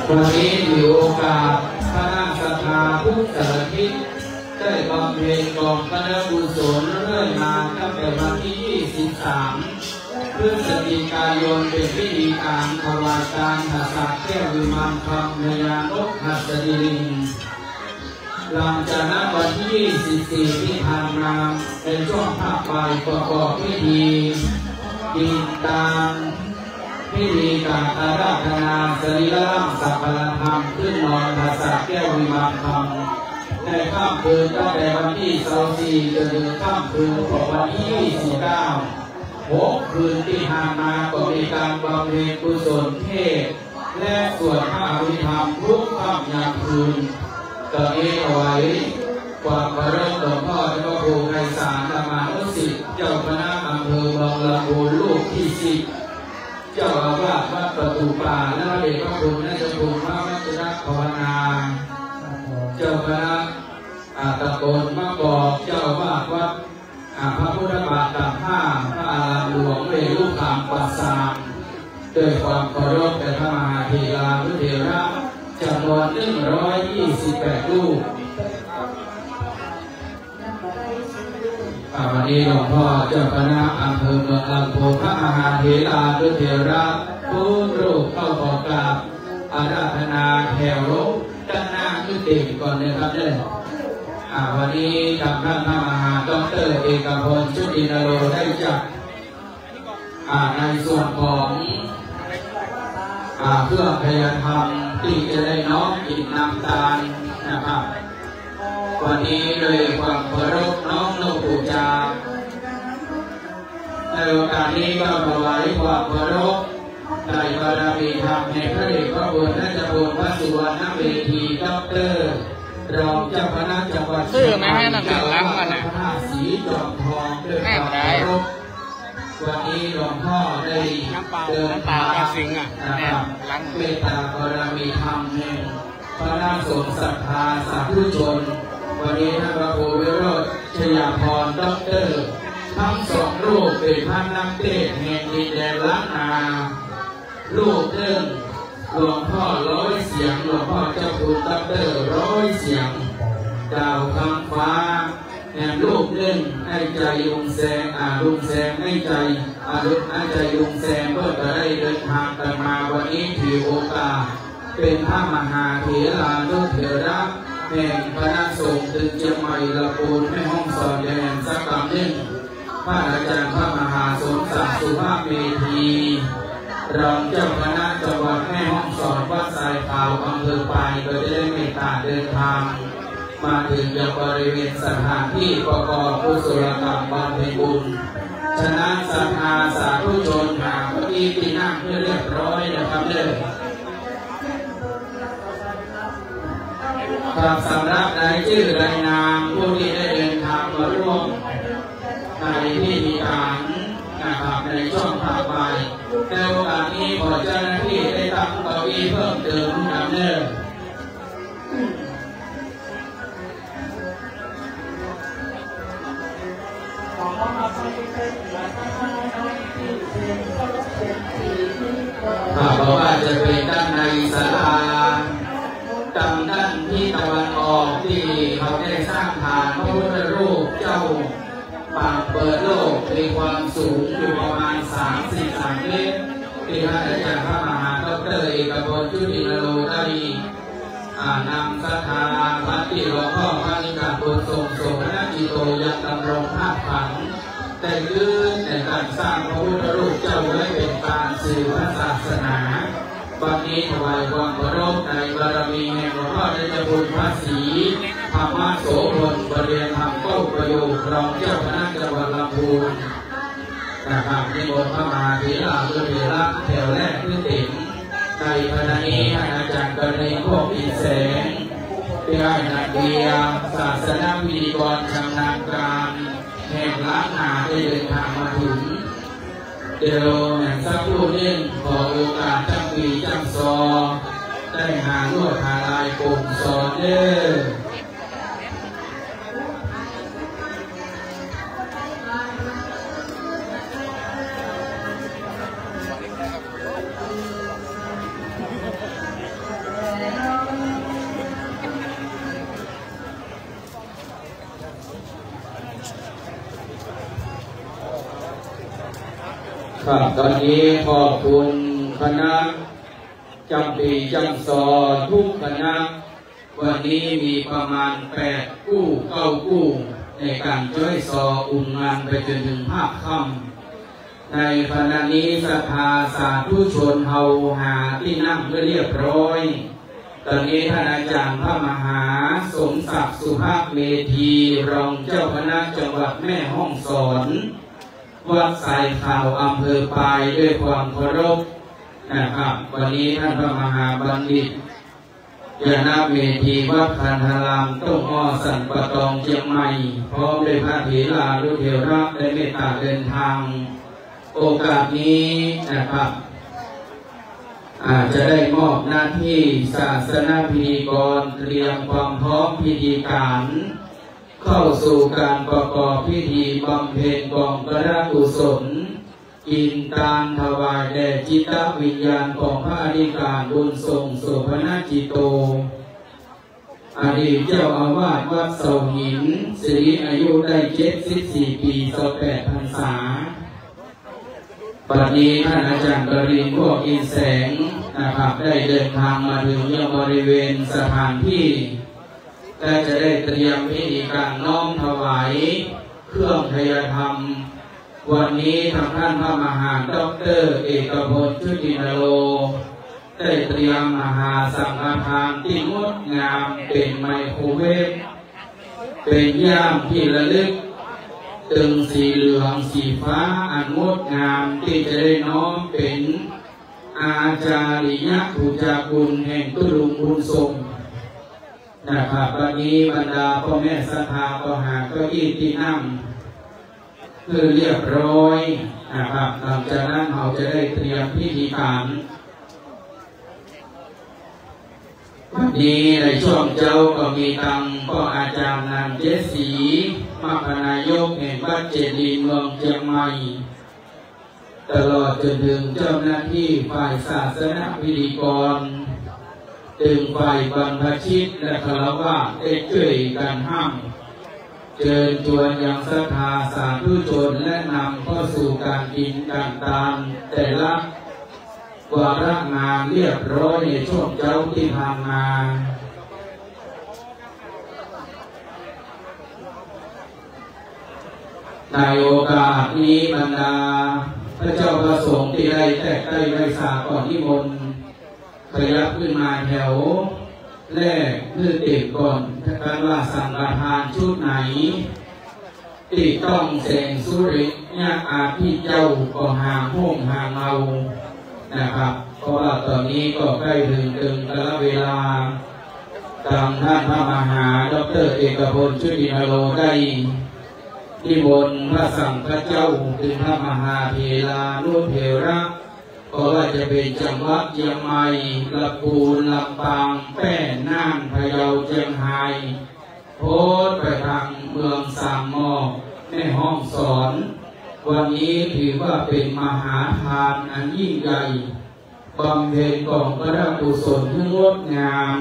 วันนี้ถือโอกาสคณะศรัทธาพุทธทิศได้บำเพ็ญกองคณะกุศลเรื่อยมาตั้งแต่วันที่ 23 พฤศจิกายนเป็นพิธีการถวายการหัสถ์แก้ววิมานคำพญานกหัสดิลิงหลังจากนั้นวันที่ 24 ที่ผ่านมาในช่วงภาคบ่ายประกอบพิธีติดตามพิธีการอาราธนาสรีระร่างสัพพะธรรมขึ้นนอนหัสถ์แก้ววิมานคำในค่ำคืนตั้งแต่วันที่ 24 จนถึงค่ำคืนของวันที่ 29 6 คืนที่ผ่านมาก็มีการบำเพ็ญกุศลเทศน์และสวดพระอภิธรรมทุกค่ำยามคืนตอนนี้เอาไว้ความเคารพหลวงพ่อเจ้าครูไพศาลธรรมานุสิทธิ์เจ้าคณะอำเภอบางละมุงลูกที่ 10 เจ้าอาวาสวัดประตูป่าและเด็กพระคุณและเจ้าคุณพระวัชรภาวนาเจ้าคณะตำบลมะกอกเจ้าอาวาสวัดพระพุทธบาทตักผ้าพระอารามหลวงเวรุขามปัสสามด้วยความเคารพแด่พระมหาเถรานุเถระจำนวน128 รูปวันนี้หลวงพ่อเจ้าคณะอำเภอเมืองลำพูนพระมหาเถรานุเถระผู้รูปเข้าขอกราบอาราธนาแถวด้านหน้าขึ้นเด่นก่อนนะครับเนี่ยวันนี้ทางท่านพระมหาดร.เอกพลชุตินโรได้จัดในส่วนของเพื่อพยธรรมที่จะได้น้อมจิตนำตาลนะครับวันนี้เลยความเคารพน้อมนบบูชาในโอกาสนี้ก็ถวายความเคารพในบารมีธรรมในพระเดชพระคุณราชบุตรพระสุวรรณเวทีดร.รองเจ้าคณะจังหวัดเชียงใหม่เจ้าอาวาสพระศรีจอมทองด้วยความเคารพวันนี้หลวงพ่อได้เดินทางนะครับเมตตาบารมีธรรมแห่งพระนาสงฆ์ศรัทธาสาธุชนวันนี้ท่านพระครูวิโรจน์ชยาพรดร.ทั้งสองรูปเป็นพระนักเทศน์แห่งดินแดนล้านนารูปหนึ่งหลวงพ่อ100 เสียงหลวงพ่อเจ้าคุณดร. 100 เสียงดาวคำฟ้าแห่งรูปหนึ่งให้ใจลุงแซงลุงแซงให้ใจให้ใจลุงแซงเพื่อจะได้เดินทางกันมาวันนี้ถือโอกาสเป็นพระมหาเถรานุเถระแห่งคณะสงฆ์ตึกเชียงใหม่ลำพูนแม่ห้องสอนแดนสักคำหนึ่งพระอาจารย์พระมหาสมศักดิ์สุภาพเมธีรองเจ้าคณะจังหวัดแม่ห้องสอนวัดทรายขาวอำเภอปายก็จะได้เมตตาเดินทางมาถึงยังบริเวณสถานที่ประกอบกุศลกรรมบำเพ็ญบุญฉะนั้นศรัทธาสาธุชนหาเก้าอี้ที่นั่งเพื่อเรียบร้อยนะครับเลยครับสำหรับรายชื่อรายนามผู้ที่ได้เดินทางมาร่วมในพิธีการนะครับในช่วงภาคบ่ายในโอกาสนี้ขอเจ้าหน้าที่ได้ตั้งเก้าอี้เพิ่มเติมนำเนินเพราะว่าจะเป็นด้านในศาลาทางด้านที่ตะวันออกที่เขาได้สร้างฐานพระพุทธรูปเจ้าปางเปิดโลกมีความสูงอยู่ประมาณ33 เมตรที่ท่านอาจารย์พระมหาดร.เอกพลชุตินโรได้นำศรัทธาพระที่หลวงพ่อพระนิกาบุญทรงโสมนจิโตยังดำรงภาคผันแต่ยืนในการสร้างพระพุทธรูปเจ้าไว้เป็นการสื่อพระศาสนาวันนี้ถวายความเคารพในบารมีแห่งหลวงพ่อได้จะบุญพระศรีธรรมโสพลบริเวณธรรมเก้าประโยครองเจ้าคณะจังหวัดลำพูนนะครับนิมนต์พระมหาเถรานุเถระแถวแรกขึ้นถึงในขณะนี้อาจารย์กรณีพวกอินแสงที่ให้นักเรียนศาสนาพิธีกรชำนาญการแห่งล้านนาได้เดินทางมาถึงเดี๋ยวสักครู่นึงขอโอกาสจังปีจังซอได้หาลวดหาลายกลุ่มสอนเด้อ ครับตอนนี้ขอบคุณคณะจำปีจำซอทุกคณะวันนี้มีประมาณ8 กู้ 9 กู้ในการช่วยซออุ่นงานไปจนถึงภาคค่ำในขณะนี้สภาสาธุชนเฮาหาที่นั่งเรียบร้อยตอนนี้ท่านอาจารย์พระมหาสมศักดิ์สุภาพเมธีรองเจ้าคณะจังหวัดแม่ฮ่องสอนวัดสายข่าวอำเภอปายด้วยความเคารพนะครับวันนี้ท่านพระมหาบัณฑิตยานาเมธีวัดคันธารามต้งอ้อสันปะตองเชียงใหม่พร้อมด้วยพระเถรานุเถระได้เมตตาเดินทางโอกาสนี้นะครับอาจจะได้มอบหน้าที่ศาสนาพิธีกรเตรียมความพร้อมพิธีการเข้าสู่การประกอบพิธีบำเพ็ญกองพระกุศลอินทานถวายแด่จิตวิญญาณของพระอธิการบุญทรงโสภณจิตโตอดีตเจ้าอาวาสวัดเสาหินสิริอายุได้74 ปี28 พรรษาปัจจุบันท่านอาจารย์กรินทร์พวกอินแสงนะครับได้เดินทางมาถึงยังบริเวณสถานที่และจะได้เตรียมพิธีการน้อมถวายเครื่องไทยธรรมวันนี้ทางท่านพระมหาดร.เอกพลชุตินโลได้เตรียมมหาสังฆทานที่งดงามเป็นไมโครเวฟเป็นย่ามที่ระลึกตึงสีเหลืองสีฟ้าอันงดงามที่จะได้น้อมเป็นอาจาริยภูจาคุณแห่งตุลุงบุญทรงนะครับวันนี้บรรดาพ่อแม่ศรัทธาก็หาเก้าอี้ที่นั่งคือเรียบร้อยนะครับหลังจากนั้นเราจะได้เตรียมพิธีการวันนี้ในช่วงเจ้าก็มีตังก็อาจารย์นันเจสีมรรคนายกแห่งวัดเจดีย์เมืองเชียงใหม่ตลอดจนถึงเจ้าหน้าที่ฝ่ายศาสนาพิธีกรถึงฝ่ายบรรพชิตและฆราวาสได้ช่วยกันห้ามเชิญชวนยังศรัทธาสาธุชนและนำเข้าสู่การกินการทานแต่ละวาระงานเรียบร้อยในช่วงเช้าที่ผ่านมาในโอกาสนี้บรรดาพระเจ้าประสงค์ที่ได้แตกได้ไว้สาก่อนนิมนต์ขยับขึ้นมาแถวแรกเพื่อเด็กก่อนการว่าสังฆทานชุดไหนที่ต้องแสงสุริยะอาทิตย์เจ้าก็ห่างห้องห่างเงานะครับเพราะว่าตอนนี้ก็ใกล้ถึงกาลเวลาตามท่านพระมหาดร.เอกพลชุตินโลได้นิมนต์พระสังฆเจ้าถึงพระมหาเถรานุเถระก็ว่าจะเป็นจังหวัดเชียงใหม่ลำพูนลำปางแพร่น่านพะเยาเชียงรายโพธิ์ไปทางเมืองสามหม้อแม่ฮ่องสอนวันนี้ถือว่าเป็นมหาทานอันยิ่งใหญ่บำเพ็ญกองพระกุศลที่งดงาม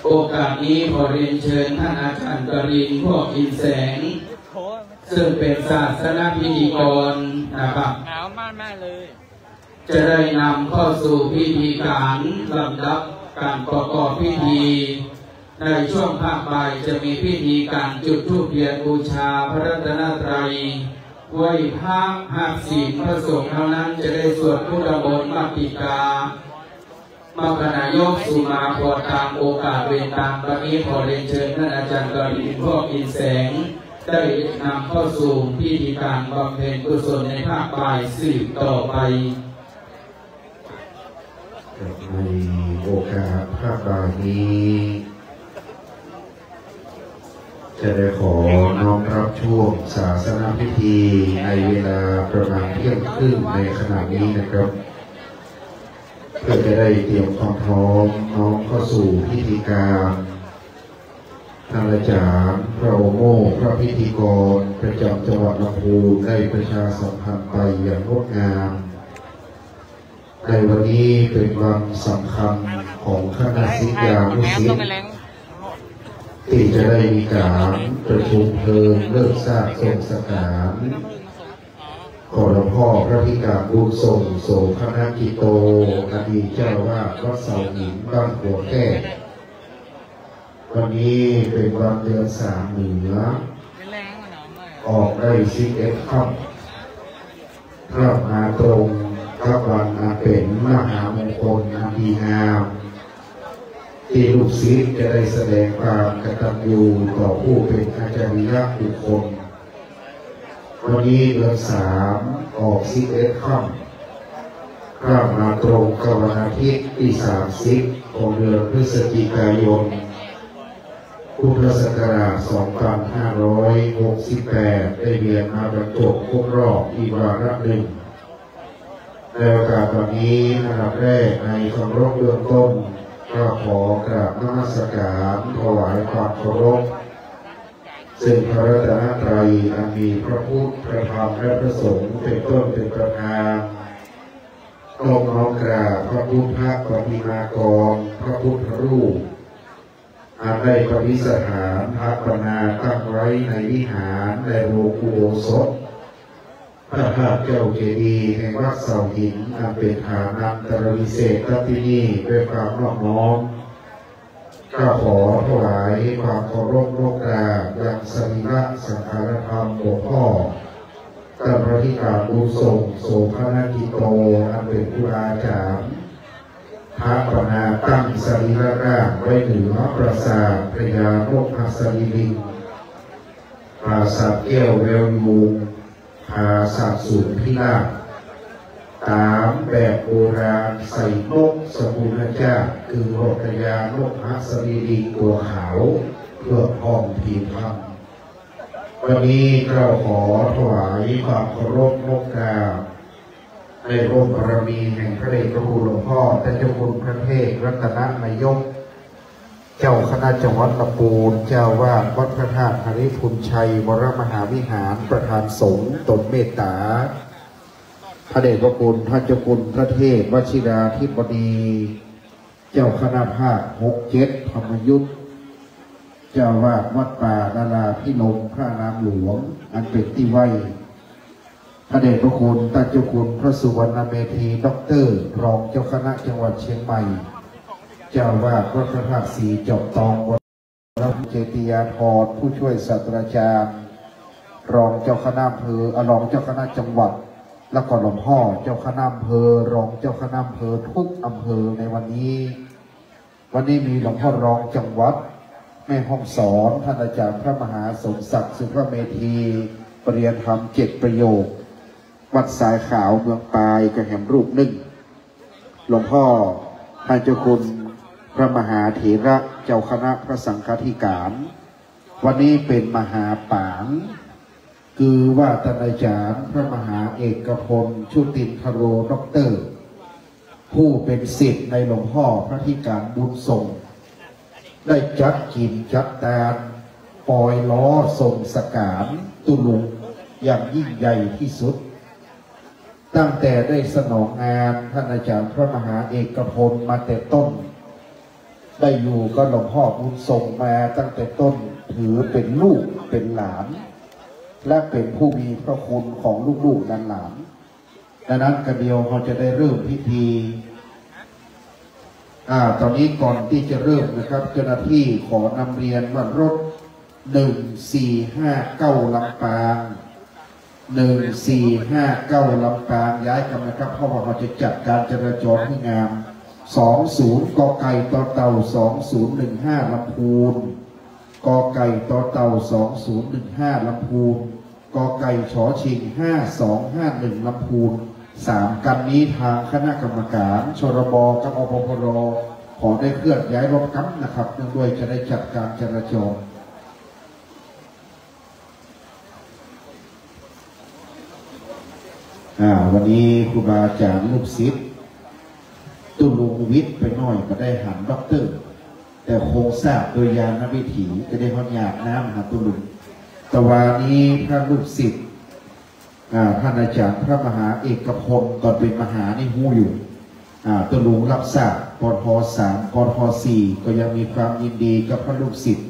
โอกาสนี้ขอเรียนเชิญท่านอาจารย์กรินทร์พวกอินแสงซึ่งเป็นศาสนพิธีกรนะครับหนาวมากเลยจะได้นำเข้าสู่พิธีการลำดับการประกอบพิธีในช่วงภาคบ่ายจะมีพิธีการจุดธูปเทียนบูชาพระรัตนตรัยไหว้พระหักศีลพระสงฆ์เท่านั้นจะได้สวดพุทธมนต์มัตติกามรรคนายกสุมาพอตามโอกาสเวรตามวันนี้ขอเรียนเชิญท่านอาจารย์กรินทร์พวกอินแสงได้นำเข้าสู่พิธีการบำเพ็ญกุศลในภาคบ่ายสืบต่อไปในโอกาสภาคบ่ายนี้จะได้ขอน้อมรับช่วงศาสนพิธีในเวลาประมาณเที่ยงครึ่งในขณะนี้นะครับเพื่อจะได้เตรียมความพร้อมน้อมเข้าสู่พิธีการท่านอาจารย์พระโอโมพระพิธีกรประจำจังหวัดลำพูนได้ประชาสัมพันธ์ไปอย่างงดงามในวันนี้เป็นวันสำคัญของคณะศิษยานุศิษย์ที่จะได้มีการประชุมเพลิงเลิกสร้างทรงสถาน ขอหลวงพ่อพระธิการบุญส่งโสภณกิโตอดีตเจ้าวาดวัดเสาหินบ้านหัวแก้วันนี้เป็นวันเดือน3เหนือออกได้11 ค่ำพระมาตรงกับวันอาเป็นมหามงคลอันดีงามที่ลูกศิษย์จะได้แสดงความกตัญญูต่อผู้เป็นอาจาริยะบุคคลวันนี้เดือน3ออก11 ค่ำพระมาตรงกับวันอาทิตย์ที่30ของเดือนพฤศจิกายนพุทธศักราช 2568 ได้เรียนมาบรรจบครบรอบอีกวาระหนึ่งในโอกาสวันนี้อันดับแรกในคำรบเบื้องต้นก็ขอกราบนมัสการถวายความเคารพซึ่งพระรัตนตรัยอันมีพระพุทธพระธรรมและพระสงฆ์เป็นต้นเป็นประธานน้อมกราบพระพุทธปฏิมากรพระพุทธรูปอาได้ประดิษฐานพระปนาตั้งไว้ในวิหารในโรงอุโบสถพระธาตุเจ้าเจดีย์แห่งวัดเสาหินอันเป็นฐานันตรวิเศษที่นี่ด้วยความนอบน้อมก็ขอถวายความเคารพนกกราบยังสรีระสังขารธรรมหลวงพ่อท่านพระธิการบุญส่งโสภณกิโตอันเป็นครูอาจารย์พระปนาตั้งสรีระร่างไว้เหนือปราสาทพญานกหัสดีลิงปราสาทแก้วแววยูงปราสาทสูงพิราบตามแบบโบราณใส่นกสกุลเจ้าคือโรตยานกหัสดีลิงตัวขาวเพื่อพ้องพีพันวันนี้เราขอถวายความเคารพนกกราบในร่มบารมีแห่งพระเดชพระคุณหลวงพ่อท่านเจ้าคุณพระเทพรัตนนายกเจ้าคณะจังหวัดลำพูนเจ้าวาดวัดพระธาตุหริพุนชัยวรมหาวิหารประธานสงฆ์ตนเมตตาพระเดชพระคุณท่านเจ้าคุณพระเทพวชิราธิบดีเจ้าคณะภาค6-7ธรรมยุทธเจ้าวาดวัดป่านาราพิลมพระนามหลวงอันเป็นที่ไว้พระเดชพระคุณท่านเจ้าคุณพระสุวรรณเมธีด็อกเตอร์รองเจ้าคณะจังหวัดเชียงใหม่เจ้าวาดวัดพระธาตุศรีจอบตองวัดเจติยาธรผู้ช่วยศาสตราจารย์รองเจ้าคณะอำเภอรองเจ้าคณะจังหวัดและก็หลวงพ่อเจ้าคณะอำเภอรองเจ้าคณะอำเภอทุกอำเภอในวันนี้มีหลวงพ่อรองจังหวัดแม่ห้องสอนท่านอาจารย์พระมหาสมศักดิ์สุภเมธีปริยธรรม7 ประโยควัดสายขาวเมืองปายกระแหมรูป1หลวงพ่อท่านเจ้าคุณพระมหาเถระเจ้าคณะพระสังฆาธิการวันนี้เป็นมหาปางคือว่าท่านอาจารย์พระมหาเอกพลชุตินทโรด็อกเตอร์ผู้เป็นศิษย์ในหลวงพ่อพระธิการบุญส่งได้จัดกินจัดตาลปล่อยล้อส่งสการตุลุงอย่างยิ่งใหญ่ที่สุดตั้งแต่ได้สนองงานท่านอาจารย์พระมหาเอกพลมาแต่ต้นได้อยู่ก็หลวงพ่อบุญส่งมาตั้งแต่ต้นถือเป็นลูกเป็นหลานและเป็นผู้มีพระคุณของลูกๆหลานดังนั้นกระเดียวเขาจะได้เริ่มพิธีตอนนี้ก่อนที่จะเริ่มนะครับเจ้าหน้าที่ขอนำเรียนว่ารถ1459ลำปาง1459ลำปางย้ายกันนะครับเพราะว่าเขาจะจัดการจราจรให้งาม20กไก่ต่อเต่า2015ลำพูนกไก่ต่อเต่า2015ลำพูนกไก่ชอชิง5251ลำพูน3กันนี้ทางคณะกรรมการชรบกับอปพรขอได้เคลื่อนย้ายรถกันนะครับเนื่องด้วยจะได้จัดการจราจรวันนี้ครูบาอาจารย์ลูกศิษย์ตุลุงวิทย์ไปหน่อยก็ได้หันด็อกเตอร์แต่โครงสร้างโดยยานวิถีจะได้พอหยาดน้ำหาตุลุงแต่วันนี้พระลูกศิษย์ท่านอาจารย์พระมหาเอกพลตอนเป็นมหาในหูอยู่ตุลุงรับทราบปท3ปท4ก็ยังมีความยินดีกับพระลูกศิษย์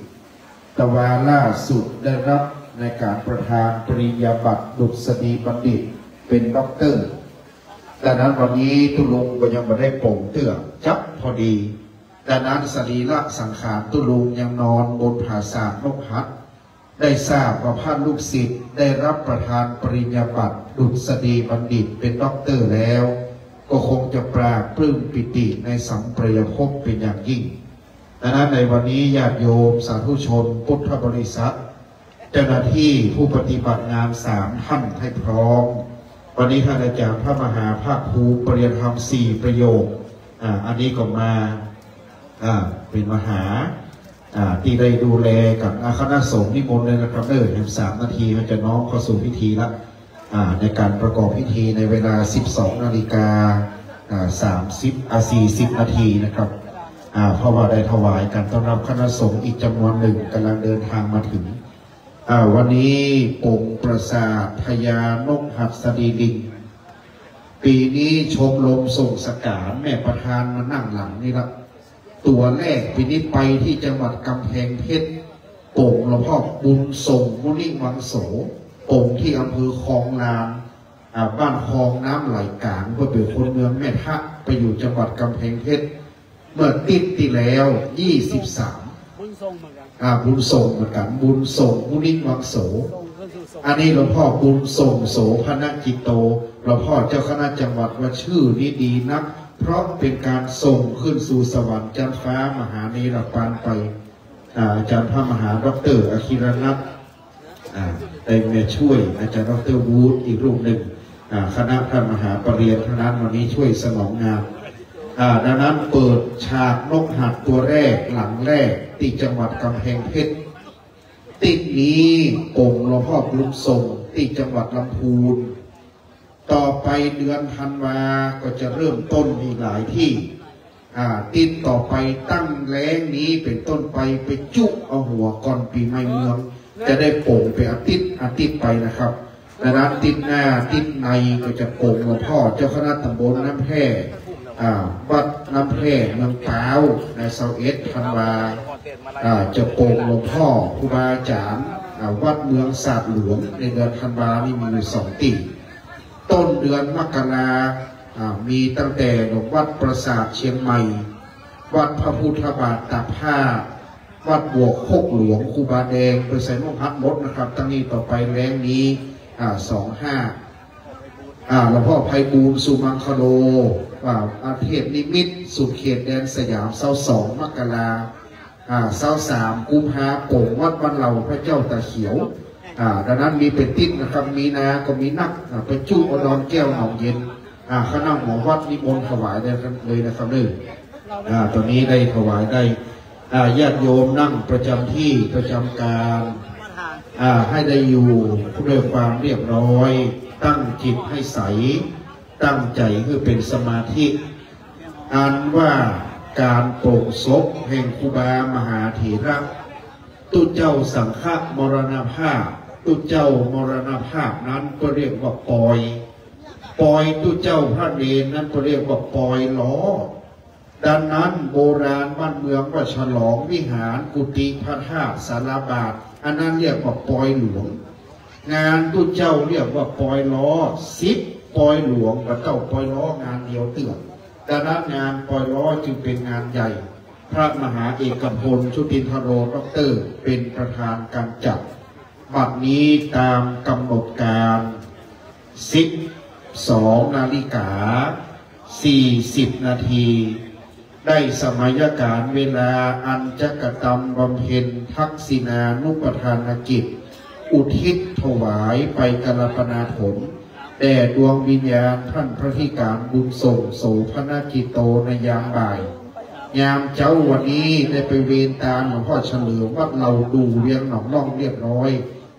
แต่ว่าล่าสุดได้รับในการประทานปริญญาบัตรดุษฎีบัณฑิต เป็นด็อกเตอร์ดังนั้นวันนี้ตุลุงก็ยังไม่ได้โป่งเตื้อจับพอดีดังนั้นสรีระสังขารตุลุงยังนอนบนผาศาสตร์นกหัดได้ทราบว่าพระลูกศิษย์ได้รับประทานปริญญาบัตรดุษฎีบัณฑิตเป็นด็อกเตอร์แล้วก็คงจะปราบปลื้มปิติในสัมปรายภพเป็นอย่างยิ่งดังนั้นในวันนี้ญาติโยมสาธุชนพุทธบริษัทเจ้าหน้าที่ผู้ปฏิบัติงาน3 ท่านให้พร้อมวันนี้ท่านอาจารย์พระมหาภาคภูมิปริยธรรม4 ประโยคอันนี้ก็มาเป็นมหาที่ได้ดูแลกับคณะสงฆ์นิมนต์เลยนะครับเห็น3 นาทีมันจะน้อมเข้าสู่พิธีแล้วในการประกอบพิธีในเวลา 12:40 นาทีนะครับเพราะว่าได้ถวายการต้อนรับคณะสงฆ์อีกจำนวนหนึ่งกำลังเดินทางมาถึงวันนี้องค์ปราสาทพญานกหัสดีลิงปีนี้ชมรมส่งสการแม่ประธานมานั่งหลังนี่ละตัวแรกปีนี้ไปที่จังหวัดกำแพงเพชรองค์หลวงพ่อบุญส่งมุนิวังโสองค์ที่อำเภอคลองลานบ้านคลองน้ำไหลกลางเพื่อเป็นคนเมืองแม่ทะไปอยู่จังหวัดกำแพงเพชรเมื่อติดที่แล้ว23บุญส่งเหมือนกันบุญส่งเหมือนกันบุญส่งมุนิวังโสอันนี้หลวงพ่อบุญส่งโสพนกิโตหลวงพ่อเจ้าคณะจังหวัดว่าชื่อนี้ดีนักเพราะเป็นการส่งขึ้นสู่สวรรค์จันฟ้ามหาเนรปานไปอาจารย์พระมหาดร.อคิรนัทได้มาช่วยอาจารย์ดร.วูดอีกรูปหนึ่งคณะพระมหาปรริญญาคณะวันนี้ช่วยสนองงานดังนั้นเปิดฉากนกหัดตัวแรกหลังแรกที่จังหวัดกำแพงเพชรติดนี้องค์หลวงพ่อบุญส่งที่จังหวัดลำพูนต่อไปเดือนธันวาก็จะเริ่มต้นอีกหลายที่ติดต่อไปตั้งแล้งนี้เป็นต้นไปจุกเอาหัวก่อนปีใหม่เมืองจะได้โป่งไปอาทิตย์ไปนะครับดังนั้นติดหน้าติดในก็จะโป่งหลวงพ่อเจ้าคณะตำบลน้ำแพร่วัดน้ำแพร่เมืองเปาใน21 ธันวาจะโป่งหลวงพ่อครูบาอาจารย์วัดเมืองศาสตร์หลวงในเดือนธันวานี่มีอยู่2 ตีต้นเดือนมกรามีตั้งแต่วัดปราสาทเชียงใหม่วัดพระพุทธบาทตากผ้าวัดบวกโคกหลวงครูบาแดงไปใส่นุ่งพัดมดนะครับตั้งนี้ต่อไปแรงนี้25หลวงพ่อไพบูลย์สุมังคโลอาเทศนิมิตสุดเขตแดนสยาม22 มกรา23 กุมภาโป่งวัดบ้านเราพระเจ้าตาเขียวดังนั้นมีเป็นติดนะครับมีนาก็มีนักไปจุอุดรแก้วหนองเย็นคณะหมอวัดนิมนต์ถวายได้เลยนะครับตอนนี้ได้ถวายได้ญาติโยมนั่งประจำที่ประจำการให้ได้อยู่ด้วยความเรียบร้อยตั้งจิตให้ใสตั้งใจเพื่อเป็นสมาธิอ่านว่าการโปร่งศพแห่งครูบามหาเถระตุเจ้าสังฆมรณภาพตุเจ้ามรณภาพนั้นก็เรียกว่าปอยตุเจ้าพระเนรนั้นก็เรียกว่าปอยล้อดังนั้นโบราณบ้านเมืองว่าฉลองวิหารกุฏิพระธาตุศาลาบาทอันนั้นเรียกว่าปอยหลวงงานตุเจ้าเรียกว่าปอยล้อ10 ปอยหลวงกับเจ้าปอยล้องานเดียวเตื่อนดังนั้นงานปอยล้อจึงเป็นงานใหญ่พระมหาเอกพลชุตินทโรดร.เป็นประธานการจัดบัดนี้ตามกำหนดการ12:40 นาทีได้สมัยการเวลาอันจักตัมบำเพ็ญทักษิณานุปทานกิจอุทิศถวายไปกัลปนาผลแด่ดวงวิญญาณท่านพระธิการบุญส่งโสภณกิโตในยามบ่ายยามเจ้าวันนี้ได้ไปเวรตามหลวงพ่อเฉลิมวัดเราดูเวียงหนองล่องเรียบร้อย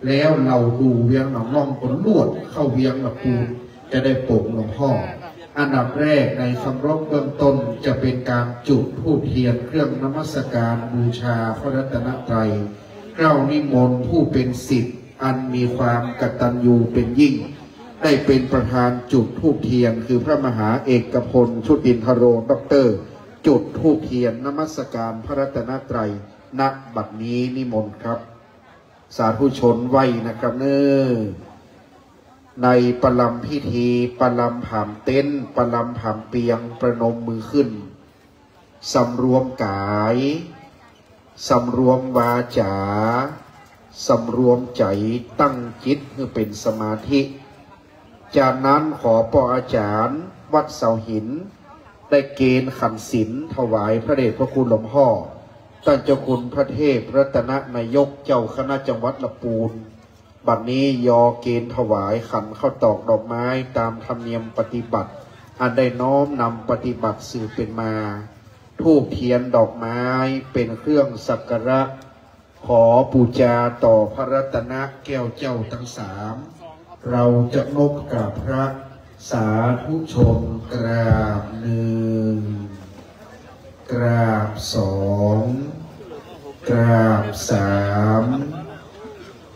แล้วเราดูเวียงหนองล่องผลลวดเข้าเวียงละปูจะได้โป่งหลวงพ่ออันดับแรกในคำร้องเบื้องต้นจะเป็นการจุดธูปเทียนเครื่องนมัสการบูชาพระรัตนตรัยเกล้านิมนต์ผู้เป็นศิษย์อันมีความกตัญญูเป็นยิ่งได้เป็นประธานจุดธูปเทียนคือพระมหาเอกพลชุตินทโรดร.จุดธูปเทียนนมัสการพระรัตนตรัยณบัดนี้นิมนต์ครับสาธุชนไหวนะครับ ในประลำพิธีประลำผามเต้นประลำผามเปียงประนมมือขึ้นสำรวมกายสำรวมวาจาสำรวมใจตั้งจิตให้เป็นสมาธิจากนั้นขอปออาจารย์วัดเสาหินได้เกณฑ์ขันศีลถวายพระเดชพระคุณหลวงพ่อท่านเจ้าคุณพระเทพรัตนนายกเจ้าคณะจังหวัดลำพูนบัดนี้ยอเกณฑ์ถวายขันข้าวตอกดอกไม้ตามธรรมเนียมปฏิบัติอันได้น้อมนำปฏิบัติสืบเป็นมาธูปเทียนดอกไม้เป็นเครื่องสักการะขอบูชาต่อพระรัตนแก้วเจ้าทั้งสามเราจะนบกราบพระสาธุชนกราบหนึ่งกราบสองกราบสาม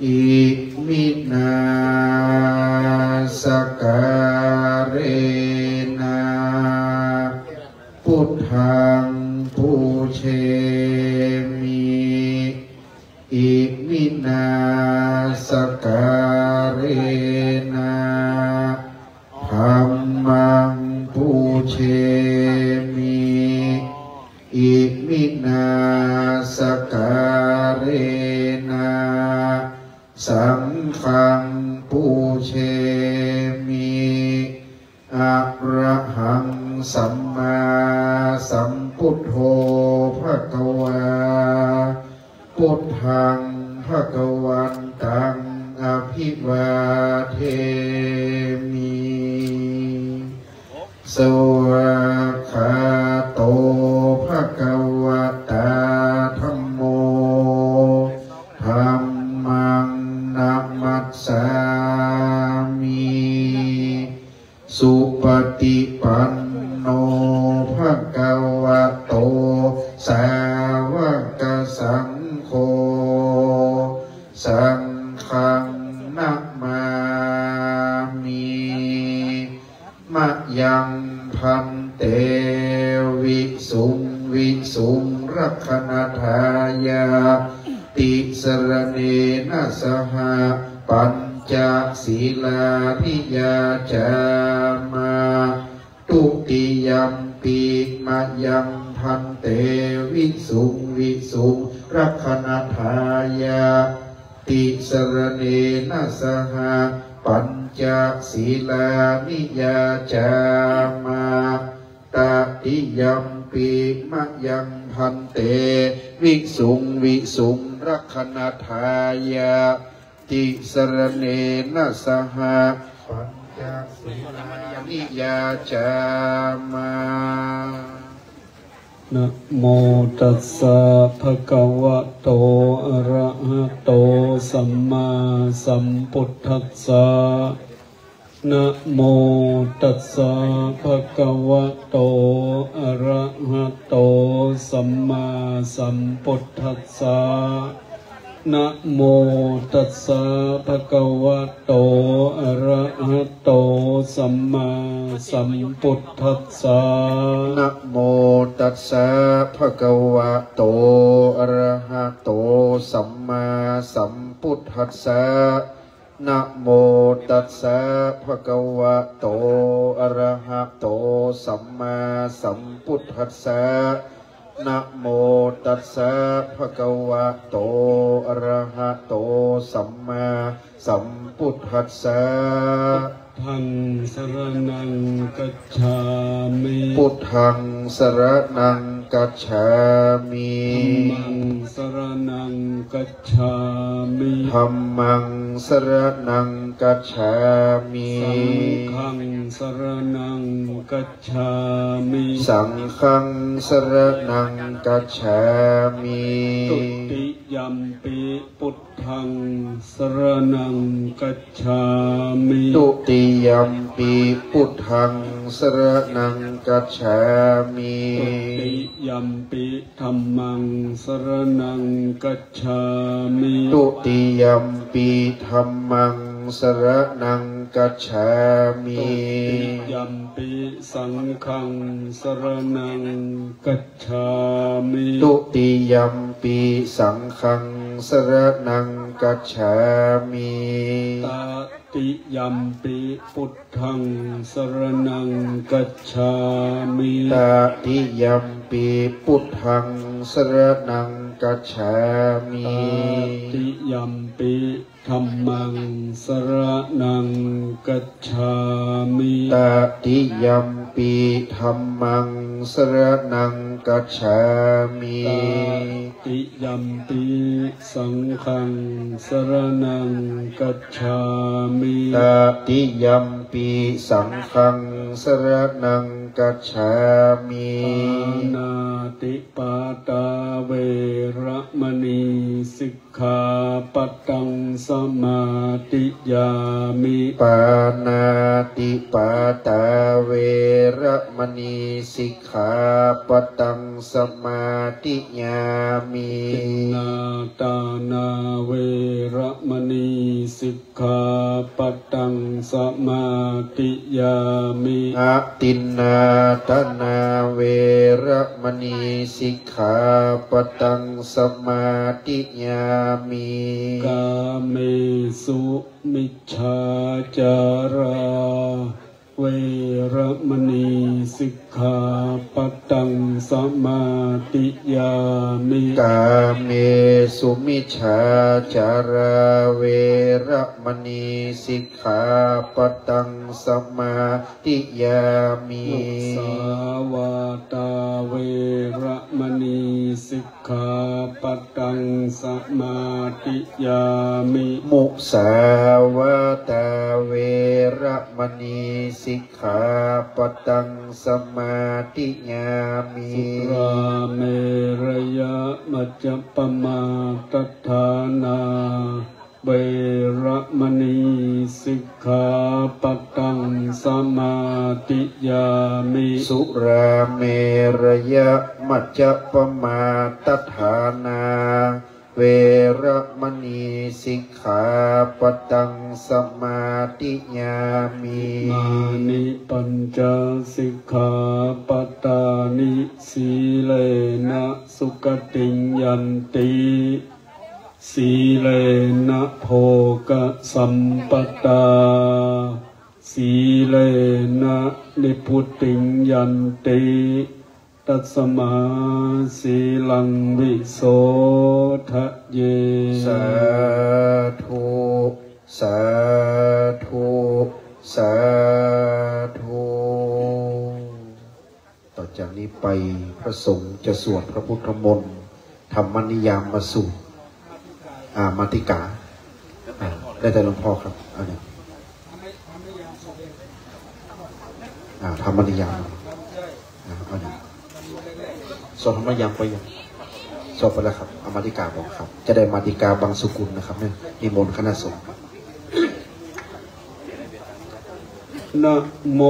อิมินาสการเรนะพุทธังปูเชมิอิมินาสการเรนะธัมมังปูเชมิอิมินาสการเรนะสังฆังปูเชมิอะระหังสัมมาสัมพุทโธภควาพุทธังภควันตังอภิวาเทมิสวากขาโตภควตาธัมโมธัมมังนะมัสสามิสุปฏิปันโนภควโตสาวกสังโฆสังฆังนะมามิมะยังพันเตวิสุงวิสุงรักขณทายาติสรเนนะสหปัญจศีลาธิยาจามาตุติยัมปีมะยังพันเตวิสุงวิสุงรักขณทายาติสรเนนะสหปัญจศีลานิยาจามาตติยัมปีมะยังพันเตวิสุงวิสุงรักขณทายาติสรเนนะสหปัญจศีลานิยาจามานะโมตัสสะภะคะวะโตอะระหะโตสัมมาสัมพุทธัสสะนะโมตัสสะภะคะวะโตอะระหะโตสัมมาสัมพุทธัสสะนะโมตัสสะภะคะวะโตอะระหะโตสัมมาสัมพุทธัสสะนะโมตัสสะภะคะวะโตอะระหะโตสัมมาสัมพุทธัสสะนะโมตัสสะภะคะวะโตอะระหะโตสัมมาสัมพุทธัสสะนะโมตัสสะภะคะวะโตอะระหะโตสัมมาสัมพุทธัสสะทังสรณังกัจฉามิพุทธังสรณังกัจฉามิธัมมังสรณังกัจฉามิธัมมังสรณังกัจฉามิสังฆังสรณังกัจฉามิสังฆังสรณังกัจฉามิตุติยัมปิพุทธังสรณังกัจฉามิตุติยัมปิพุทธังสรณังกัจฉามิตุติยัมปิธัมมังสรณังกัจฉามิตุติยัมปิธัมมังสรณังกัจฉามิตุติยัมปิสังฆังสรณังกัจฉามิตุติยัมปิสังฆังสรณังกัจฉามิต ติยัมปิพุทธังสรณังกัจฉามิตติยัมปิพุทธังสรณังกัจฉามิตติยัมปิธัมมังสรณังกัจฉามิตติยัมปิธัมมังสรณังกัจฉามิตติยัมปิสังฆังสรณังกัจฉามิตติยัมปิสังฆังสรณังกัจฉามิปานาติปาตาเวระมณีสิกขาปัตตังสมาธิยามิปานาติปาตาเวระมณีสิกขาปัตตังสมาธิยามิตินาตานาเวระมณีสิกขาปัตตังสมาธิยามิอะตินนาตนาเวระมณีสิกขาปัตตังสมาธิยามิกาเมสุมิจฉาจาราเวระมณีสิกขาปัตตังสมาธิยามิกาเมสุมิจฉาจาราเวระมณีสิกขาปัตตังสมาธิยามิมุสาวาตาเวระมณีสิกขาปัตตังสมาธิยามิมุสาวาตาเวระมณีสิกขาปัตตังสมาธิยามิสุราเมรยะมัจจปมาทัฏฐานาเวระมณีสิกขาปัตตังสมาธิยามิสุราเมรยะมัจจปมาทัฏฐานาเวระมณีสิกขาปัตตังสมาธิยามิมานิปัญจสิกขาปัตตานิสีเลนะสุขติยันติสีเลนะโภคสัมปตาสีเลนะนิพุติยันติตัสมาสีลังวิโสทะเยสาธุสาธุสาธุต่อจากนี้ไปพระสงฆ์จะสวดพระพุทธมนต์ธรรมนิยามมาสู่มาติกาได้แต่หลวงพ่อครับอันนี้ธรรมนิยามอันนี้สอบธรรมนิยามไปยังสอบไปแล้วครับมาติกาบอกครับจะได้มาติกาบางสุกุลนะครับเนี่ยนิมนต์คณะสงฆ์นะโม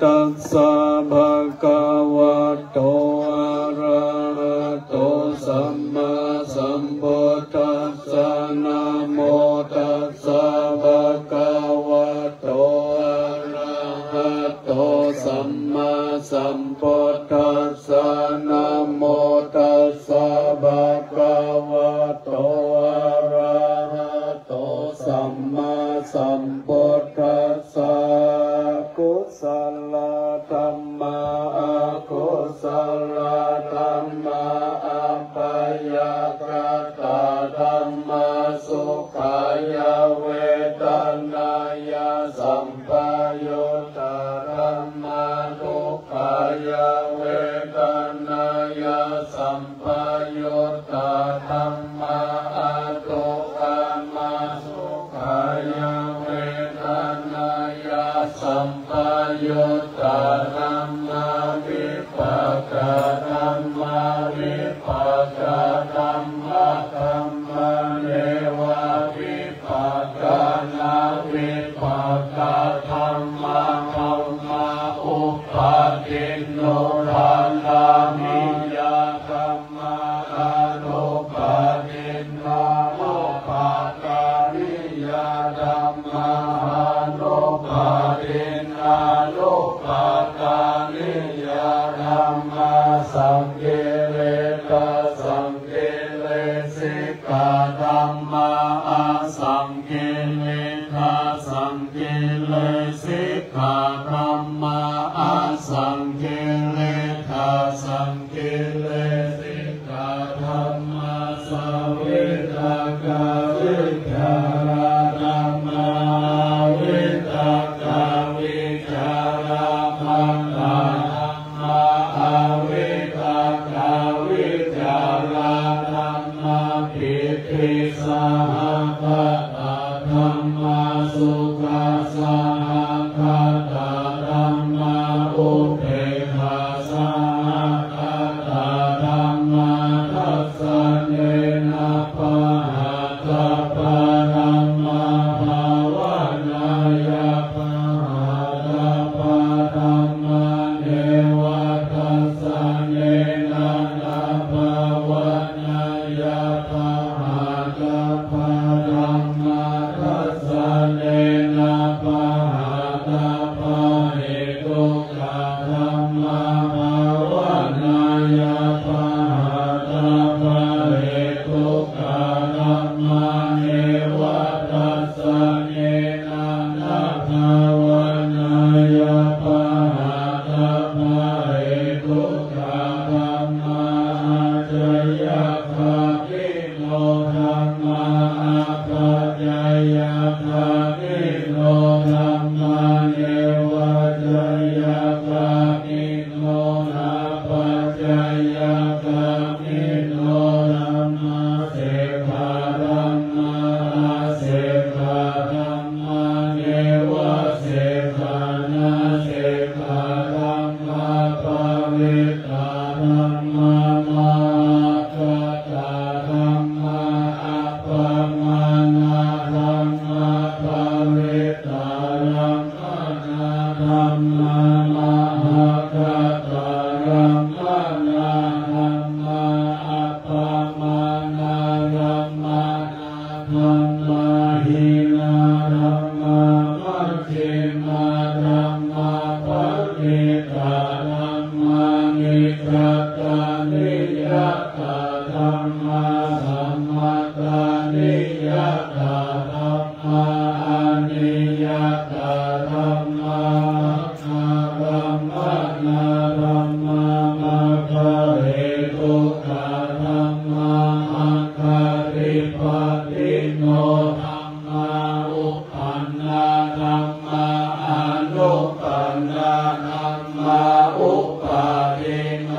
ตัสสะภะคะวะโตอะระหะโตสัมมาสัมพุทธัสสะนะโมตัสสะภะคะวะโตอะระหะโตสัมมาสัมพุทธัสสะนะโมตัสสะภะคะวะโตอะระหะโตสัมมาสัมพุทธัสสะกุศลธรรมะอกุศลธรรมะอัปปยากตาธรรมะสุขายเวทนายสัมปยุตตาธรรมะทุกขายเวทนายสัมปยุตตาธรรมะอทุกขามะสุขายเวทนายสัมปยุตตาธรรมะวิปัสสนาธรรมะวิปัสสนาธรรมะธรรมะเนวะวิปัสสนาวิปัสสนาธรรมะธรรมะอุปาทินโนทานามิยะธรรมะอนุปาทิ กิเลสิกขาธรรมะสวิตากาวิจารธรรมะวิตากาวิจารพังธรรมะอวิตากาวิจารธรรมะปิติสหคตาธรรมะสุขัสสหคตาธรรมะอุเบกขาสหคตาธรรมะทัสสะเนนะปะหะตะปะธัมมะภาวนาญาปะหะตะปะธัมมะเนวะทัสสะเนนะนะภาวนาญาปะหะตะปะธัมมะทัสสะเนนะปะหะตะปะเหตุกะธัมมะภาวนาญาปะหะตะปะเหตุกะธัมมะเนวะทัสสะเนนะนะภาวนาญาปะหะตะปะเหตุกะธัมมะอาจยคาคิโนธัมมะอาปัจจยคาคิโนธัมมะเนวะจยคาคิโนนาปัจจยคาคิโนธัมมะเสกขาธัมมะอาเสกขาธัมมะเนวะเสกขานาเสกขาธัมมะปะเวตาธัมมะมาคตาธัมมะอัปปมานาธัมมะปะเวตาธัมมะนาธัมมะมหาคตาธัมมะนาธัมมะอัปปมานาธัมมะนาธัมมะหินาธัมมะมัชฌิมาธัมมะปฏิตาธัมมะนิจัตตานิยตาธัมมะสัมมัตตานิยตาธัมมะอานิยตาธัมมะนาธัมมะนาธัมมะมะคะเหตุกะธัมมะอัคคาริปติโนธัมมะอุปันนาธัมมะอนุปันนาธัมมะอุปาทิโน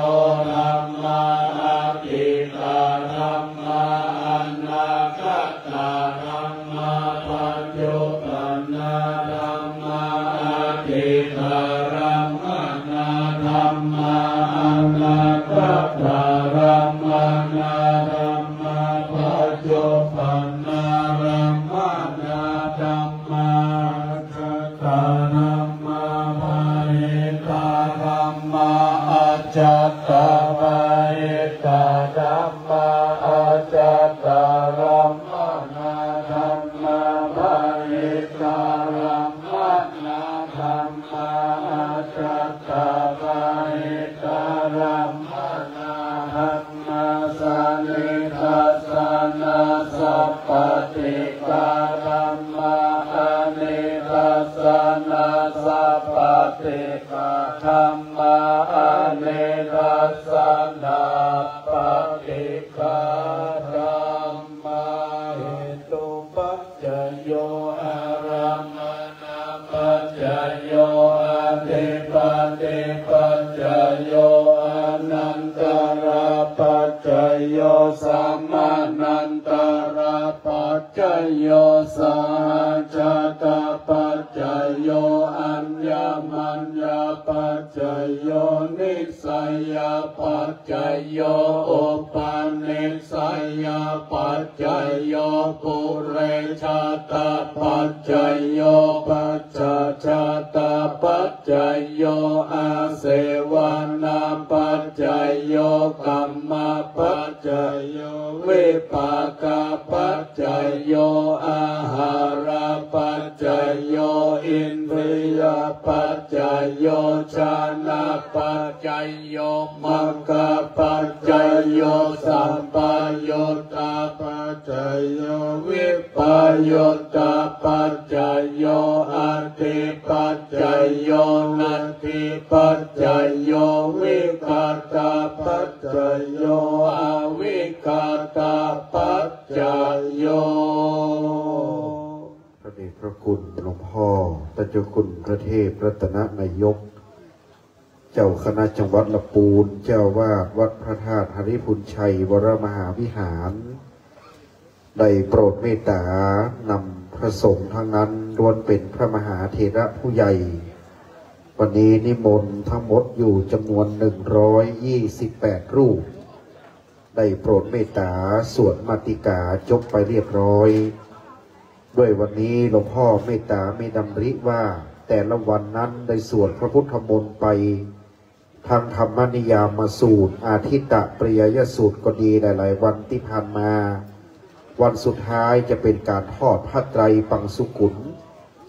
ธัมมะอาทิตาธัมมะอนาคตาธัมมะปัจจุบันนาธัมมะอาทิตารัมมนาธัมมะอนาคตารัมมนาธัมมะปัจจุบันนารัมมนาธัมมะคตาธัมมะภาหิตาธัมมะอาจัตตาภาหิตาธัมมะอาจัตตารัมมนาธัมมะภาหิตารัมมนาธัมมะอาจัตตาภาหิตารัมมนาธัมมะสันนิทัสสะนะสัพพติกาธัมมะอานิทัสสะนะสัพพติกาธัมมะอานิทัสสะนะปฏิกาธัมมะเหตุปัจจโยอารัมมณปัจจโยอาทิปติปัจจโยอนันตระปัจจโยสัมมานันตระปัจจโยสหจตปัจจโยอัญญมัญญปัจจโยนิสัยปัจจโยอุปาณิสัยปัจจโยปุเรชาตปัจจโยปัจจชาตปัจจโยอาเสวนาปัจจโยกัมมปัจจโยวิปากปัจจโยอาหารปัจจโยอินทรียปัจจโยชานะปัจจโยมังคปัจจโยสัมปยุตตาปัจจโยวิปยุตตาปัจจโยอาทิปัจจโยนัตถิปัจจโยวิคัตตาปัจจ จโยอวิคตาปัจจโยพระเดชพระคุณหลวงพ่อพระเจ้าคุณพระเทพรัตนนายกเจ้าคณะจังหวัดลำพูนเจ้าวาดวัดพระธาตุหริพุนชัยวรมหาวิหารได้โปรดเมตตานำพระสงฆ์ทั้งนั้นล้วนเป็นพระมหาเถระผู้ใหญ่วันนี้นิมนต์ทั้งหมดอยู่จำนวน128รูปได้โปรดเมตตาสวดมาติกาจบไปเรียบร้อยด้วยวันนี้หลวงพ่อเมตตามีดำริว่าแต่ละวันนั้นได้สวดพระพุทธมนต์ไปทางธรรมนิยามสูตรอาทิตตปริยยสูตรก็ดีหลายๆวันที่ผ่านมาวันสุดท้ายจะเป็นการทอดพระไตรปังสุกุล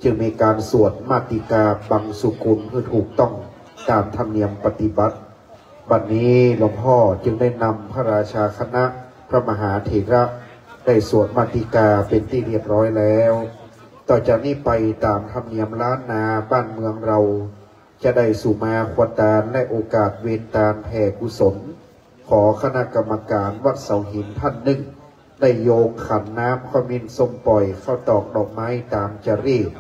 จึงมีการสวดมาติกาปังสุกุลเพื่อถูกต้องตามธรรมเนียมปฏิบัติบัดนี้หลวงพ่อจึงได้นำพระราชาคณะพระมหาเถระได้สวดมาติกาเป็นที่เรียบร้อยแล้วต่อจากนี้ไปตามธรรมเนียมล้านนาบ้านเมืองเราจะได้สู่มาควตารและโอกาสเวรตาลแผ่กุศลขอคณะกรรมการวัดเสาหินท่านหนึ่งได้โยงขันน้ำขมิ้นส้มปล่อยเข้าตอกดอกไม้ตามจรีต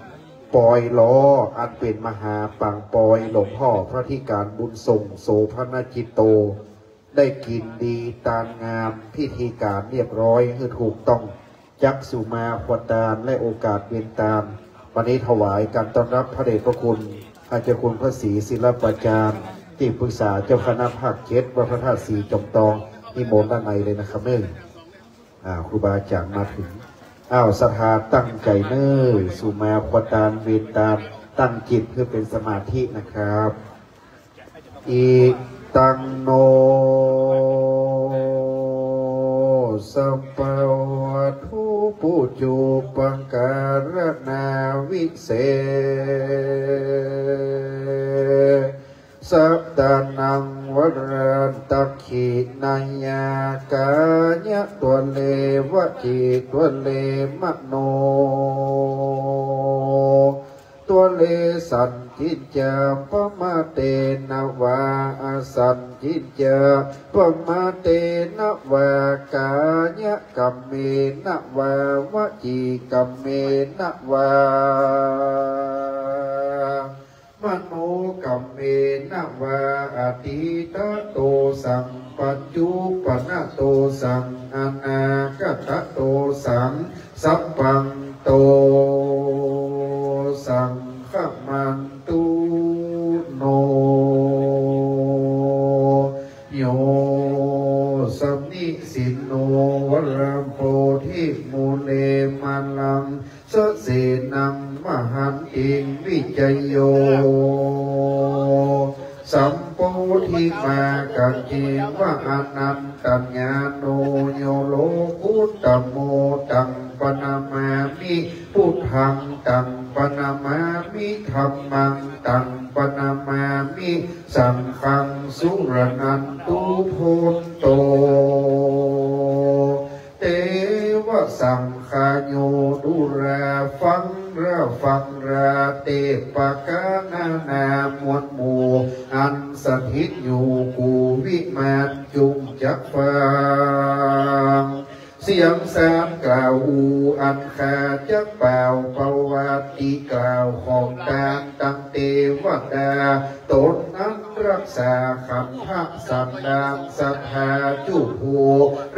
ปอยล้ออันเป็นมหาปังปอยหลวงพ่อพระธิการบุญทรงโสภณจิตโตได้กินดีตามงามพิธีการเรียบร้อยคือถูกต้องจักสุมาควตารและโอกาสเวียนตามวันนี้ถวายการต้อนรับพระเดชพระคุณอาจารย์คุณพระศรีศิลปาจารย์ที่ปรึกษาเจ้าคณะภาค7วัดพระธาตุศรีจอมทองนิมนต์ด้านในเลยนะครับเนื่องครูบาอาจารย์มาถึงศรัทธาตั้งใจเนิ่สุมาควตารเวียนตามตั้งจิตเพื่อเป็นสมาธินะครับอีตังโนสัพพวัตถุปุจุปังการนาวิเศสัพตานังวรันตขินายากายะตัวเลวะจิตัวเลมโนตัวเลสันจิตจาปมาเตนะวาสันจิตจาปมาเตนะวากายะกัมเมนะวาวจีกัมเมนะวามโนกัมเมนะวาอติตโตสังปัจจุปนะโตสังอนาคตโตสังสัพพังโตสังฆมันตุโนโยสัมนิสินโนวรัมโพธิมูเลมัลลังสเสนังมหันติวิจโยสัมโพธิมากัจเจวะอนันตัญญาโนโยโลกุตตโมตังปนามามิพุทธังตังปนามามิธัมมังตังปนามามิสังฆังสุรนันตุโพนโตเตวะสังฆาโยดุราฟังราเตปะกานานามวลหมู่อันสถิตอยู่กูวิมานจุงจักฟังเสียงสามกล่าวอูอันคาจักเป่าประวัติกล่าวของตามตั้งเทวดาตนนั้นรักษาคำพักสันดานศรัทธาจุภู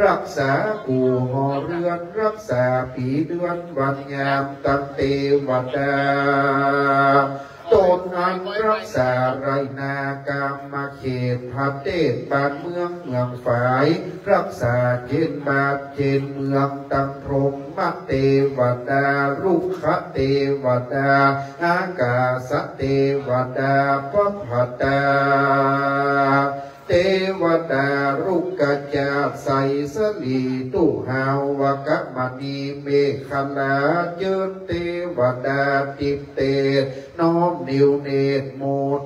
รักษากูหอเรือนรักษาปีเดือนวันยามตั้งเทวดาตนนั้นรักษาไรนากรรมเขตพันเทศบ้านเมืองฝ่ายรักษาเจนบาทเจนเมืองตั้งพรหมเทวดาลุกขเทวดาอากาศเทวดาพระพัตตาเทวดารุกขจาใสสลีตุหาวกมณีเมฆลาเจิญเทวดาติเตน้อมนิวเนตโม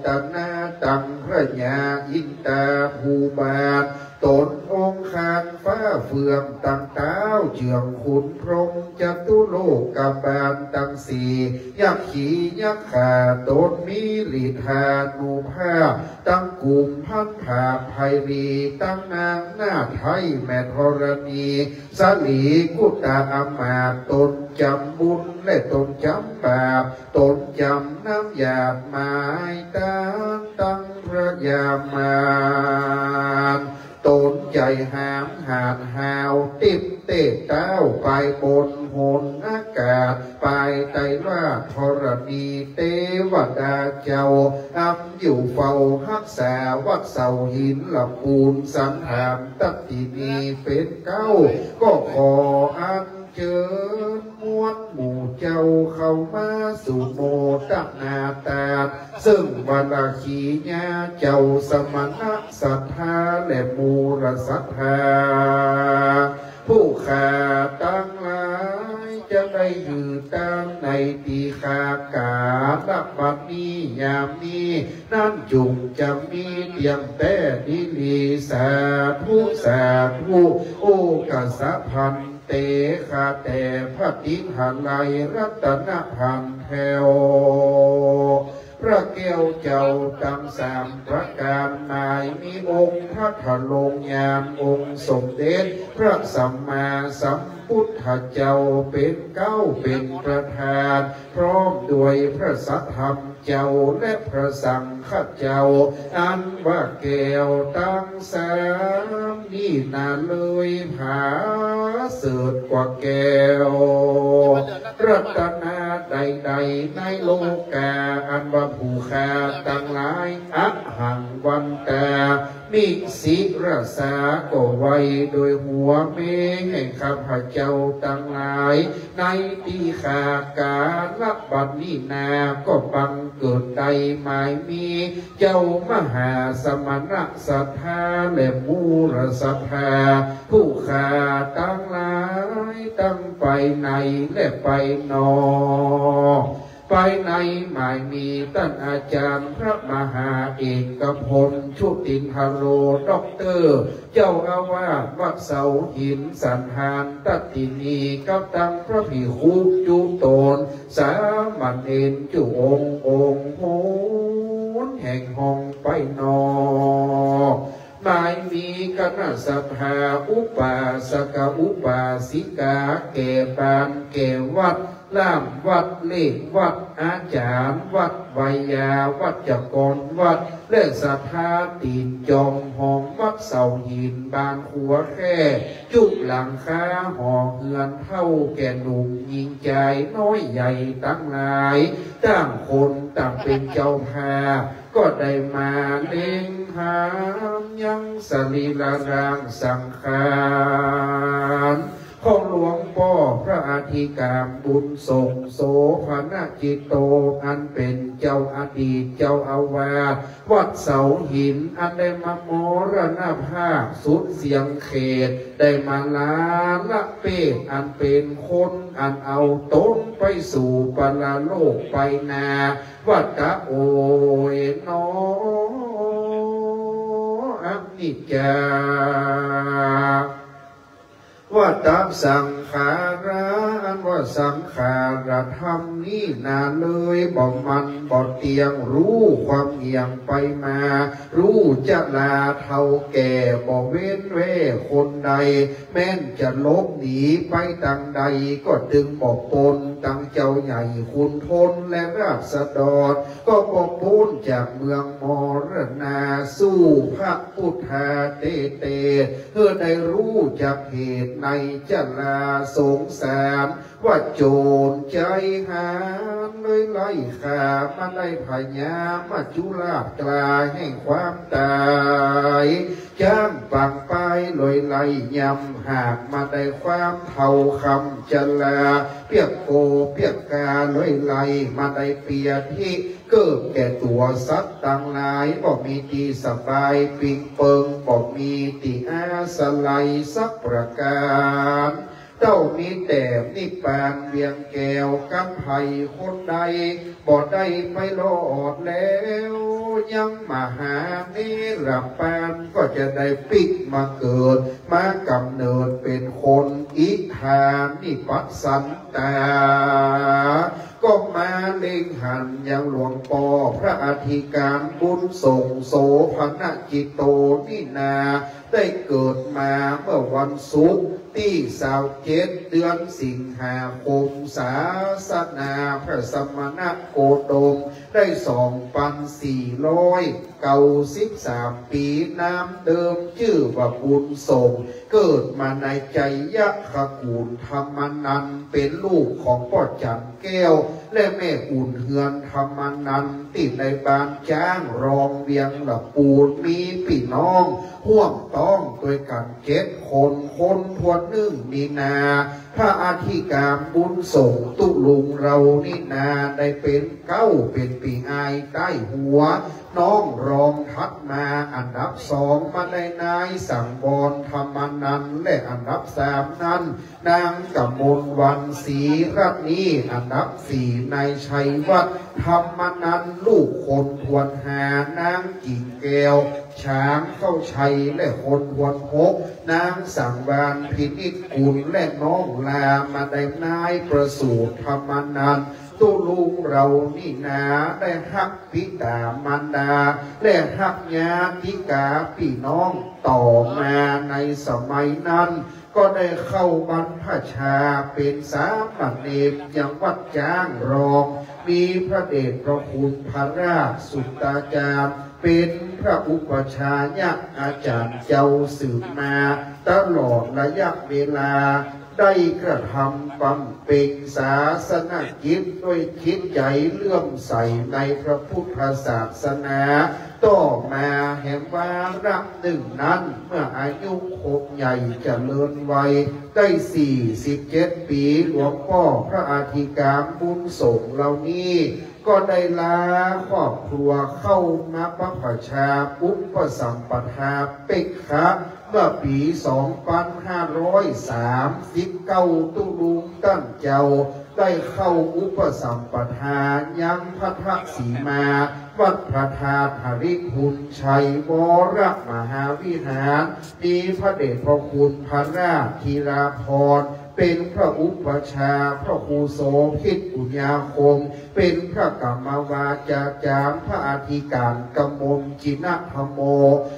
ตนาตังพระญาอินตาภูบาลเท ตนองค์คานฟ้าเฟืองตั้งเต้าเจืองขุนพรหมจตุโลกกบาลตั้งสี่ยักษ์ขี่ยักษ์ขาตนมีฤทธานุภาพตั้งกลุ่มพันผาไพรีตั้งนางหน้าไทยแม่ธรณีสลีกุตาอมาตนจำบุญและตนจำบาปตนจำน้ำหยาบหมายตั้งพระยามานตนใจหามหาดหาวติบเตะเต้าไปบนหนอากาศไปไตราชธรณีเทวดาเจ้าอับอยู่เฝ้ารักษาวัดเสาหินลำปูนสันหามตัดที่มีเป็นเก้าก็ขออันเชิญมวลหมู่เจ้าเข้ามาสู่โมตักนาตาซึ่งบรรดาขีญาเจ้าสมณะศรัทธาและมูรศรัทธาผู้ขาตั้งหลายจะได้อยู่ตามในตีขากาลับบัดนี้ยามนี้นั่นจุงจะมีเพียงแต่นิลีสาธุโอกาสพันเตคาแต่พระติหาลัยรัตนพันแถวพระแก้วเจ้าตั้งสามประการนายมีองค์พระธลงยามองค์สมเด็จพระสัมมาสัมพุทธเจ้าเป็นเก้าเป็นประธานพร้อมด้วยพระสัทธรรมเจ้าและพระสังฆเจ้าอันว่าแก้วตั้งสามนี่นาเลยผาเสดกว่าแก้วรัตนาใดๆในโลกาอันว่าผู้ขาตั้งหลายอักหังวันตามิสิรสาก็ไว้โดยหัวเมฆแห่งข้าพเจ้าตั้งหลายในตีขาการรับบัดนี้นาก็บังเกิดใดหมายมีเจ้ามหาสมณะศรัทธาและมูรศรัทธาผู้ขาตั้งหลายตั้งไปในและไปนอกไปในหมายมีท่านอาจารย์พระมหาเอกพลชุตินทโรด็อกเตอร์เจ้าอาวาสวัดเสาหินสันหานตัตินีกับตังพระภิกขุจุโตนสามัญเณรจุองค์โหนแห่งห้องไปนอกหมายมีคณะศรัทธาอุปาสกอุปาสิกาแก่ปานแก่วัดล่ามวัดเลขวัดอาจารย์วัดไวยาวัดจักรวัดและศรัทธาตีนจองห้องวัดเสาหินบางหัวแค่จุกหลังคาห่อเฮือนเท่าแก่หนุ่มยิงใจน้อยใหญ่ตั้งหลายต่างคนต่างเป็นเจ้าภาพก็ได้มาเล็งหามยังสรีระร่างสังขารของหลวงพ่อพระอธิการบุญส่งโสภณจิตโตอันเป็นเจ้าอดีตเจ้าอาวาสวัดเสาหินอันได้มามรณภาพสุดเสียงเขตได้มาลาละเปตอันเป็นคนอันเอาตนไปสู่ปรโลกไปนาวัดกะโอยนออันนิจจาว่าตามสังขาราอันว่าสังขารธรรมนี่นาเลยบ่มันบ่เตียงรู้ความเอียงไปมารู้จะลาเท่าแก่บ่เว้นเว้คนใดแม้นจะลบหนีไปทางใดก็ดึงบ่ปนตั้งเจ้าใหญ่คุณทนและราษฎรก็บ่พ้นจากเมืองมรณาสู้พระพุทธาเตเพื่อได้รู้จากเหตุในจะลาสงสารว่าโจรใจหามเลยไล่ขามาได้พญามาจุลาภกลาแห่งความตายจ้างปังไปลอยไล่ยำหากมาได้ความเท่าคำจะลาเปียกโกเปียกกาลอยไล่มาได้เปียที่เกิดแก่ตัวสัตว์ต่างหลายบอกมีตีสบายปิงเปิงบอกมีตีอาสไลสักประการ เจ้ามีแต่นิปานเวียงแก้วกับไผ่คนใดบ่ได้ไปรอดแล้วยังมาหาเนรปานก็จะได้ปิกมาเกิดมากำเนิดเป็นคนอิทานิปัสสันตาก็มาเล็งหันยังหลวงปอพระอธิการบุญส่งโสภณจิตโตนี่นาได้เกิดมาเมื่อวันศุกร์ที่27 เดือนสิงหาคมศาสนาพระสมณโคดมได้2,493 ปีน้ำเดิมชื่อว่าบุญส่งเกิดมาในใจยักขกูลธรรมนันเป็นลูกของพ่อจันแก้วและแม่อุ่นเฮือนธรรมนันติดในบ้านจ้างรองเวียงละปูนมีพี่น้องห่วงต้องด้วยกัน7 คนทวน1 มีนาพระอธิการบุญส่งตุลุงเรานี่นาได้เป็นเป็นปีอายใต้หัวน้องรองทัดมาอันดับ2มาได้นายสังวรธรรมนันและอันดับ3นั้นนางกมลวันศรีรัตนีอันดับ4นายชัยวัฒน์ธรรมนันลูกคนทวน5นางกิ่งแก้วช้างเข้าชัยและคนทวน6นางสังวานพินิจกุลและน้องลามาได้นายประสูติธรรมนันตุลุงเรานี่นาได้ฮักปิตามารดาและฮักญาติกาพี่น้องต่อมาในสมัยนั้นก็ได้เข้าบรรพชาเป็นสามเณรยังวัดจ้างรองมีพระเดชพระคุณพระราชสุตตาจารย์เป็นพระอุปชฌาย์อาจารย์เจ้าสืบมาตลอดระยะเวลาได้กระทำบำเพ็ญศาสนกิจด้วยคิดใจเลื่อมใสในพระพุทธศาสนาต่อมาแห่งวาระหนึ่งนั้นเมื่ออายุครบใหญ่เจริญวัยได้47 ปีหลวงพ่อพระอธิการบุญส่งเหล่านี้ก็ได้ลาครอบครัวเข้ามาบำเพ็ญชาอุปสัมปทาเป็กคะเมื่อปี 2539 ตุลุงตั้นเจ้าได้เข้าอุปสัมปทายังพัทสีมาวัดพระธาตุหริพุนชัยวรมหาวิหารมีพระเดชพระคุณพระราชธีราภรณ์เป็นพระอุปชาพระครูโสภิตปุญญาคมเป็นพระกรรมวาจาจารย์พระอธิการกมลจินธรรมโม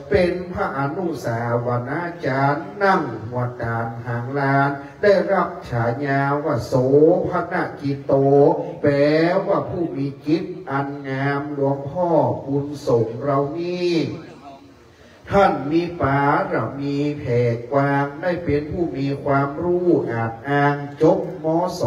เป็นพระอนุสาวนาจารย์นั่งหัวตานหางลานได้รับฉายาว่าโสภณกิโตแปลว่าผู้มีจิตอันงามหลวงพ่อบุญส่งเรานี้ท่านมีป่าเรามีแผ่กว้างได้เป็นผู้มีความรู้อาจอ่างจบมศ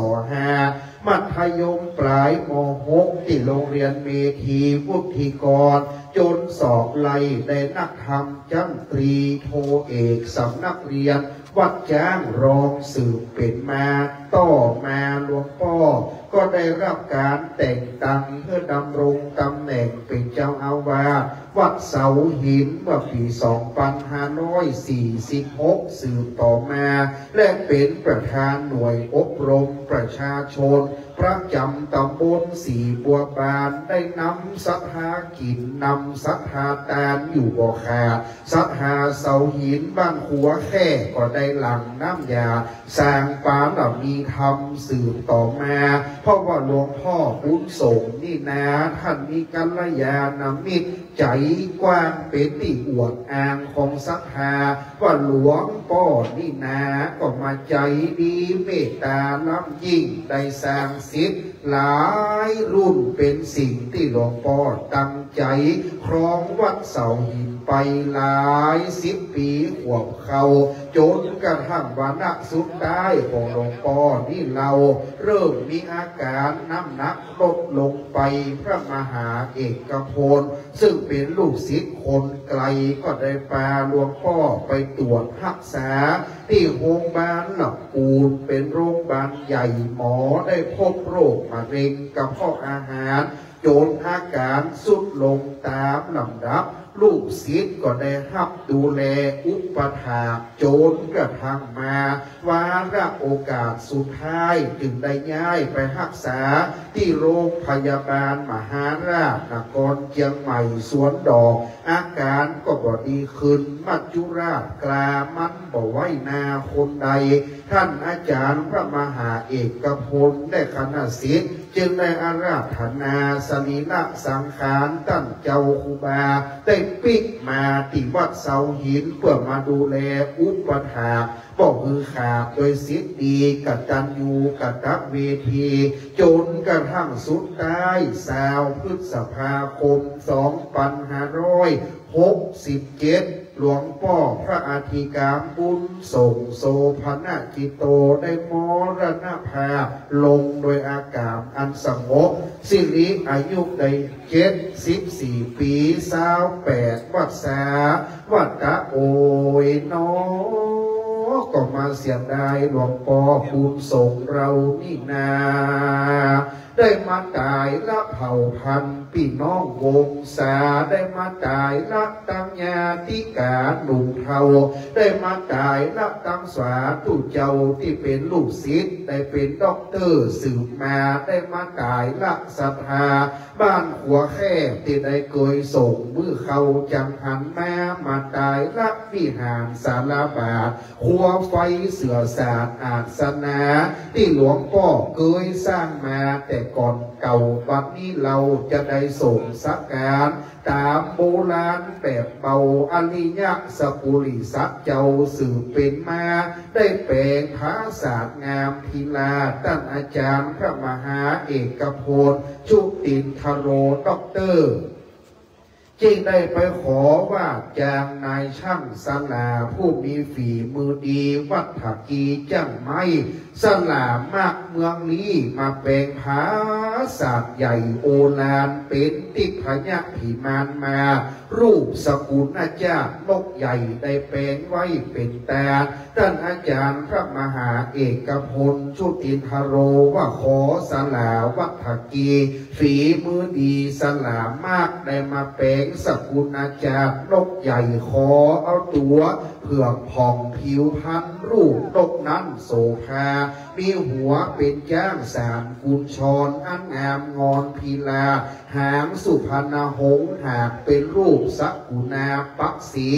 .5 มัธยมปลายม.6 ที่โรงเรียนเมธีวุฒิกรจนสอบไล่ได้นักธรรมจันตรีโทเอกสำนักเรียนวัดจ้างรองสืบเป็นมาต่อมาหลวงพ่อก็ได้รับการแต่งตั้งเพื่อดำรงตำแหน่งเป็นเจ้าอาวาสวัดเสาหินเมื่อปี 2546 สืบต่อมาและเป็นประธานหน่วยอบรมประชาชนประจำตำบลสีบัวบานได้นำศรัทธากินนำศรัทธาตาลอยู่บ่อขาดศรัทธาเสาหินบ้านหัวแค่ก็ได้หลั่งน้ำยาสร้างปานเหล่านี้ทำสืบต่อมาเพราะว่าหลวงพ่อบุญส่งนี่นะท่านมีกัลยาณมิตรใจกว้างเป็นที่อวดอ้างของศรัทธาว่าหลวงพ่อนี่นะก็มาใจดีเมตตาล้ำยิ่งได้สร้างศิษย์หลายรุ่นเป็นสิ่งที่หลวงพ่อตั้งใจครองวัดเสาหินไปหลาย10 ปีขวบเขาจนกระทั่งวันณสุดท้ายของหลวงพ่อนี่เราเริ่มมีอาการน้ำหนักลดลงไปพระมหาเอกพลซึ่งเป็นลูกศิษย์คนไกลก็ได้พาหลวงพ่อไปตรวจรักษาที่โรงพยาบาลหลับปูนเป็นโรงพยาบาลใหญ่หมอได้พบโรคมะเร็งกระเพาะอาหารจนอาการสุดลงตามลำดับ ลูกศิษย์ก็ได้รับดูแลอุปถากโจนกระทั่งมาวาระโอกาสสุดท้ายจึงได้ย้ายไปรักษาที่โรงพยาบาลมหาราชนครเชียงใหม่สวนดอกอาการก็บ่ดีขึ้นมัจจุราชกลามันบ่ไว้นาคนใดท่านอาจารย์พระมหาเอกพลได้คณะศิษย์จึงได้อาราธนาสรีระสังขารท่านเจ้าครูบาได้ปิกมาที่วัดเสาหินเพื่อมาดูแลอุปถากบอกคือขาดโดยศิษย์ดีกตัญญูกตเวทีจนกระทั่งสุดท้าย20 พฤษภาคม 2567หลวงพ่อพระอาธิการบุญส่งโสภณจิตโตได้มรณภาพลงโดยอากาศอันสงบสิริอายุได้74 ปี28 วัฏษาวัฏโอยน้อก็มาเสียดายหลวงพ่อบุญส่งเรานี่นาได้มาตายละเผ่าพันธุ์พี่น้องวงศาได้มาตายละตังญาติกาหนุ่มเทาได้มาตายละตังสาธุเจ้าที่เป็นลูกศิษย์ได้เป็นด็อกเตอร์สืบมาได้มาตายละศรัทธาบ้านขัวแค่ที่ได้เคยส่งมือเขาจังหันมาตายละวิหารสารบาทขัวไฟเสือศาสตร์อาสนาที่หลวงพ่อเคยสร้างมาแต่ก่อนเก่าบัดนี้เราจะได้ส่งสักการตามโบราณแบบเบาอริยะสปุริสักเจ้าสืบเป็นมาได้แปลงภาษางามพิลาท่านอาจารย์พระมหาเอกพลชุตินทโรด็อกเตอร์จึงได้ไปขอว่าจางนายช่างสลาผู้มีฝีมือดีวัฒกีจังไม่สลามากเมืองนี้มาแปลงภาษาใหญ่โอฬารเป็นติพยะพิมานมารูปสกุลอาจารย์นกใหญ่ได้แปลงไว้เป็นแต่ท่านอาจารย์พระมหาเอกพลชุตินทโรว่าขอสลาวัฒกีฝีมือดีสลามากได้มาแปลงสกุลอาจารย์นกใหญ่ขอเอาตัวเผือกผ่องผิวพรรณรูปนกนั้นโสภามีหัวเป็นจ้างสารกุญชรอันงามงอนพีลาหางสุพรรณหงส์หากเป็นรูปสกุณาปักษี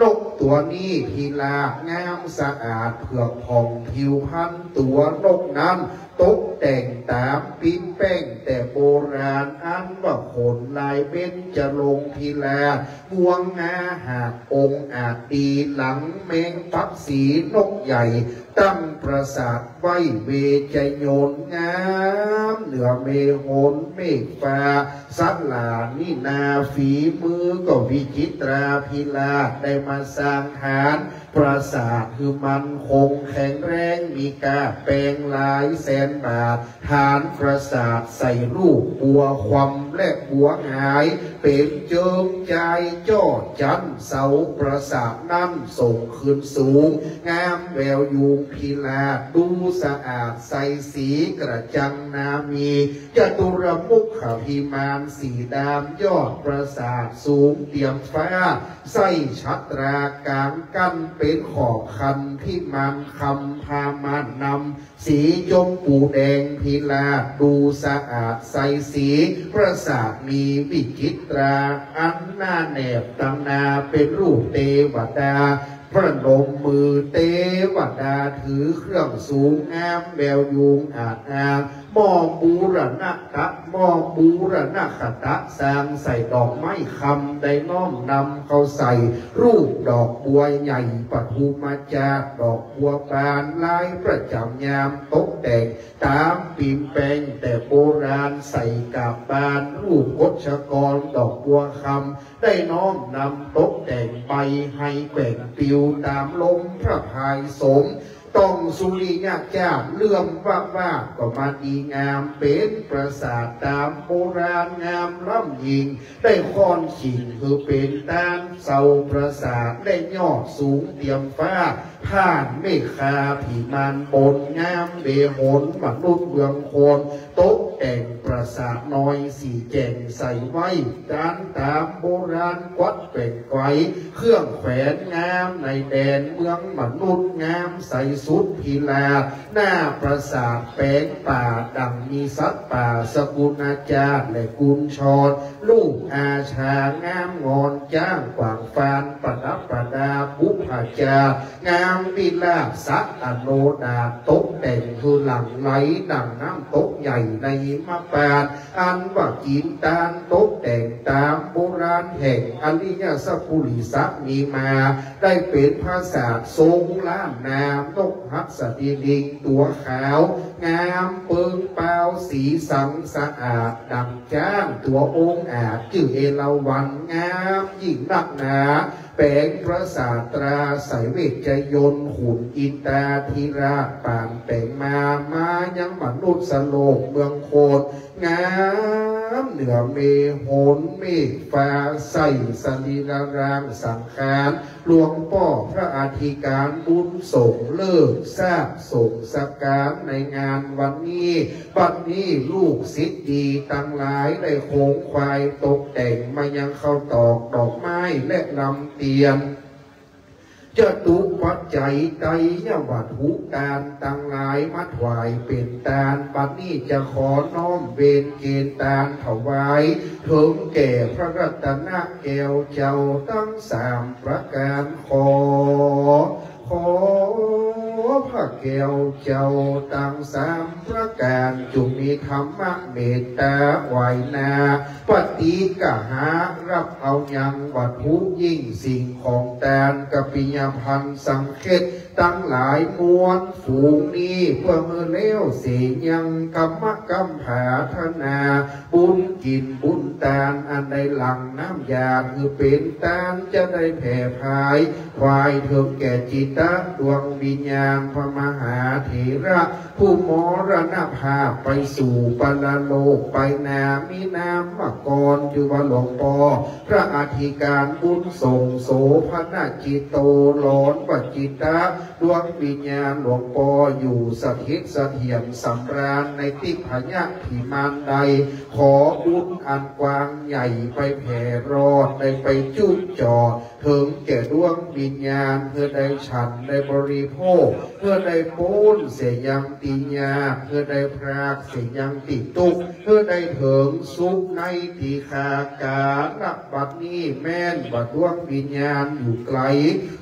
นกตัวนี้พีลางามสะอาดเผือกผ่องผิวพรรณตัวนกนั้นตกแต่งตามปิ้นแป้งแต่โบราณอันว่าขนลายเบ้นจะลงพีลางวงงาหากองค์อาจดีหลังเมงปักสีนกใหญ่ตั้งปราสาทไว้เวจโยนงามเหนือเมโหนเมฆฟ้าสัตลานี่นาฝีมือก็วิจิตราพิลาได้มาสร้างฐานปราสาทคือมันคงแข็งแรงมีกาแปลงหลายแสนบาทฐานปราสาทใส่รูปบัวความและบัวหายเป็นเจิมใจจ้อจันเสาปราสาทนั้นส่งขึ้นสูงงามแววยุงพิลาดูสะอาดใสสีกระจังนามีจตุรมุขพิมานสีดำยอดปราสาทสูงเตี่ยมฟ้าไส้ชัตรากลางกั้นเป็นขอบคันที่มันคำพามานนำสีจมปูแดงพิลาดูสะอาดใสสีปราสาทมีวิจิตราอันหน้าแนบตำนาเป็นรูปเทวดาพระนมมือเทวดาถือเครื่องสูงงามแววยุงอาจงามมอบูรณะตะมอบูรณะขตะสร้างใส่ดอกไม้คำได้น้อมนำเขาใส่รูปดอกบัวใหญ่ปฐุมาจากดอกบัวบานลายประจำยามตกแต่งตามปีมแปงแต่โบราณใส่กาบบานรูปกชกรดอกบัวคำได้น้อมนำตกแต่งไปให้แกว่งปิวตามลมพระพายสม ต้องสุริยะเจ้าเลื่อมว่าก็มาดีงามเป็นปราสาทตามโบราณงามล่ำยิงได้ค้อนขิงคือเป็นด้านเสาปราสาทได้ยอดสูงเตรียมฟ้าผ่านเมฆคาผีมันบนงามเดหนมนุษย์เมืองโคนตกแต่งปราสาทน้อยสีแจ่งใส่ไว้ด้านตามโบราณวัดแปลงไว้เครื่องแขวนงามในแดนเมืองมนุษย์งามใส่สุดพิลาหน้าปราสาทแปลงป่าดังมีสัตว์ป่าสกุลอาจารย์และกุลชรลูกอาชางามงอนจ้างกว่างฟานประดับประดาบุพจางามวิลาสักอโนดาตกแต่งคือหลังไหลดังน้ำตกใหญ่ในมะปานอันว่ากินตาลตกแต่งตามโบราณแห่งอริยสัพพุริสักมีมาได้เป็นภาษาทรงล้านนามนกหัสดีลิงตัวขาวงามเปิงเปล่าสีสังสะอาดดังจ้างตัวองค์อาจชื่อเอราวัณงามยิ่งนักหนาแปลงพระศาสตราใส่เวชยนต์หุ่นอินตาธิราชป่านแต่งมายังมนุษย์สโลกเมืองโคตงามเหนือเมโหนเมฆฟ้าใสสรีระรางสังขารหลวงพ่อพระอธิการบุญส่งเลิกทราบส่งสักการในงานวันนี้บัดนี้ลูกศิษย์ดีตั้งหลายได้โคงควายตกแต่งมายังเข้าตอกดอกไม้และลำเตียนจะตุปัจจัยไตยวัตถุการตั้งหลายมาถวายเป็นตาลบัดนี้จะขอน้อมเวรเกณฑ์ตาลถวายถึงแก่พระรัตนแก้วเจ้าตั้ง3 ประการขอพระแก้วเจ้าตั้ง3 ประการจงมีธรรมะเมตตาไหวนาปฏิกหารับเอายังวัตถุยิ่งสิ่งของแตนกปิยพันธ์สังเขตตั้งหลายมวลฝูงนี้เพื่อเมื่อเลี้ยวเสียยังกรรมกรรมผาธนาบุญกินบุญตาลอันใดหลังน้ำยาคือเป็นตาลจะได้แผ่พายควายเถิงแก่จิตะดวงวิญญาณพระมหาเถระผู้มรณภาพไปสู่ปรโลกไปนามีนามมกรอยู่ว่าหลวงพ่อพระอธิการบุญส่งโสภณจิตโตหลอนปัจจิตะดวงวิญญาณหลวงพ่ออยู่สถิตเสถียรสำราญในติพยะพิมานใดขอบุญอันกว้างใหญ่ไปแผ่รอดได้ไปจุดจอดถึงแก่ดวงวิญญาณเพื่อได้ฉันได้บริโภคเพื่อได้ปูนเสียยังติญาเพื่อได้พรากเสียยังติตุกเพื่อได้เถิงสุขในทีคาการนับบัดนี้แม่นบัดดวงวิญญาณอยู่ไกล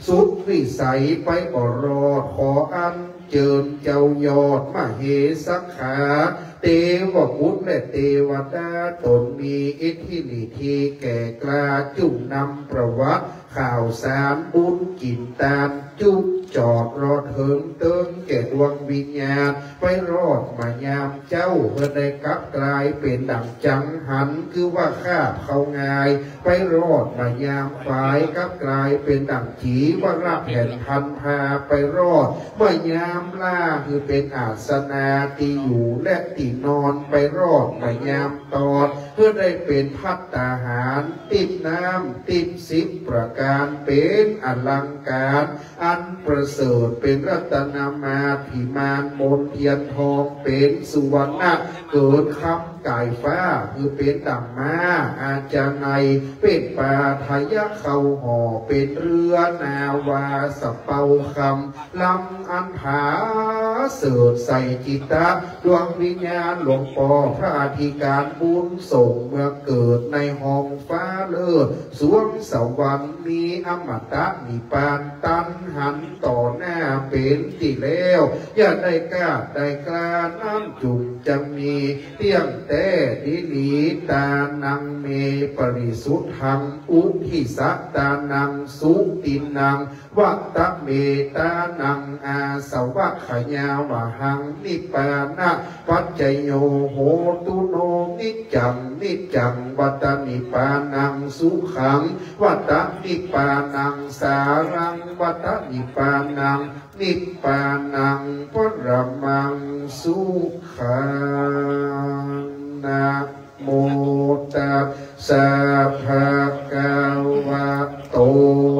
สุดวิสัยไปบ่รอดขออันเจิญเจ้ายอดมเหสักขาเทวบุตรและเทวดาตนมีอิทธิฤทธิแก่กล้าจุ่มนำประวัติข่าวสารบุญกินตามจุดจอดรอดเถิงเติมแก่ดวงวิญญาณไปรอดมายามเจ้าเพื่อได้กลับกลายเป็นดั่งจังหันคือว่าข้าเขาง่ายไปรอดมายามฝ่ายกลับกลายเป็นดั่งจีว่ารับแผ่นพันพาไปรอดเมื่อยามล่าคือเป็นอาสนาตีอยู่และตีนอนไปรอดมายามตอดเพื่อได้เป็นภัตตาหารติดน้ำติด10 ประการเป็นอลังการอันประเสริฐเป็นรัตนมาภิมานมนเทียนทองเป็นสุวรรณะเกิดคำไก่ฟ้าคือเป็นดั่งม้าอาจารย์ในเป็นปาทยะเขาห่อเป็นเรือนาวาสเปาคำลำอันผาเสดใส่จิตตะดวงวิญญาณหลวงพ่อพระอธิการบุญส่งเมื่อเกิดในห้องฟ้าเลิศสวงสวรรค์มีอมตะนิพพานตันหันต่อหน้าเป็นที่แล้วอย่าได้กล้าได้กล้าน้ำจุ่มจะมีเที่ยง เตดิลีตานังเมปริสุทธังอุทิสัตตานังสุตินังวัตตะเมตานังอาสวัคขยาวะหังนิปานะปัจจโยโหตุโนนิจังวัตตนิปานังสุขังวัตตนิปานังสารังวัตตนิปานังนิปปานังปรมังสุขังนะโมตัสสะภะคะวะโต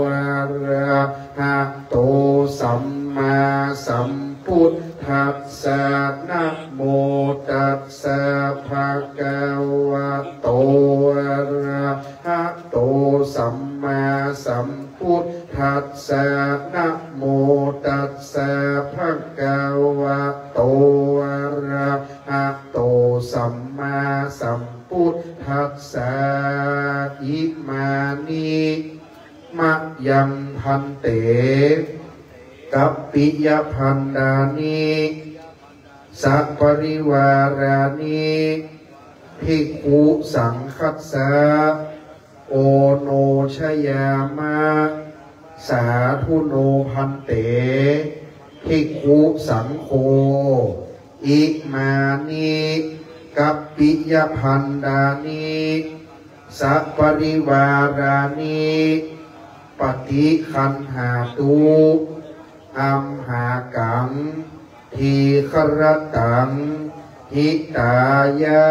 อะระหะโตสัมมาสัมพุทธัสสะนะโมตัสสะภะคะวะโตอะระหะโตสัมมาสัมพุทธัสสะนะโมตัสสะภะคะวะโตอะระหะโตสัมมาสัมพุทธัสสะอิมานิมะยังพันเตกัปปิยพันดานิสัพปริวารานิภิกขุสังคัสสะโอโนชยามะสาธุโนพันเตภิกขุสังโฆอิมานิกัปปิยพันดานิสัพปริวารานิปฏิคันหาตุอัมหากังทีครตังหิตายะ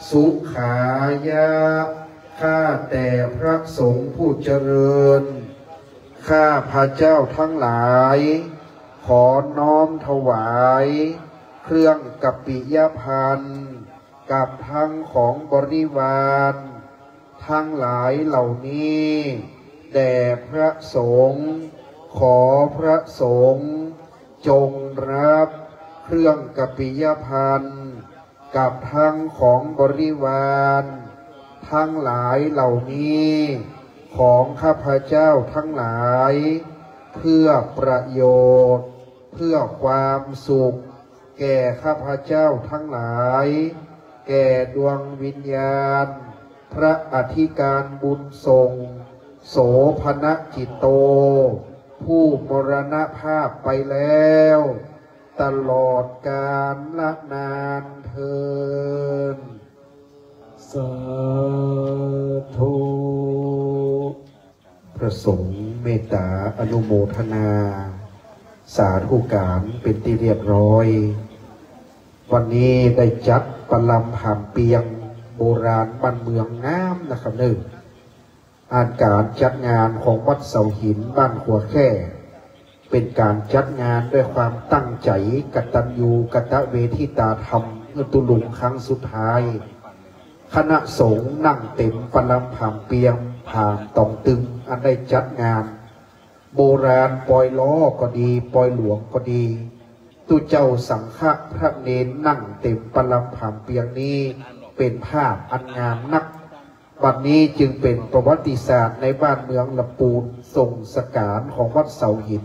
สุขายะข้าแต่พระสงฆ์ผู้เจริญข้าพระเจ้าทั้งหลายขอน้อมถวายเครื่องกัปปิยพันธ์กับทั้งของบริวารทั้งหลายเหล่านี้แด่พระสงฆ์ขอพระสงฆ์จงรับเครื่องกัปปิยพันธ์กับทั้งของบริวารทั้งหลายเหล่านี้ของข้าพเจ้าทั้งหลายเพื่อประโยชน์เพื่อความสุขแก่ข้าพเจ้าทั้งหลายแก่ดวงวิญญาณพระอธิการบุญทรงโสภณจิตโตผู้มรณภาพไปแล้วตลอดกาลละนานเทินสาธุพระสงฆ์เมตตาอนุโมทนาสาธุการเป็นที่เรียบร้อยวันนี้ได้จัดประลำหามเปียงโบราณบ้านเมืองงามนะครับการจัดงานของวัดเสาหินบ้านหัวแค่เป็นการจัดงานด้วยความตั้งใจกตัญญูกตเวทิตาธรรมเมื่อตุลุงครั้งสุดท้ายคณะสงฆ์นั่งเต็มประลำหามเปียงผ่านตองตึงอันได้จัดงานโบราณปอยล้อก็ดีปอยหลวงก็ดีตุเจ้าสังฆะพระเนรนั่งเต็มประลำหามเปียงนี้เป็นภาพอันงามนักวันนี้จึงเป็นประวัติศาสตร์ในบ้านเมืองลำปูนทรงสการของวัดเสาหิน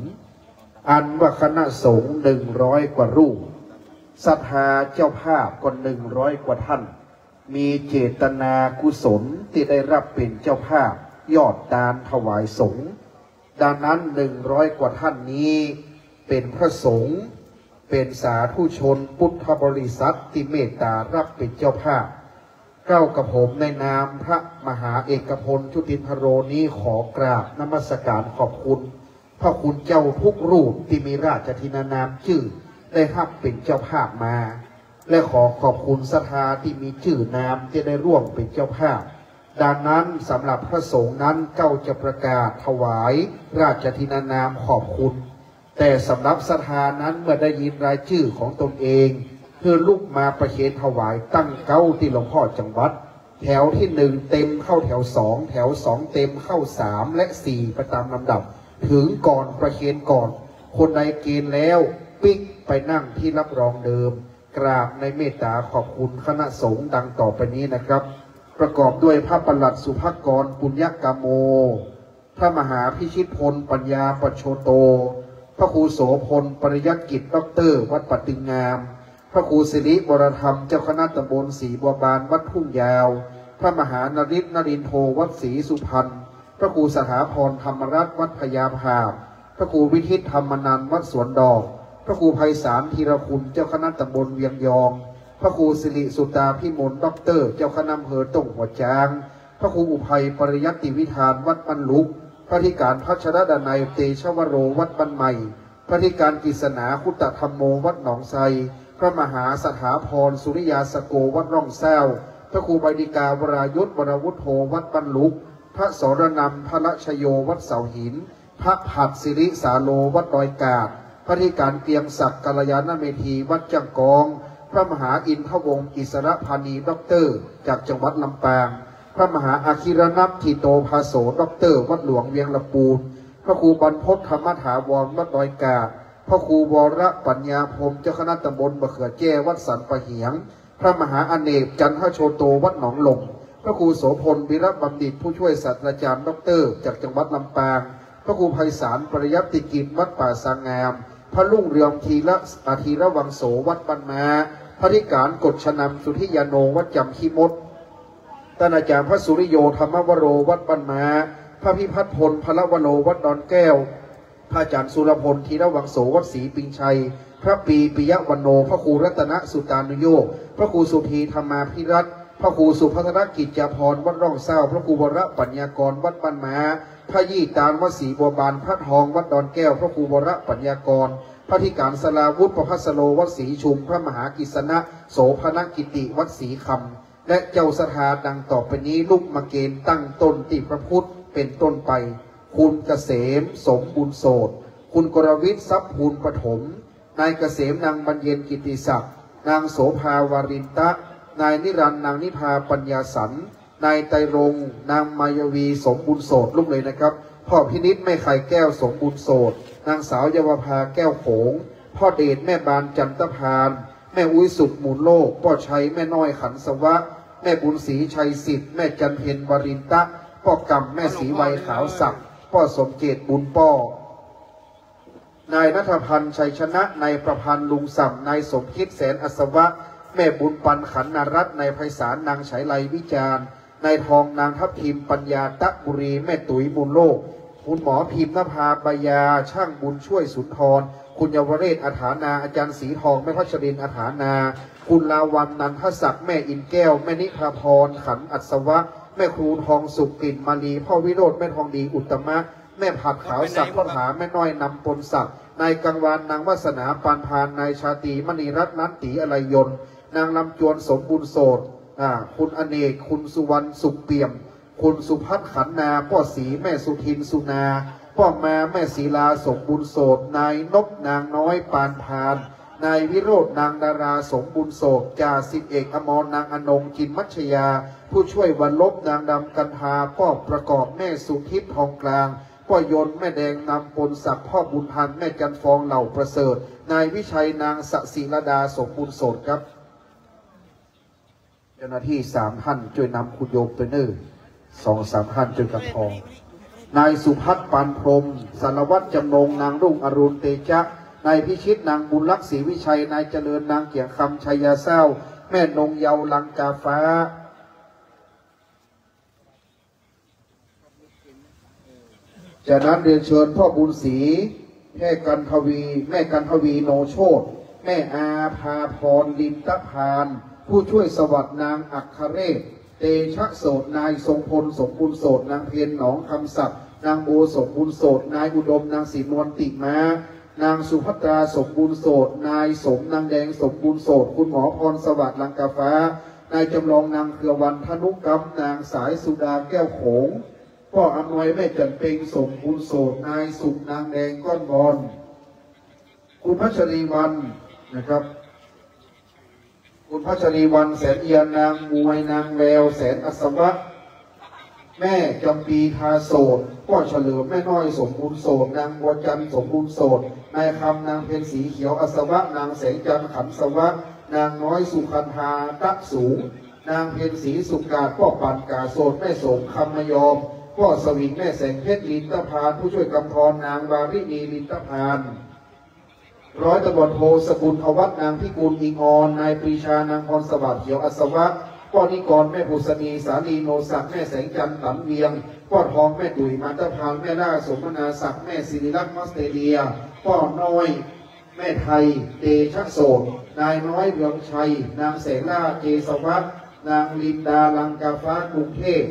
อันว่าคณะสงฆ์100 กว่ารูปศรัทธาเจ้าภาพก็100 กว่าท่านมีเจตนากุศลที่ได้รับเป็นเจ้าภาพยอดทานถวายสงฆ์ดังนั้น100 กว่าท่านนี้เป็นพระสงฆ์เป็นสาธุชนพุทธบริษัทที่เมตตารับเป็นเจ้าภาพเก้ากับผมในนามพระมหาเอกพลชุติพโรนี้ขอกราบนมัสการขอบคุณพระคุณเจ้าทุกรูปที่มีราชทินานามชื่อได้รับเป็นเจ้าภาพมาและขอขอบคุณศรัทธาที่มีชื่อนามที่ได้ร่วมเป็นเจ้าภาพดังนั้นสำหรับพระสงฆ์นั้นเจ้าจะประกาศถวายราชทินานามขอบคุณแต่สำหรับศรัทธานั้นเมื่อได้ยินรายชื่อของตนเองเพื่อลุกมาประเคนถวายตั้งเก้าที่หลวงพ่อจังหวัดแถวที่1เต็มเข้าแถว2แถว2เต็มเข้า3และ4ไปตามลำดับถึงก่อนประเคนก่อนคนใดเกณฑ์แล้วปิ๊กไปนั่งที่รับรองเดิมกราบในเมตตาขอบคุณคณะสงฆ์ดังต่อไปนี้นะครับประกอบด้วยพระปลัดสุภกรปุญญกโมพระมหาพิชิตพลปัญญาปโชโตพระครูโสพลปริยัติกิจด็อกเตอร์วัดปฏิงาม พระครูสิริวรธรรมเจ้าคณะตำบลศรีบัวบานวัดทุ่งยาวพระมหานฤทธิ์นรินทร์โทวัดศรีสุพรรณพระครูสถาพรธรรมรัตน์วัดพญาภาพพระครูวิทิตธรรมนันท์วัดสวนดอกพระครูไพศาลธีรคุณเจ้าคณะตำบลเวียงยองพระครูสิริสุตาพิมลด็อกเตอร์เจ้าคณะอำเภอต้งหัวจางพระครูอุภัยปริยัติวิธานวัดบรรลุพระธิการพัชรดนัยเตชวโรวัดบันใหม่พระธิการกฤษณาคุตธรรมโมวัดหนองไทรพระมหาสถาพรสุริยาสโกวัดร่องแซวพระครูใบดิกาวรายุทธวรวุฒโธวัดบรรลุพระสรนัมพระชโยวัดเสาหินพระผัดสิริสาโลวัดดอยกาดพระธิการเกียงศักดิ์กัลยาณเมธีวัดจังกองพระมหาอินทวงศ์อิสระพานีด็อกเตอร์จากจังหวัดลำปางพระมหาอาคิรนัททิโตภาโสด็อกเตอร์วัดหลวงเวียงละปูนพระครูบรรพตธรรมถาวรวัดดอยกาดพระครูวรปัญญาพรมเจ้าคณะตำบลมะเขือแจ้วัดสันปะเหียงพระมหาอเนกจันทโชโตวัดหนองหลงพระครูโสพลวิรบัณฑิตผู้ช่วยศาสตราจารย์ด็อกเตอร์จากจังหวัดลำปางพระครูไพศาลปริยัติกิจวัดป่าสางามพระลุ่งเรืองธีระวังโสวัดบันมาพระธิการกฎชนำสุธิยาโนวัดจำขีมดท่านอาจารย์พระสุริโยธรรมวโรวัดบันมาพระพิพัฒน์พลพระวโรวัดดอนแก้วพระอาจารย์สุรพลธีระวังโสวัดศรีปิงชัยพระปีปิยวันโนพระครูรัตนสุตานุโยพระครูสุธีธรรมาภิรัตน์พระครูสุภัทรกิจจพรวัดร่องเศร้าพระครูวรปัญญากรวัดบันมาพระยี่ตาลวัดศรีบัวบานพระทองวัดดอนแก้วพระครูวรปัญญากรพระธิการสลาวุฒิประภัสโลวัดศรีชุมพระมหากิษณะโสภณกิติวัดศรีคำและเจ้าสถาดังต่อไปนี้ลูกมาเกณฑ์ตั้งต้นติพระพุทธเป็นต้นไปคุณเกษมสมบุญโสดคุณกรวิทย์ทรัพย์ภูลปฐมนายเกษมนางบรรเย็นกิติศักดิ์นางโสภาวารินตะนายนิรันดร์นางนิพาปัญญาสันนายไตรรงค์นางมายวีสมบุญโสดลูกเลยนะครับพ่อพินิจแม่ไข่แก้วสมบุญโสดนางสาวเยาวภาแก้วโขงพ่อเดชแม่บานจันทพานแม่อุ้ยสุขมูลโลกพ่อชัยแม่น้อยขันสวะแม่บุญศรีชัยสิทธิ์แม่จันเพ็ญวรินตะพ่อกำแม่ศรีวัยขาวศักดิ์พ่อสมเจตบุญป้อนายณัฐพันธ์ชัยชนะนายประพันธ์ลุงสัมนายสมคิดแสนอัศวะแม่บุญปันขันนารัตน์นายไพศาลนางไฉไลวิจารณ์นายทองนางทัพทิมปัญญาตะบุรีแม่ตุ๋ยบุญโลกคุณหมอพิมพ์นภาปยาช่างบุญช่วยสุนทรคุณเยาวเรศอาถานาอาจารย์ศรีทองแม่พัชรินอาถานาคุณลาวันนันทศักดิ์แม่อินแก้วแม่นิพาพรขันอัศวะแม่ครูทองสุขกลิ่นมาลีพ่อวิโรธแม่ทองดีอุตตมะแม่ผัดขาวศักดิ์พ่อหาแม่น้อยนำปนศักดิ์นายกังวานนางวาสนาปานพานนายชาตีมณีรัตน์นันตีอะไรยนนางลำจวนสมบุญโสดคุณอเนกคุณสุวรรณสุขเปี่ยมคุณสุพัฒน์ขันนาพ่อศรีแม่สุทินสุนาพ่อมาแม่ศีลาสมบุญโสดนายนบนางน้อยปานพานนายวิโรจน์นางดาราสมบุญโสดจ่าสิบเอกอมรนางอนงจินมัชยาผู้ช่วยวันลบนางดำกันทาพ่อประกอบแม่สุทิพย์ทองกลางพ่อยนแม่แดงนำปนศักดิ์พ่อบุญพันธ์แม่จันฟองเหล่าประเสริฐนายวิชัยนางสศิรดาสมบุญโสดครับเจ้าหน้าที่3 ท่านช่วยนำคุณโยมตัวเนอร์2-3 ท่านจนกระทองนายสุพัฒน์ปานพรมสารวัตรจำนงนางรุ่งอรุณเตชะนายพิชิตนางบุญลักษ์ศรีวิชัยนายเจริญนางเกียรติคำชัยยาเศร้าแม่นงเยาลังกาฟ้าจากนั้นเรียนเชิญพ่อบุญศรีแม่กันทวีโนโชตแม่อาภาพรลิมตะพานผู้ช่วยสวัสดิ์นางอัครเรศเตชะโสดนายทรงพลสมบุญโสดนางเพียรหนองคำศักดิ์นางโบสมบุญโสดนายอุดมนางศรีนวลติมานางสุภัตราสมบุญโสดนายสมนางแดงสมบุญโสดคุณหมอพรสวัสดิ์ลังกาฟ้านายจำลองนางเครือวันธนุกรรมนางสายสุดาแก้วโขงพ่ออำนวยแม่จันเพ็งสมบุญโสดนายสุขนางแดงก้อนบอลคุณพัชรีวันนะครับคุณพัชรีวันแสนเอียนนางมวยนางแววแสนอัศวะแม่จำปีทาโสดพ่อเฉลิมแม่น้อยสมบูรณ์โสดนางบัวจันทร์สมบูรณ์โสดนายคำนางเพ็ญสีเขียวอัศวะนางแสงจันทร์ขันสวะนางน้อยสุขันธาตักสูงนางเพ็ญศรีสุกาพ่อปันกาโสดแม่สมคำมยอมพ่อสวิงแม่แสงเพชรลินตะพานผู้ช่วยกำธรนางวาริณีลินตะพาน ร้อยตำรวจโทสกุลอวัฒนางพิกุลอิงออนนายปรีชานางพรสวัสดิ์เขียวอัศวะป้อนิกรแม่ปุษณีสาลีโนศักดิ์แม่แสงจันทร์ตันเวียงป้อทองแม่ดุยมันตะพานแม่ล่าสมนาศักดิ์แม่ศิริรักษ์ออสเตรเลียป้อน้อยแม่ไทยเตชะโสดนายน้อยเรืองชัยนางแสงล่าเจสวัฒน์นางลินดาลังกาฟ้ากรุงเทพ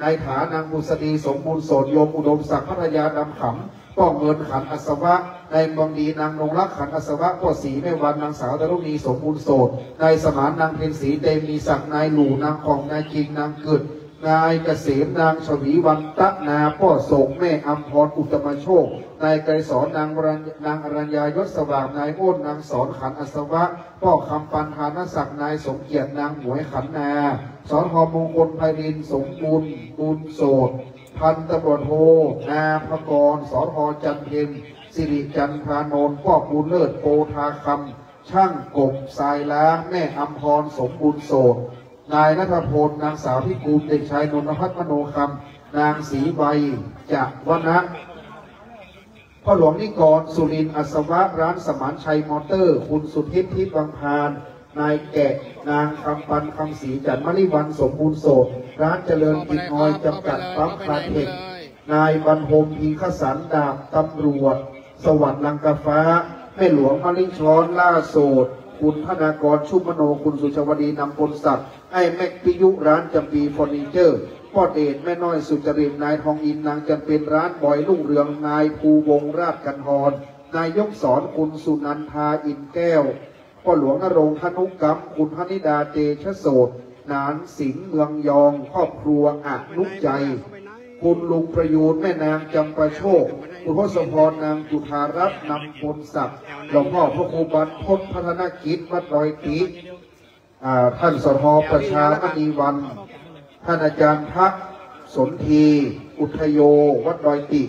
นายฐานางบุษดีสมบูรณ์โสดโยมอุดมศักดิ์พัทยาดำขำป้อเงินขันอัศวะนายบางดีนางนงรักขันอัศวะป้อศรีแม่วันนางสาวดารุณีสมบูรณ์โสดนายสมานนางเพ็ญศรีเตมีศักดิ์นายหลู่นางของนายจิงนางเกิดนายเกษมนางชวีวันตะนาพ่อโศกแม่อัมพรอุตมโชคนายไกรสอนนางอรัญญายศสว่างนายอ้นนางสอนขันอัศวะพ่อคำปันธานศักดิ์นายสมเกียรตินางหมวยขันนาสอนหอมงคลไพรินสมบูรณ์บุญโสดพันตำรวจโทนาภกรสอนหอจันเพ็ญสิริจันทรานนท์พ่อบุญเลิศโพธาคำช่างกบทรายล้างแม่อัมพรสมบูรณ์โสดนายณัฐพลนางสาวพิกูลเด็กชายนนทพัฒน์มโนคำนางศรีใบจักวนะพ่อหลวงนิกรสุรินทร์อัศวะร้านสมานชัยมอเตอร์คุณสุทิพย์ทิพย์บางพานนายแกะนางคำปันคำศรีจันทร์มลิวันสมบูรณ์โสดร้านเจริญกินออยจำกัดปั๊มคาเทค นายบรรพมพีขสันดาบตำรวจสวัสดิ์ลังกาฟ้าแม่หลวงมะลิช้อนล่าโสดคุณธนากรชุมโนคุณสุชวดีนำพลศักดิ์ไอ้แม็กปิยุร้านจำปีเฟอร์นิเจอร์พ่อเดชแม่น้อยสุจริตนายทองอินนางจันเป็นร้านบอยลุ่งเรืองนายภูวงราชกันฮรนายยกสอนคุณสุนันทาอินแก้วพ่อหลวงนรงค์ธนุกรรมคุณพนิดาเตชะโสดนานสิงห์เมืองยองครอบครัวอนุใจคุณลุงประยูนแม่นางจำปาโชคคุณพ่อสมพรนางจุธารัตน์นำพลศักดิ์หลวงพ่อพระครูบรรพตพัฒนกิจวัดดอยติท่านสทประชามณีวันท่านอาจารย์พักสนธีอุทโยวัดดอยติ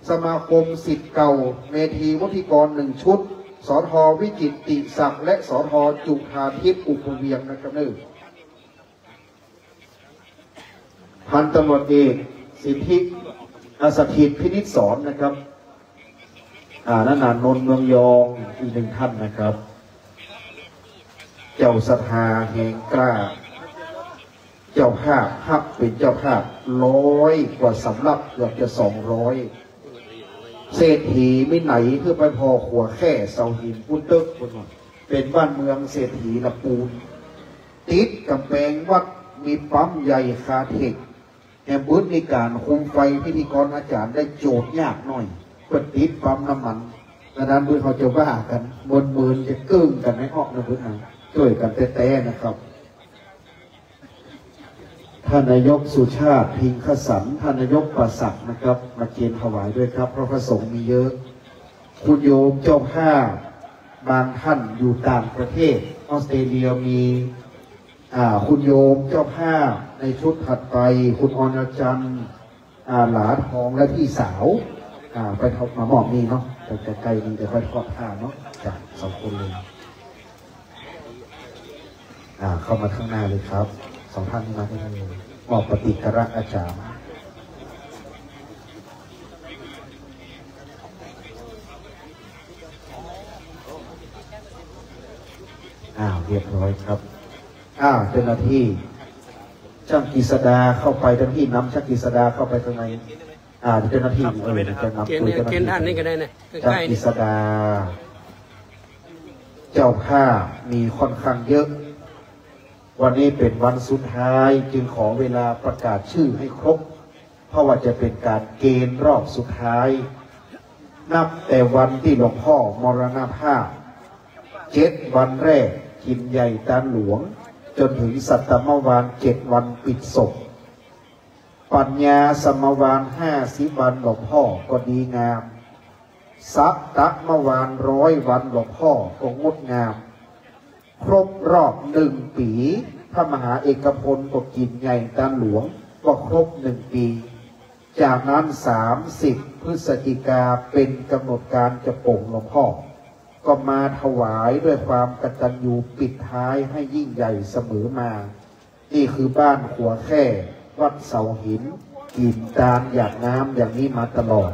สมาคมศิษย์เก่าเมธีวุฒิกร1 ชุดสทวิจิตรติศักดิ์และสทจุธาทิพย์อุปเวียงนะครับพันตำรวจเอกสิทธิสถิตพินิจสอนนะครับนันนนท์เมืองยองอีก1 ท่านนะครับเจ้าศรัทธาแห่งกล้าเจ้าภาพฮับเป็นเจ้าภาพ100 กว่าสำรับเกือบจะ200เศรษฐีไม่ไหนเพื่อไปพอขัวแค่เสาหินปุ้นตึกเป็นบ้านเมืองเศรษฐีละปูนติดกำแพงวัดมีปั๊มใหญ่คาเทคแอมบูสในการคุมไฟพิธีกรอาจารย์ได้โจทย์ยากหน่อยเปิดติดปั๊มน้ำมันดังนั้นเพื่อเขาจะว่ากันบนมือจะกึ่งกันให้ออกนะเพื่อนช่วยกันแต้ๆนะครับท่านนายกสุชาติพิงขสันท่านนายกประศักดิ์นะครับมาเกณฑ์ถวายด้วยครับเพราะพระสงฆ์มีเยอะคุณโยมเจ้าภาพบางท่านอยู่ต่างประเทศออสเตรเลียมีคุณโยมเจ้าภาพในชุดถัดไปคุณอรจันทร์หลาทองและพี่สาวไปทำมาหมอบนี่เนาะแต่ไกลนี่จะค่อยทอดผ้าเนาะจาก2 คนเลยเข้ามาข้างหน้าเลยครับ2 ท่านมาที่นี่มอบปฏิกรอาจารย์เรียบร้อยครับเจ้าหน้าที่ช่างกฤษดาเข้าไปเจ้าหน้าที่นำช่างกฤษดาเข้าไปข้างในเจ้าหน้าที่จะนำคุยเจ้าหน้าที่ช่างกฤษดาเจ้าภาพมีค่อนข้างเยอะวันนี้เป็นวันสุดท้ายจึงขอเวลาประกาศชื่อให้ครบเพราะว่าจะเป็นการเกณฑ์รอบสุดท้ายนับแต่วันที่หลวงพ่อมรณภาพ7 วันแรกกินใหญ่ตาหลวงจนถึงสัตตมวาน7 วันปิดศพปัญญาสมวาน50 วันหลวงพ่อก็ดีงามสัตตมวาน100 วันหลวงพ่อก็งดงามครบรอบ1 ปีพระมหาเอกพลก็กินใหญ่ตาหลวงก็ครบ1 ปีจากนั้น30 พฤศจิกาเป็นกำหนดการจะปลงหลวงพ่อก็มาถวายด้วยความกตัญญูปิดท้ายให้ยิ่งใหญ่เสมอมานี่คือบ้านขัวแค่วัดเสาหินกินตาลหยาดน้ำอย่างนี้มาตลอด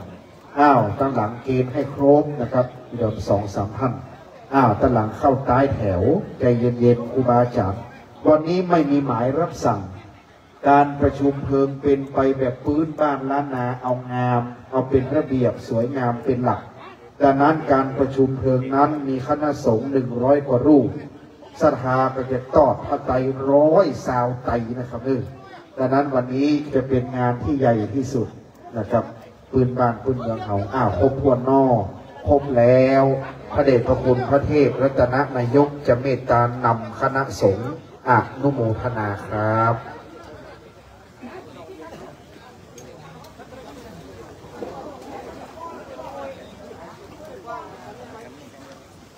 ตั้งหลังเกณฑ์ให้ครบนะครับเดี๋ยว2-3 ท่าน ตะหลังเข้าใต้แถวใจเย็นๆครูบาอาจารย์วันนี้ไม่มีหมายรับสั่งการประชุมเพลิงเป็นไปแบบพื้นบ้านล้านนาเอางามเอาเป็นระเบียบสวยงามเป็นหลักดังนั้นการประชุมเพลิงนั้นมีคณะสงฆ์100 กว่ารูปศรัทธาก็จะตอดพระไตร100 สาวไตนะครับดังนั้นวันนี้จะเป็นงานที่ใหญ่ที่สุดนะครับปืนบ้านปืนเมืองเขาครบถ้วนนอครบแล้วพระเดชพระคุณพระเทพรัตนนายกจะเมตตานำคณะสงฆ์อนุโมทนาครับ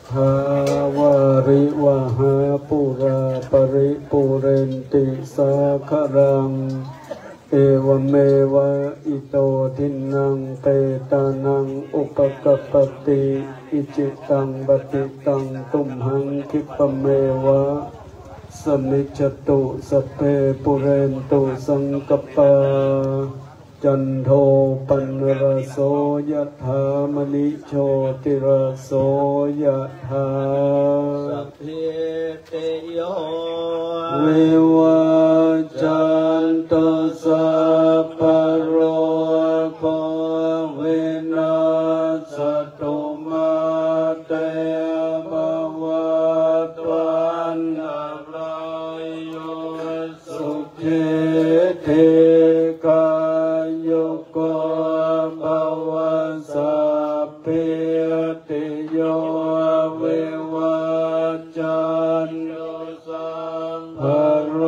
ภาวริวหาปุราปริปุเรนติสาครังเอวเมวะอิโตทินังเปตานังอุปกปปติอิจิตังปฏิตังตุมหังคิปเมวะสมิจจตุสัพเพปุเรนตุสังกปาจันโทปันรโสยถามณิโชติรโสยถาสัพเพเตโยวิวัจจันตุสัพพะโรโควินาศตุมาเตภวัตวันตรายโยสุขีเทกายโกภวสัพเพติโยวิวัจจันตุสัพพะโร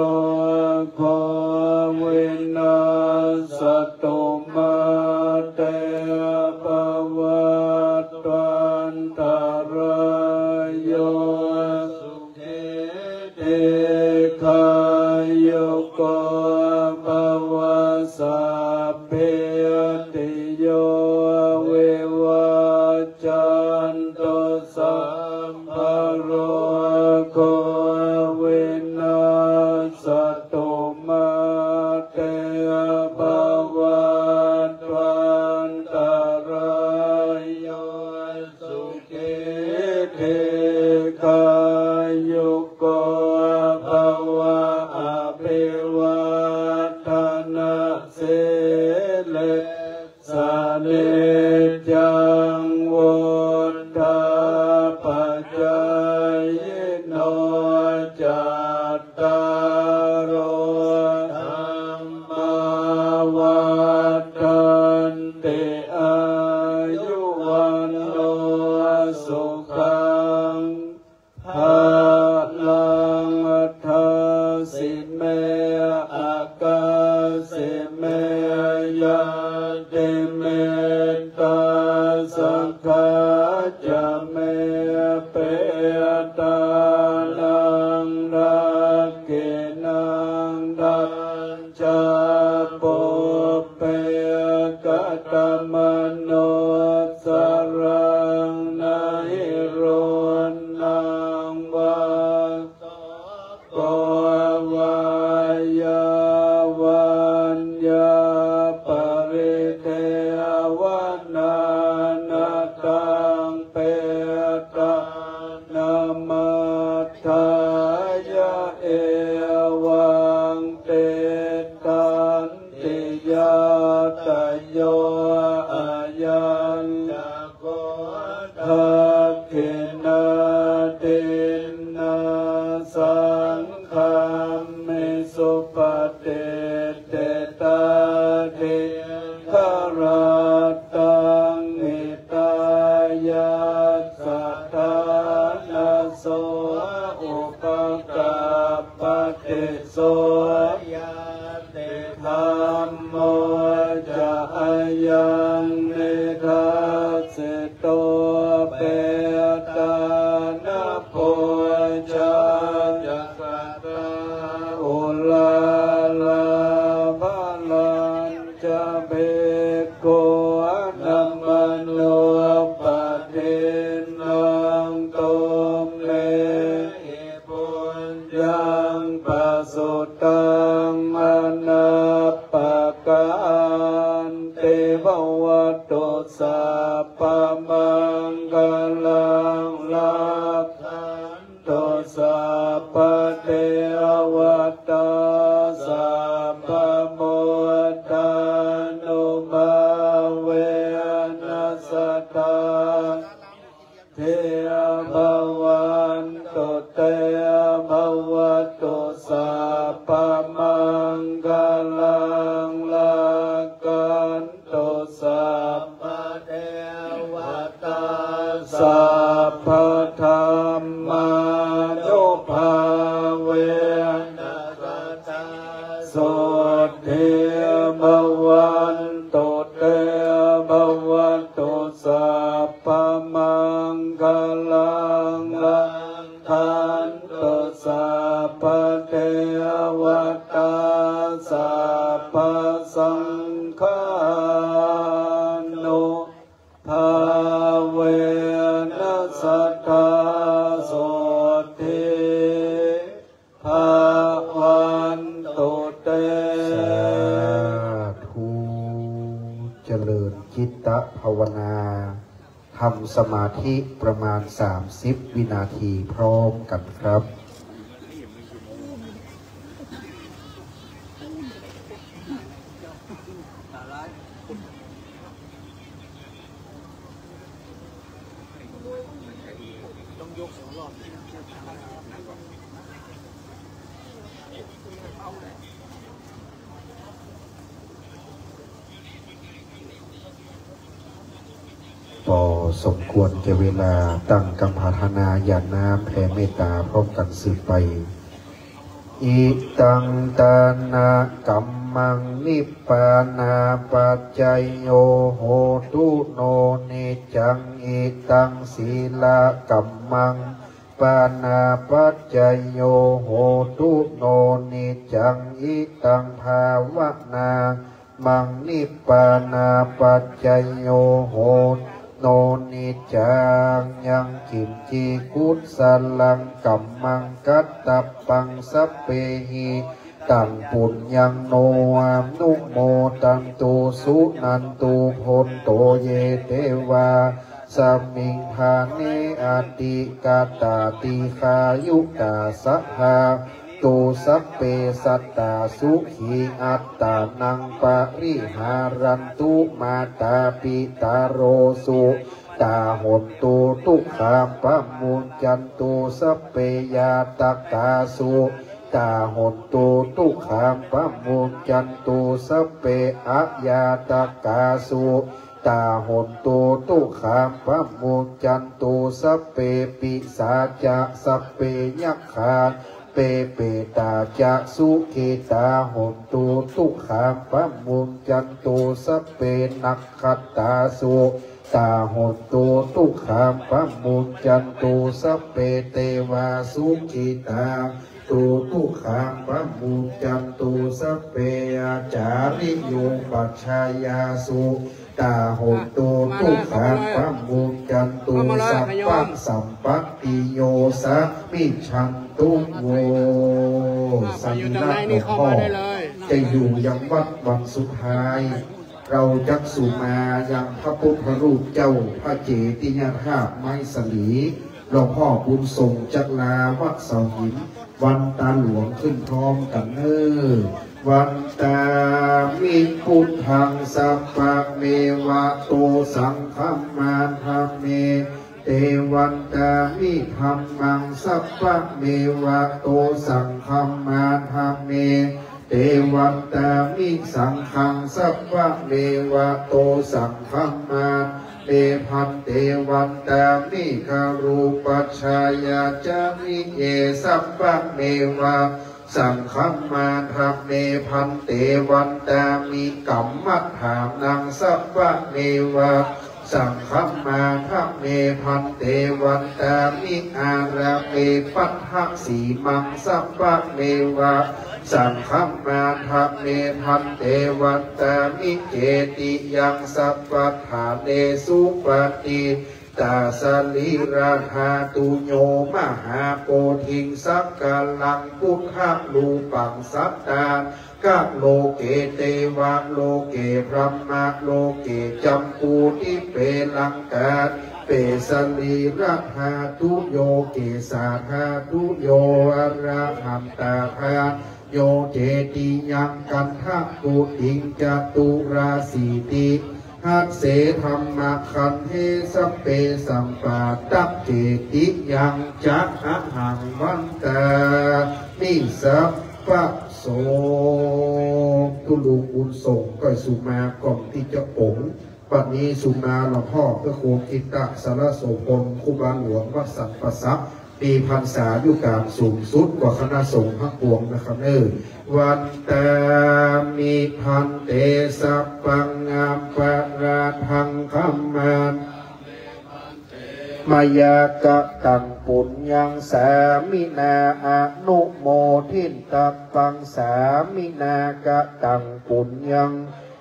โควินาศตุมาเตภวัตวันตรายโยสุขีเทกายโกภวสัพเพติโยวิวัจจันตุสัพพะโรโควินาศตุมาเตภวัตวันตรายโยสุขีเทกายโกภวะอภิวาทนาเสเลสาเนจังวุฒาปัจจายโนจัตตารโอธรรมาวัฏันติอายุวันโนสุขังภาลังอัฏฐสิเมอากาสิเมยะเตเมตาสังฆาจะเมเปตานังรักเกนังดันจาโปเปกตมโนสรังนาหิโรนังวาโกวายาวันยาปริเทวนานาตังเปตานามัฏฐายะเอวังเตตันติยาตโยอายัญญโกทักขินาตินาสังฆามิสุปฏิเตตาเทคารตังหิตายาสัทธานาโสอุปกัปปติโสยาเตธัมโมจะอายังเนทัสสิโตเปตานาโพจาจักตาอุลาลาภาลันจะเบโกนัมมโนปฏินังตมเลหิปุญญังปัสสุตังอนัปปกันเตภวัตตุสัพพมังคลังลัก งลังทันตสัพพเทวตาสัพพสังฆานุภาเวนัสสัทธาโสทิภาวันตุเตสาธุเจริญจิตตภาวนาทำสมาธิประมาณ30วินาทีพร้อมกันครับพอสมควรแก่เวลาตั้งกรรมภาวนาญาณน้ำแผ่เมตตาพร้อมกันสืบไปอิตังตานากัมมังนิพพานาปัจจยโยโหตุโนนิจังอิตังศีลกัมมังปานาปัจจยโยโหตุโนนิจังอิตังภาวนามังนิพพานาปัจจยโยโหโนนิจังยังกิมจีกุศลังกัมมังกัตตปังสัพเพหิตังปุญญังโนอานุโมตันตุสุนันตุพนโตเยเทวาสัมมิงทานิอาติกาตาติขายุกาสัพพาตุสัพเพสัตตาสุขีอัตตานังปะริหารันตุมาตาปิตาโรสุตาหนตุทุกขามปะมุญจันตุสัพเพยาตกาสุตาหนตุทุกขามปะมุญจันตุสัพเพอะยาตกาสุตาหนตุทุกขามปะมุญจันตุสัพเพปิสาจะสัพเพยัคขาเปเปตาจะสุขิตาหนตุทุกขามปะมุญจันตุสัพเพนักขัตตาสุตาหนตุทุกขามปะมุญจันตุสัพเพเทวาสุขิตาตุทุกขามปะมุญจันตุสัพเพอาจาริโยปัจฉายาสุตาหนตุทุกขามปะมุญจันตุสัพพะสัมปัตติโยสะมิชันตุโวสันนะหลวงพ่อจะอยู่ยังวัดวันสุดท้ายเราจักสุมายังพระพุทธรูปเจ้าพระเจติยธาตุไม้สลีหลวงพ่อบุญทรงจักลาวัดเสาหินวันตาหลวงขึ้นพร้อมกันวันตามิพุทธังสัพพะเมวะโตสังฆมาธัมเมเตวันตามิธัมมังสัพพะเมวะโตสังฆมาธัมเมเทวันตามิสังฆังสัพพะเมวะโตสังฆมาเตพันเทวันตามิคารูปัชฌายาจามิเยสัพพะเมวะสังฆมาธัมเมพันเตวันตามิกัมมัฏฐานังสัพพะเมวะสังฆมาธัมเมพันเตวันตามิอาราเมปัฏฐสีมังสัพพะเมวะสังฆมาธัมเมพันเตวันตามิเจติยังสัพพะฐานเนสุปฏิตาสลีราธาตุโยมหาโพธิสักกาลังพุทธลูปังสัตตากัโลเกเตวะโลเกพรหมะโลเกจัมปูติเปลังกาเปสลีราธาตุโยเกสาธาตุโยอระหันตาภาโยเจติยังกันทักตุติงจตุราสีติหัสเสธรรมคันเทสัพเพสัมปาตัปเจติยังจักหังวันตานิสัพพะโสตุลูกุลส่งก็สุมากล่อมที่จะองค์ปัจนี้สุมาหลวงพ่อพระครูกิตตสารโสพลครูบาหลวงวัดสันปสัพมีพรรษาอยู่การสูงสุดกว่าคณะสงฆ์ทั้งปวงนะครับวันตามีพันเตสัพพังงามปะราทังคัมมานว มายากะตังปุญญังสามินาอนุโมทินตัปังสามินากะตังปุญญัง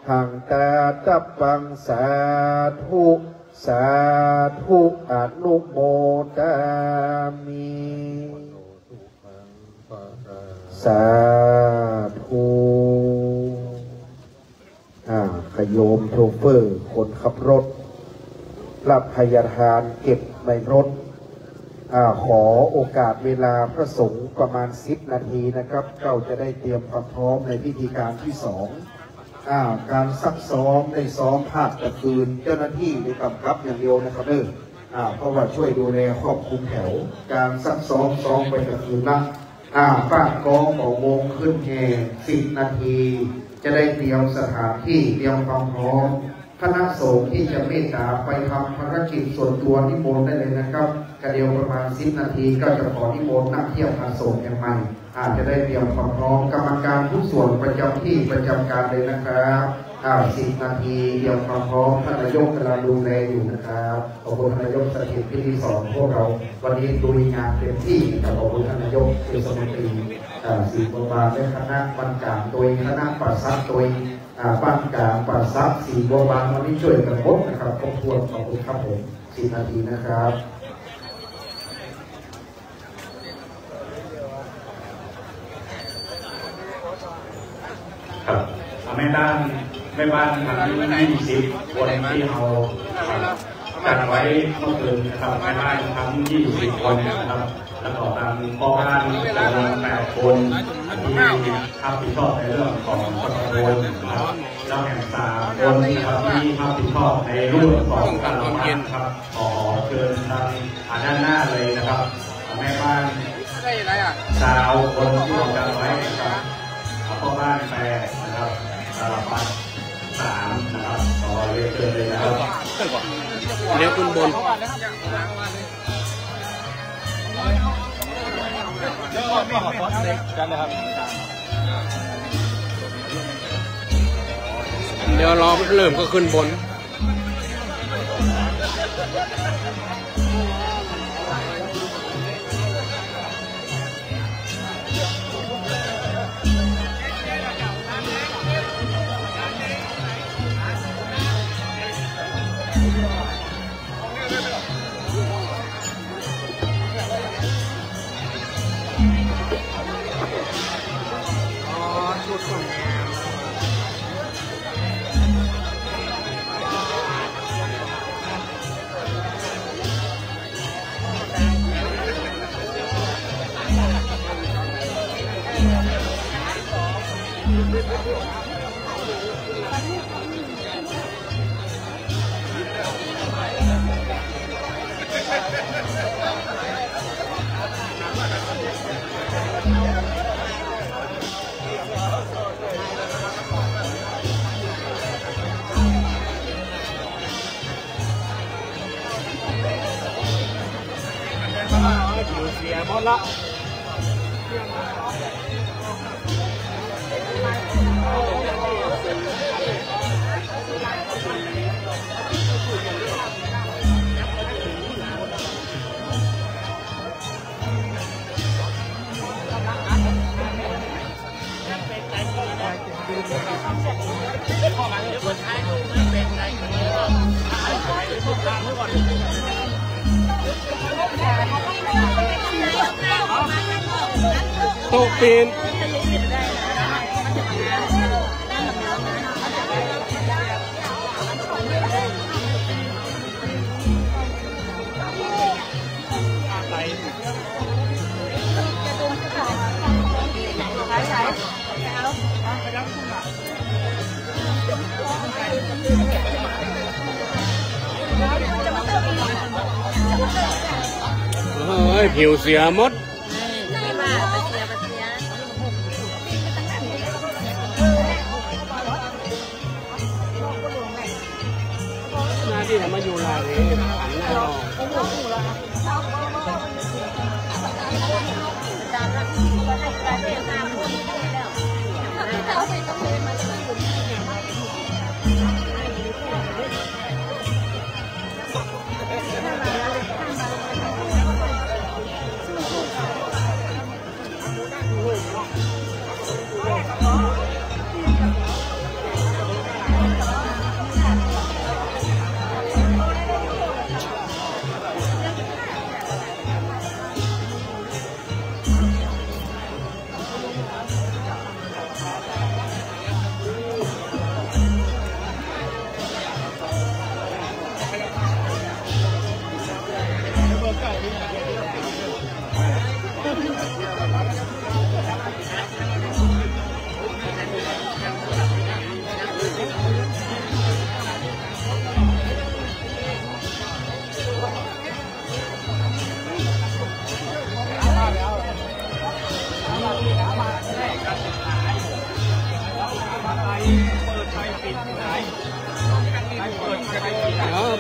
หังตาตัปังสาธุสาธุอนุโมทามิสาธุขโยมโชเฟอร์คนขับรถรับพยาทานเก็บในรถขอโอกาสเวลาพระสงฆ์ประมาณ10 นาทีนะครับเราจะได้เตรียมความพร้อมในพิธีการที่2การซักซ้อมได้ซ้อมภาคตะคืนเจ้าหน้าที่ได้กำกับอย่างเดียวนะครับเพราะว่าช่วยดูแลครอบคลุมแถวการซักซ้อมไปตะคืนละฟาดกองเป่าวงขึ้นแห่10 นาทีจะได้เตรียมสถานที่เตรียมความพร้อมคณะสงฆ์ที่จะเมตตาไปทำภารกิจส่วนตัวนิมนต์ได้เลยนะครับกระเดียวประมาณ10 นาทีก็จะขอนิมนต์นักเที่ยวพาสงฆ์อย่างใหม่จะได้เตรียมความพร้อมกรรมการทุกส่วนประจำที่ประจำการเลยนะครับ10 นาทีเตรียมความพร้อมท่านนายกกำลังดูแลอยู่นะครับขอบคุณท่านนายกสถิตพิธีสอนพวกเราวันนี้ดูงานเต็มที่ขอบคุณท่านนายกเทศมนตรีศรีบัวบานและคณะบรรการโดยคณะปัสสักโดยบ้านกลางปัสสักศรีบัวบานวันนี้ช่วยกันหมดนะครับครบถ้วนขอบคุณครับผม10 นาทีนะครับครับแม่บ้านทั้ง20 คนที่เราจัดไว้เมื่อคืนนะครับแม่บ้านทั้ง20 คนนะครับแล้วก็ทางพ่อบ้าน8 คนที่รับผิดชอบในเรื่องของคอนโทรลนะครับแล้วแห่ง3 คนนะครับที่รับผิดชอบในเรื่องของการรับงานครับขอเชิญทางด้านหน้าเลยนะครับแม่บ้านชาวคนที่เราจัดไว้นะครับพ่อบ้าน8นะครับปัด3นะครับขอเรียนเชิญเลยนะครับเดี๋ยวคุณบนเดี๋ยวรอเริ่มก็ขึ้นบนเสียหมดละโต๊ะปีนผิวเสียหมดหน้าที่ทำมาอยู่ลายนี้หันหน้าออก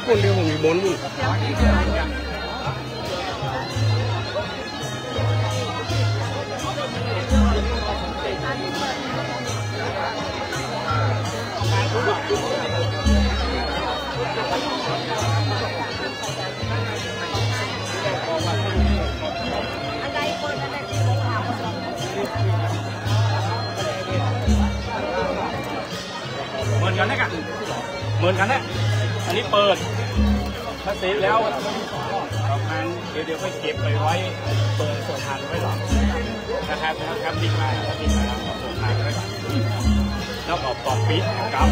ปุ่นเดียวผมบนอยู่เหมือนกันนะกันเหมือนกันนะอันนี้เปิดถ้าเสร็จแล้วประมาณเดี๋ยวค่อยเก็บไปไว้เปิดส่วนทานไว้หรอกนะครับดิ้งมาแล้วดิ้งมาแล้วส่วนทานไว้ก่อนแล้วก็ปอกปิดกับ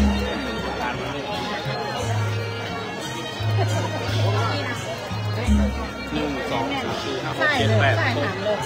ทานนี้1 2 3 4 5 6 7 8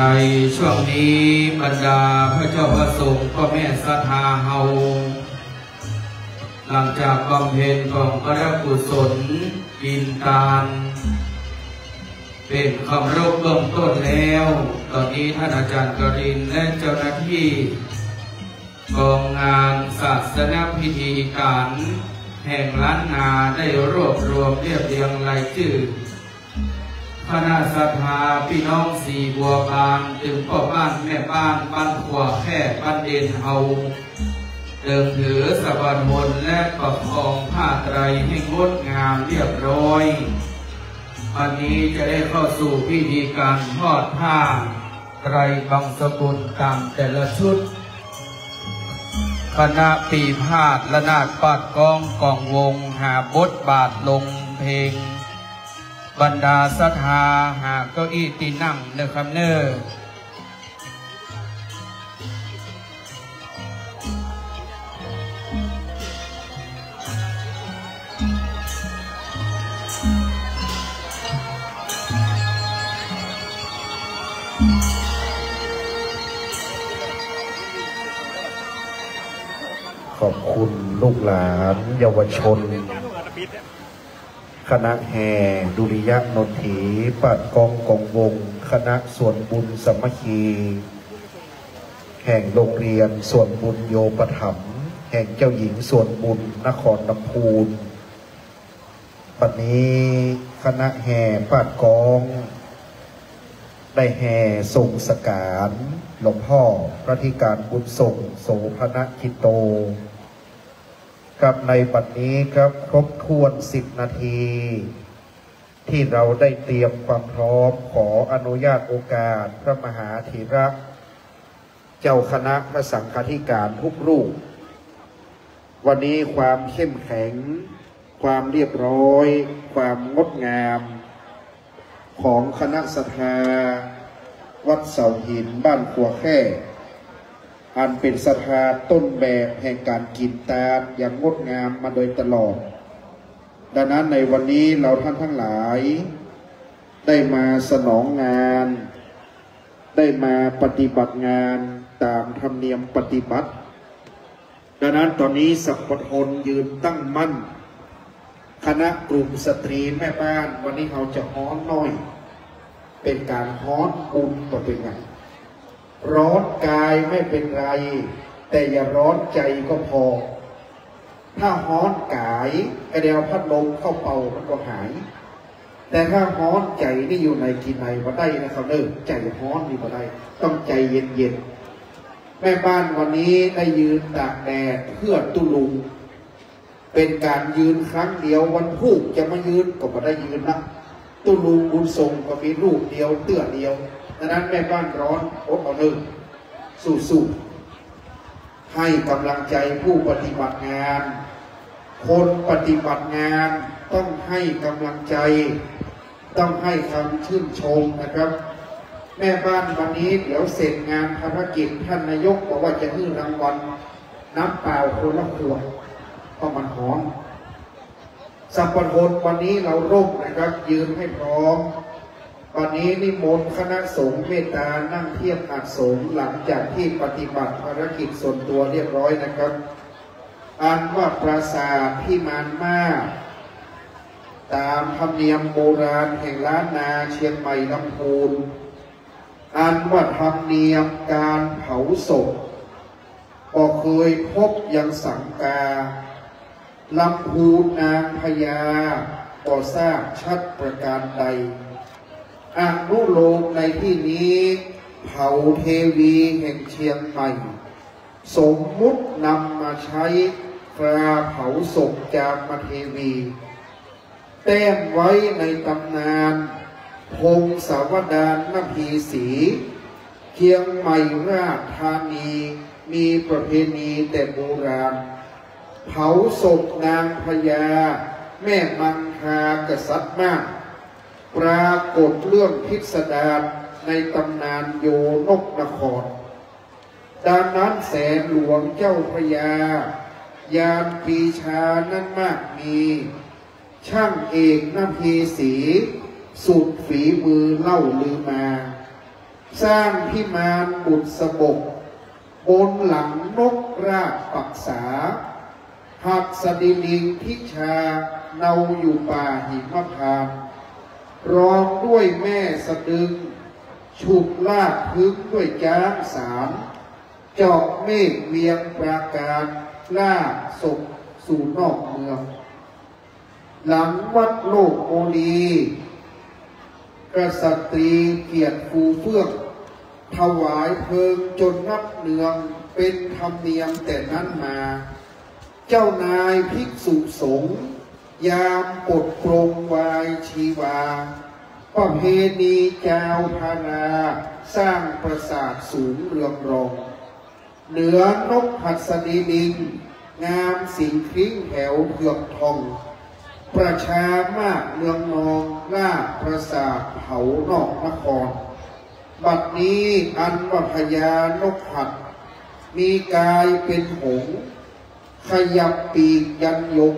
ในช่วงนี้บรรดาพระเจ้าพระสงฆ์พ่อแม่ศรัทธาเฮาหลังจากบำเพ็ญของพระกุศลอินทานเป็นคำรบเบื้องต้นแล้วตอนนี้ท่านอาจารย์กรินและเจ้าหน้าที่กองงานศาสนพิธีการแห่งล้านนาได้รวบรวมเรียบเรียงรายชื่อคณะศรัทธาพี่น้องสีบัวบานถึงพ่อบ้านแม่บ้านบ้านขวาแค่บ้านเด่นเฮาเดิมถือสบานนและประคองผ้าไตรให้งดงามเรียบร้อยวันนี้จะได้เข้าสู่พิธีการทอดผ้าไตรบังสกุลตามแต่ละชุดคณะปีพาดละนาดปาดกองกองวงหาบทบาทลงเพลงบรรดาศรัทธาหาเก้าอี้ตีนั่งเนื้อคำเนื้อ ขอบคุณลูกหลานเยาวชนคณะแห่ดุริยนนถีปัดกองกองวงคณะส่วนบุญสามัคคีแห่งโรงเรียนส่วนบุญโยปถัมภ์แห่งเจ้าหญิงส่วนบุญนครลำพูนปัจจุบันนี้คณะแห่ปัดกองได้แห่ส่งสการหลวงพ่อพระธิการบุญส่งโสภณคิโตครับในบัดนี้ครับครบถ้วน10 นาทีที่เราได้เตรียมความพร้อมขออนุญาตโอกาสพระมหาธีระเจ้าคณะพระสังฆาธิการทุกรูปวันนี้ความเข้มแข็งความเรียบร้อยความงดงามของคณะศรัทธาวัดเสาหินบ้านขัวแค่อันเป็นศรัทธาต้นแบบแห่งการกินตาลอย่างงดงามมาโดยตลอดดังนั้นในวันนี้เราท่านทั้งหลายได้มาสนองงานได้มาปฏิบัติงานตามธรรมเนียมปฏิบัติดังนั้นตอนนี้สัพพทนยืนตั้งมั่นคณะกลุ่มสตรีแม่บ้านวันนี้เราจะฮ้อนน้อยเป็นการฮ้อนอุ่นต่อเป็นไงร้อนกายไม่เป็นไรแต่อย่าร้อนใจก็พอถ้าฮ้อนกายกระเดียวพัดลมเข้าเป่ามันก็หายแต่ถ้าฮ้อนใจนี่อยู่ในกินในมาได้นะครับเด้อใจฮ้อนนี่มาได้ต้องใจเย็นๆแม่บ้านวันนี้ได้ยืนตากแดดเพื่อตุลุงเป็นการยืนครั้งเดียววันพุธจะมายืนก็ไม่ได้ยืนนะตุลุงบุญทรงก็มีรูปเดียวเตื้อเดียวดังนั้นแม่บ้านร้อนอดเอาหนึ่งสู้ๆให้กำลังใจผู้ปฏิบัติงานคนปฏิบัติงานต้องให้กำลังใจต้องให้คำชื่นชมนะครับแม่บ้านวันนี้เดี๋ยวเสร็จงานภารกิจท่านนายกบอกว่าจะให้รางวัลน้ำเปล่าคนละขวดเพราะมันหอมสัพพทนวันนี้เราร่มนะครับยืนให้พร้อมวันนี้นิมนต์คณะสงฆ์เมตตานั่งเทียบอัดสงฆ์หลังจากที่ปฏิบัติภารกิจส่วนตัวเรียบร้อยนะครับอันว่าปราสาทพิมานมาศตามธรรมเนียมโบราณแห่งล้านนาเชียงใหม่ลำพูนอันว่าธรรมเนียมการเผาศพก็เคยพบยังสังกาลำพูนนางพญาก็ทราบชัดประการใดอนุโลมในที่นี้เผาเทวีแห่งเชียงใหม่สมมุตินำมาใช้ตราเผาศพจามเทวีแต้มไว้ในตำนานพงศาวดารนพีศรีเชียงใหม่ราชธานีมีประเพณีแต่โบราณเผาศพนางพญาแม่มังคากษัตริย์มากปรากฏเรื่องพิสดารในตำนานโยนกนครดังนั้นแสนหลวงเจ้าพญายานปีชานั้นมากมีช่างเอกนพีศรีสุดฝีมือเล่าลือมาสร้างพิมานบุษบกบนหลังนกราชปักษาหักสดิลิงพิชาเนาอยู่ป่าหิมพานต์รองด้วยแม่สะดึงฉุดลากพึ่งด้วยจ้างสารเจาะเมฆเวียงปราการลากศพสู่นอกเมืองหลังวัดโลกโอลีกษัตรีเกียรติฟูเฟื่องถวายเพลิงจนนับเนืองเป็นธรรมเนียมแต่นั้นมาเจ้านายภิกษุสงฆ์ยามปลดปลงวายชีวาประเพณีเจ้าพาราสร้างปราสาทสูงเรืองรองเหนือนกหัสดีลิงงามสิงคลิ้งแถวเผือกทองประชามากเมืองนองลาดปราสาทเผานอกนครบัดนี้อันว่าพญานกหัดมีกายเป็นหงส์ขยับปีกยันยง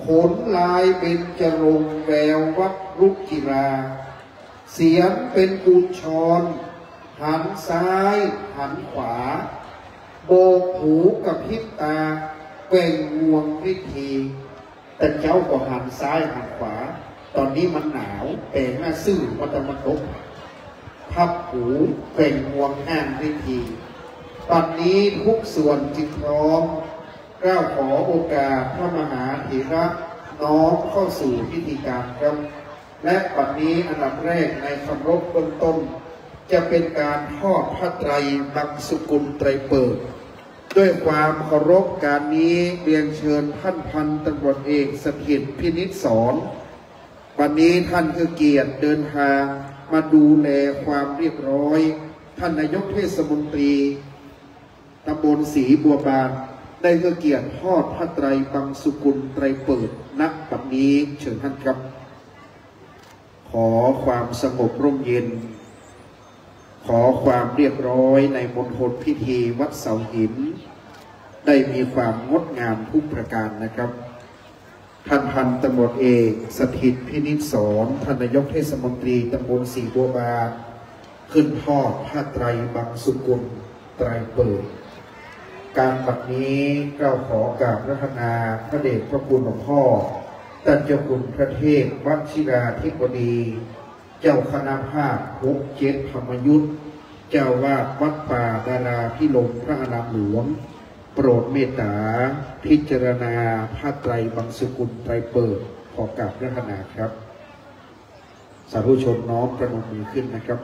ขนลายเป็นจรงแวววัดรุกจิรา เสียงเป็นกุญชรหันซ้ายหันขวาโบกหูกับพริบตาเป่งงวงวิธีแต่เจ้าก็หันซ้ายหันขวาตอนนี้มันหนาวแต่หน้าซื่อมันจะมาตกพับหูเป่งงวงอ้างวิธีตอนนี้ทุกส่วนจึงพร้อมกล้าขอโอกาสพระมหาเถระน้อมเข้าสู่พิธีการครับและปัจจุบันอันดับแรกในคำรบเบื้องต้นจะเป็นการทอดพระไตรบังสุกุลไตรเปิดด้วยความเคารพการนี้เรียนเชิญท่านพันตำรวจเอกสถิตพินิจสอนวันนี้ท่านคือเกียรติเดินทางมาดูแลความเรียบร้อยท่านนายกเทศมนตรีตำบลศรีบัวบานได้คือเกียรติทอดพระไตรบังสุกุลไตรเปิดณบัดนี้เชิญท่านครับขอความสงบร่มเย็นขอความเรียบร้อยในมณฑลพิธีวัดเสาหินได้มีความงดงามทุกประการนะครับท่านพันตำรวจเอกสถิตพินิจสอนท่านนายกเทศมนตรีตำบลศรีบัวบานขึ้นทอดผ้าไตรบังสุกุลไตรเปิดการบัดนี้เราขอกราบพระธนาพระเดชพระคุณหลวงพ่อท่านเจ้าคุณพระเทพวชิราธิบดีเจ้าคณะภาค6-7ธรรมยุทธเจ้าวาดวัดป่าดาราพิรมพระอารามหลวงโปรดเมตตาพิจารณาผ้าไตรบังสุกุลไตรเปิดขอกราบพระธนาครับสาธุชนน้อมประนมมือขึ้นนะครับ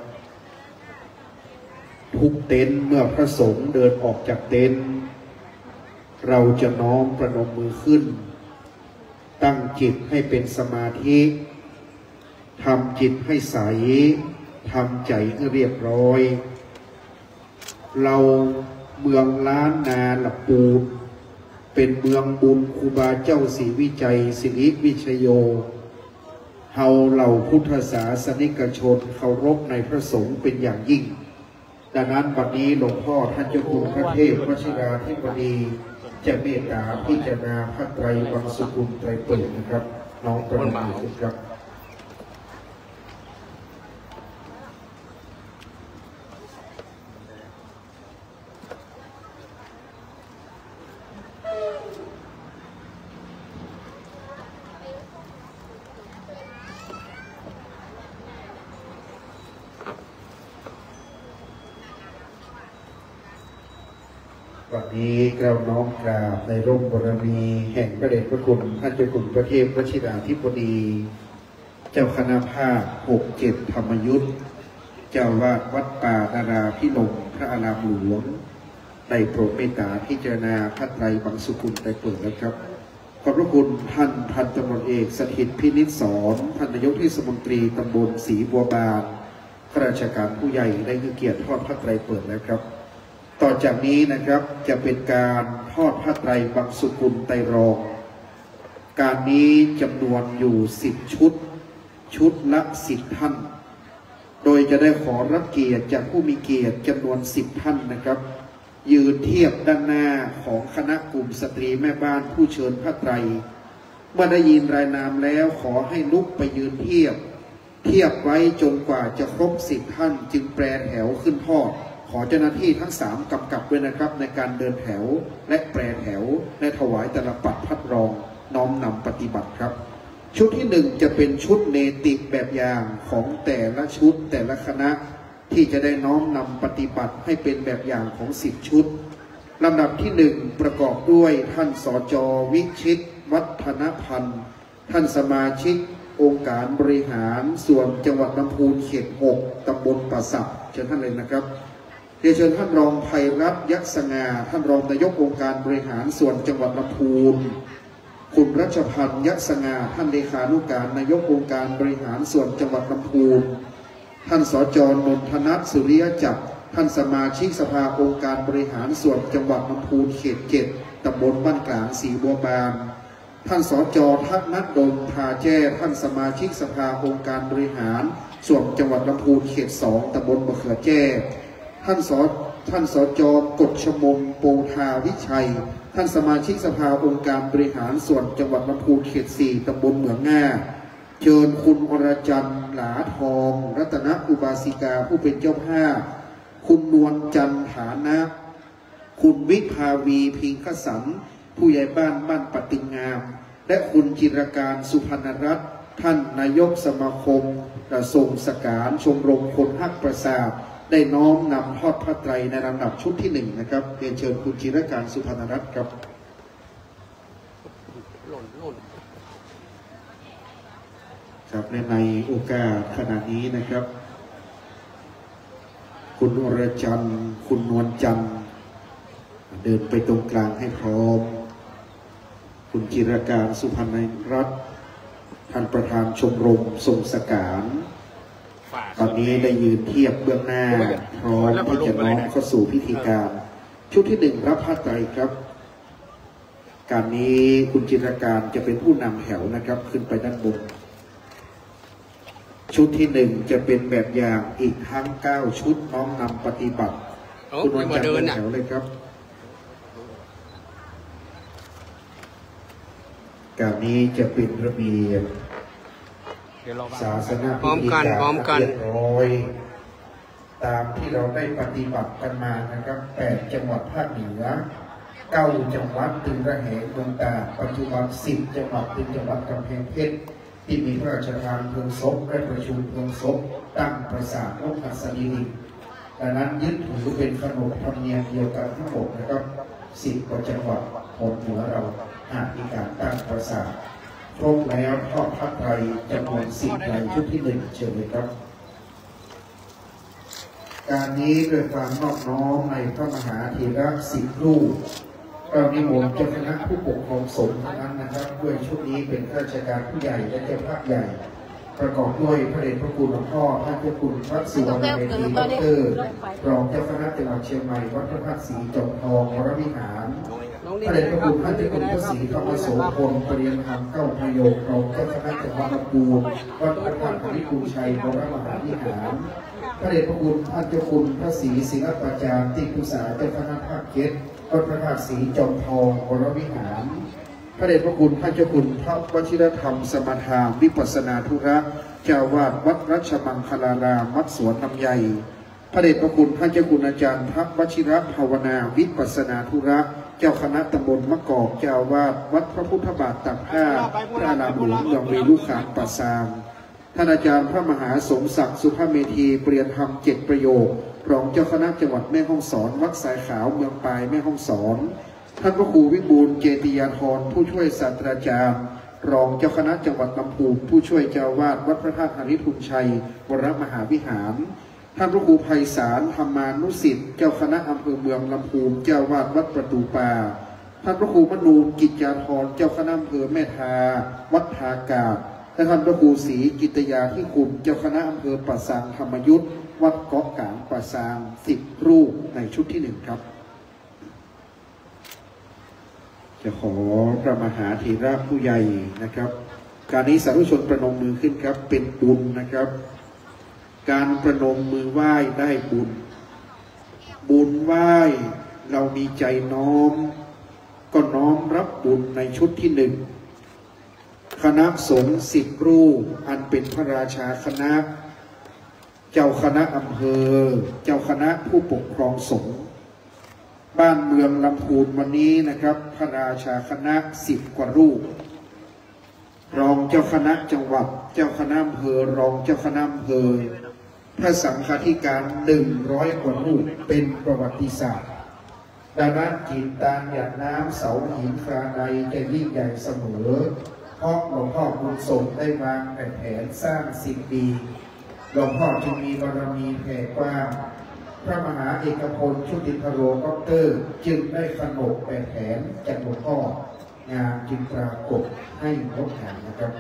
ทุกเต็นท์เมื่อพระสงฆ์เดินออกจากเต็นท์เราจะน้อมประนมมือขึ้นตั้งจิตให้เป็นสมาธิทำจิตให้ใสทำใจให้เรียบร้อยเราเมืองล้านนาละปูนเป็นเมืองบุญครูบาเจ้าศรีวิจัยสิริวิชโยเฮาเหล่าพุทธศาสนิกชนเคารพในพระสงฆ์เป็นอย่างยิ่งดังนั้นบัดนี้หลวงพ่อท่านเจ้าคุณพระเทพวชิราธิบดีจะเมตตาพิจารณาพระไตรบังสุกุลไตรเปิดนะครับน้องประนมมือครับวันนี้เราน้อมกราบในร่มบารมีแห่งพระเดชพระคุณท่านเจ้าคุณพระเทพวชิราธิบดีเจ้าคณะภาค6-7ธรรมยุทธเจ้าวาดวัดป่าดาราพิรมพระอารามหลวงได้โปรดเมตตาพิจารณาพระไตรบังสุกุลไตรเปิดแล้วครับขอบพระคุณท่านพันตำรวจเอกสถิตพินิจสอนท่านนายกเทศมนตรีตำบลศรีบัวบานข้าราชการผู้ใหญ่ได้คือเกียรติทอดพระไตรเปิดแล้วครับต่อจากนี้นะครับจะเป็นการทอดพระไตรบังสุกุลไตรรองการนี้จำนวนอยู่10ชุดละ10ท่านโดยจะได้ขอรับเกียรติจากผู้มีเกียรติจำนวน10ท่านนะครับยืนเทียบด้านหน้าของคณะกลุ่มสตรีแม่บ้านผู้เชิญพระไตรเมื่อได้ยินรายนามแล้วขอให้ลุกไปยืนเทียบไว้จนกว่าจะครบ10ท่านจึงแปรแถวขึ้นทอดขอเจ้าหน้าที่ทั้ง3กำกับด้วยนะครับในการเดินแถวและแปรแถวและถวายแต่ละปัดพัดรองน้อมนำปฏิบัติครับชุดที่1จะเป็นชุดเนติแบบอย่างของแต่ละชุดแต่ละคณะที่จะได้น้อมนำปฏิบัติให้เป็นแบบอย่างของ10ชุดลำดับที่1ประกอบด้วยท่านสจ.วิชิตวัฒนพันธ์ท่านสมาชิกองค์การบริหารส่วนจังหวัดลำพูนเขต6ตำบลป่าสักเชิญท่านเลยนะครับเรียนเชิญท่านรองไพรัตน์ยักษ์สง่าท่านรองนายกองค์การบริหารส่วนจังหวัดลำพูนคุณรัชพันธ์ยักษ์สง่าท่านเลขานุการนายกองค์การบริหารส่วนจังหวัดลำพูนท่านสจ.นนทนัทสุริยจักรท่านสมาชิกสภาองค์การบริหารส่วนจังหวัดลำพูนเขต7ตำบลบ้านกลางศรีบัวบานท่านสจ.ทักนัดดลทาแจ้ท่านสมาชิกสภาองค์การบริหารส่วนจังหวัดลำพูนเขต2ตำบลมะเขือแจ้ท่านสจ.กฎชมงโปธาวิชัยท่านสมาชิกสภาองค์การบริหารส่วนจังหวัดลำพูนเขต4ตำบลเหมืองง่าเชิญคุณอรจันทร์ไหล ลาทองรัตนอุบาสิกาผู้เป็นเจ้าภาพคุณนวลจันฐานะคุณวิภาวีพิงคสันผู้ใหญ่บ้านบ้านปฏิงามและคุณจิรการสุพรรณรัตน์ท่านนายกสมาคมทรงสการชมรมคนฮักประสาทได้น้อมนำทอดพระไตรในลำดับชุดที่1นะครับเรียนเชิญคุณจิรการสุพรรณรัตน์ครับครับในโอกาสขณะนี้นะครับคุณอรจันทร์คุณนวลจันทร์เดินไปตรงกลางให้พร้อมคุณจิรการสุพรรณรัตน์ท่านประธานชมรมทรงสการตอนนี้ได้ยืนเทียบเบื้องหน้าพร้อมที่จะน้อมเข้าสู่พิธีการชุดที่1รับผ้าไตรครับการนี้คุณจิรการจะเป็นผู้นำแถวนะครับขึ้นไปด้านบนชุดที่1จะเป็นแบบอย่างอีกทั้ง9ชุดน้อมนำปฏิบัติคุณวันจันทร์เป็นแถวเลยครับการนี้จะเป็นระเบียบศาสนาพิธีการเรียบร้อยตามที่เราได้ปฏิบัติกันมานะครับ8จังหวัดภาคเหนือ9จังหวัดถึงระแหงเมืองตากปัจจุบัน10จังหวัดถึงจังหวัดกำแพงเพชรที่มีพระราชทานเพลิงศพและประชุมเพลิงศพตั้งปราสาทนกหัสดีลิงดังนั้นยึดถือเป็นขนบธรรมเนียมเดียวกันทั้งหมดนะครับ10กว่าจังหวัดของเหนือเรามีการตั้งปราสาทครบแล้วทอดพระไตรจำนวน10ในชุดที่1เชิญเลยครับการนี้ด้วยความนอบน้อมในพระมหาเถระ10 รูปเรานิมนต์เจ้าคณะผู้ปกครองสงฆ์ทั้งนั้นนะครับด้วยชุดนี้เป็นข้าราชการผู้ใหญ่และเจ้าภาพใหญ่ประกอบด้วยพระเดชพระคุณหลวงพ่อท่านเจ้าคุณพระสุวรรณเมธีดร.รองเจ้าคณะจังหวัดเชียงใหม่วัดพระธาตุศรีจอมทองวรวิหารพระเดชพระคุณท่านเจ้าคุณพระศรีธรรมโสพลปริยธรรม9 พระโยครองเจ้าคณะจังหวัดลำพูนวัดพระธาตุภูมิชัยวรมหาวิหารพระเดชพระคุณท่านเจ้าคุณพระศรีศิลปาจารย์ติคุสาเจ้าคณะภาคเจ็ดวัดพระธาตุศรีจอมทองวรวิหารพระเดชพระคุณท่านเจ้าคุณพระวชิรธรรมสมถาวิปัสสนาธุระเจ้าวาดวัดรัชมังคลารามวัดสวนลำไยพระเดชพระคุณท่านเจ้าคุณอาจารย์พระวชิรภาวนาวิปัสสนาธุระเจ้าคณะตำบลมะกอกเจ้าวาดวัดพระพุทธบาทตักผ้าพระอารามหลวงเมืองเวลุขานปัสสามท่านอาจารย์พระมหาสมศักดิ์สุภเมธีเปลี่ยนธรรม7 ประโยครองเจ้าคณะจังหวัดแม่ฮ่องสอนวัดสายขาวเมืองปายแม่ฮ่องสอนท่านพระครูวิบูลย์เจติยาธรผู้ช่วยศาสตราจารย์รองเจ้าคณะจังหวัดลำพูนผู้ช่วยเจ้าวาดวัดพระธาตุหริทุนชัยวรมหาวิหารท่านพระครูไพศาลธรรมานุสิทธิ์เจ้าคณะอำเภอเมืองลำพูนเจ้าวาดวัดประตูป่าท่านพระครูมนูกิจจาธรเจ้าคณะอำเภอแม่ทาวัดทากาศและท่านพระครูศรีกิตยาที่คุมเจ้าคณะอำเภอป่าซางธรรมยุทธวัดเกาะกลางป่าซาง10 รูปในชุดที่1ครับจะขอพระมหาเถระผู้ใหญ่นะครับการนี้สาธุชนประนมมือขึ้นครับเป็นบุญนะครับการประนมมือไหว้ได้บุญบุญไหว้เรามีใจน้อมก็น้อมรับบุญในชุดที่1คณะสงฆ์10 รูปอันเป็นพระราชาคณะเจ้าคณะอำเภอเจ้าคณะผู้ปกครองสงฆ์บ้านเมืองลำพูนวันนี้นะครับพระราชาคณะ10 กว่ารูปรองเจ้าคณะจังหวัดเจ้าคณะอำเภอรองเจ้าคณะอำเภอพระสังฆาธิการ100 กว่ารูปเป็นประวัติศาสตร์ดังนั้นจิตตานหยาดน้ำเสาหินคราในจะยิ่งใหญ่เสมอเพราะหลวงพ่อบุญทรงได้วางแผนสร้าง10 ปีหลวงพ่อจึงมีบารมีแผ่กว้างพระมหาเอกพลชุติพโรดร.จึงได้ขนบแผนจากหลวงพ่องานจึงปรากฏให้งดงามนะครับ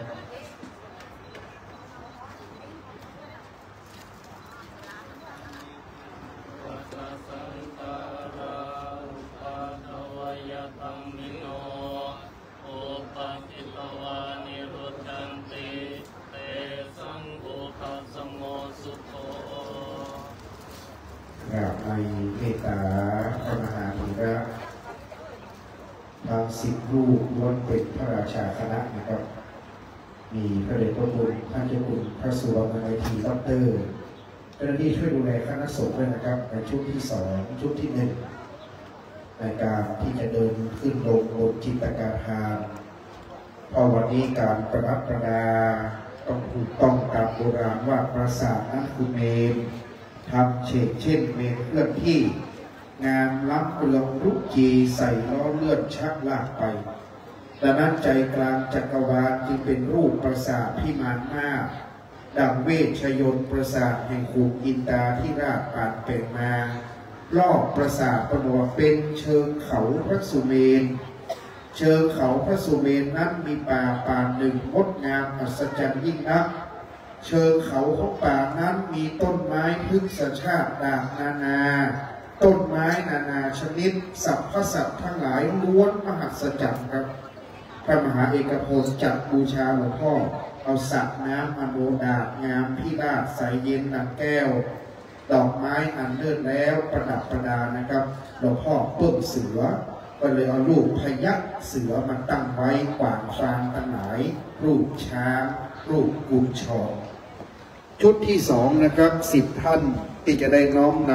ในเมตตาพระมหาเถระทั้ง10 รูปล้วนเป็นพระราชาคณะนะครับ มีพระเดชพระคุณท่านเจ้าคุณพระสุวรรณไมตรีดร.เจ้าหน้าที่ช่วยดูแลคณะสงฆ์ด้วยนะครับในชุดที่2ชุดที่1ในการที่จะเดินขึ้นลงบนจิตกาทานเพราะวันนี้การประดับประดาต้องถูกต้องตามโบราณว่าปราสาทนั้นคือเมนทำเช่นเมนเคลื่อนที่งามล้ำเรืองรุจีใส่ล้อเลื่อนชักลากไปดังนั้นใจกลางจักรวาลจึงเป็นรูปปราสาทพิมานนาคดังเวชยนต์ปราสาทแห่งขุนอินตาที่ราชปานเปงมารอบปราสาทประวัติเป็นเชิงเขาพระสุเมนเชิงเขาพระสุเมนนั้นมีป่าหนึ่งงดงามอัศจรรย์ยิ่งนักเชิงเขาของป่านั้นมีต้นไม้พฤกษชาติด่างนานาต้นไม้นานาชนิดสรรพสัตว์ทั้งหลายล้วนมหัศจรรย์ครับพระมหาเอกพลจัดบูชาหลวงพ่อเอาสระน้ำอโนดาตงามพิราชใสเย็นดังแก้วดอกไม้อันเลื่อนแล้วประดับประดานะครับหลวงพ่อเพิ่มเสือก็เลยเอารูปพยัคฆ์เสือมาตั้งไว้กวางฟางทั้งหลายรูปช้างรูปกุญชรชุดที่2นะครับ10 ท่านที่จะได้น้อมน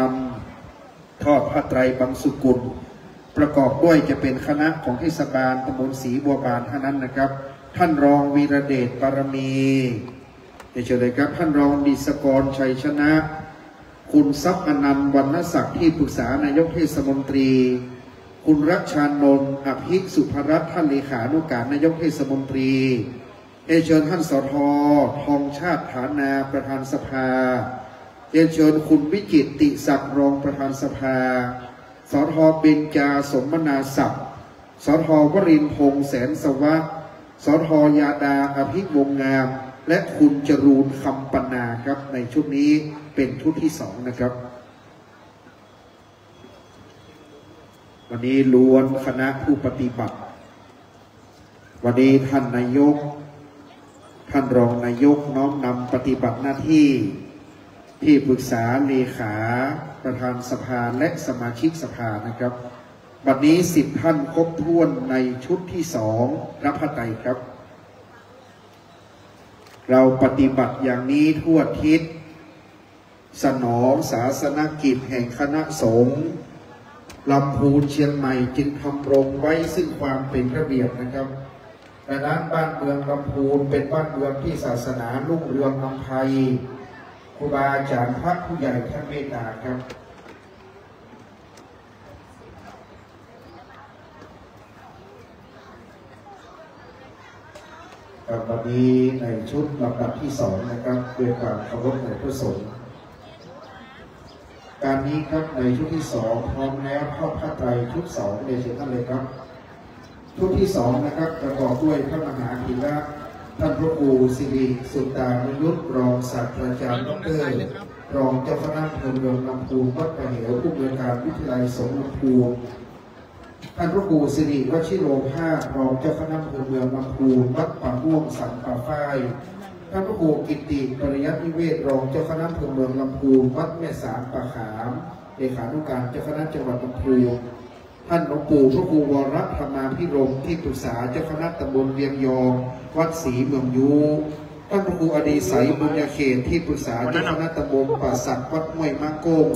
ำทอดพระไตรบังสุกุลประกอบด้วยจะเป็นคณะของเทศบาลตำบลศรีบัวบานเท่านั้นนะครับท่านรองวีระเดชบารมีเชิญเลยครับท่านรองดิศกรชัยชนะคุณทรัพย์อนันต์วรรณศักดิ์ที่ปรึกษานายกเทศมนตรีคุณรัชชานนท์อภิสุภรัตน์ท่านเลขานุการนายกเทศมนตรีเชิญท่านสท.ทองชาติฐานาประธานสภาเชิญคุณวิจิตรติศักดิ์รองประธานสภาสท.เบญจาสมนาศักดิ์สท.วรินทร์พงษ์แสนสวัสดิ์สท.ยาดาอภิวงงามและคุณจรูนคำปนาครับในชุดนี้เป็นชุดที่2นะครับวันนี้ล้วนคณะผู้ปฏิบัติวันนี้ท่านนายกท่านรองนายกน้อมนำปฏิบัติหน้าที่ที่ปรึกษาเลขาประธานสภาและสมาชิกสภานะครับวันนี้10 ท่านครบถ้วนในชุดที่2รับพระไตรครับเราปฏิบัติอย่างนี้ทั่วทิศสนองศาสนกิจแห่งคณะสงฆ์ลำพูนเชียงใหม่จึงทำรงไว้ซึ่งความเป็นระเบียบนะครับดังนั้นบ้านเมืองลำพูนเป็นบ้านเมืองที่ศาสนารุ่งเรืองอำไพครูบาอาจารย์พระผู้ใหญ่ท่านเมตตาครับวันนี้ในชุดลำดับที่2นะครับด้วยความเคารพในพระสงฆ์การนี้ครับในชุดที่2พร้อมแล้วเข้าพระไตรชุด2เลยเชิญท่านเลยครับชุดที่2นะครับประกอบด้วยพระมหาธีระท่านพระครูสิริสุตตานยุทธรองศาสตราจารย์ดร.รองเจ้าคณะอำเภอเมืองลำพูนวัดประเหวผู้อำนวยการวิทยาลัยสงฆ์ลำพูนท่านพระครูสิริวชิโรภาสรองเจ้าคณะอำเภอเมืองลำพูนวัดป่าม่วงสันป่าฝ้ายท่านพระครูกิตติปริยัตินิเวศรองเจ้าคณะอำเภอเมืองลำพูนวัดแม่สามป่าขามเลขานุการเจ้าคณะจังหวัดลำพูนท่านหลวงปู่พระครูวรธรรมาภิรมย์ที่ปรึกษาเจ้าคณะตำบลเวียงยองวัดศรีเมืองยูท่านพระครูอดีไสยบุญญาเขตที่ปรึกษาเจ้าคณะตำบลป่าสักวัดห้วยมะโกง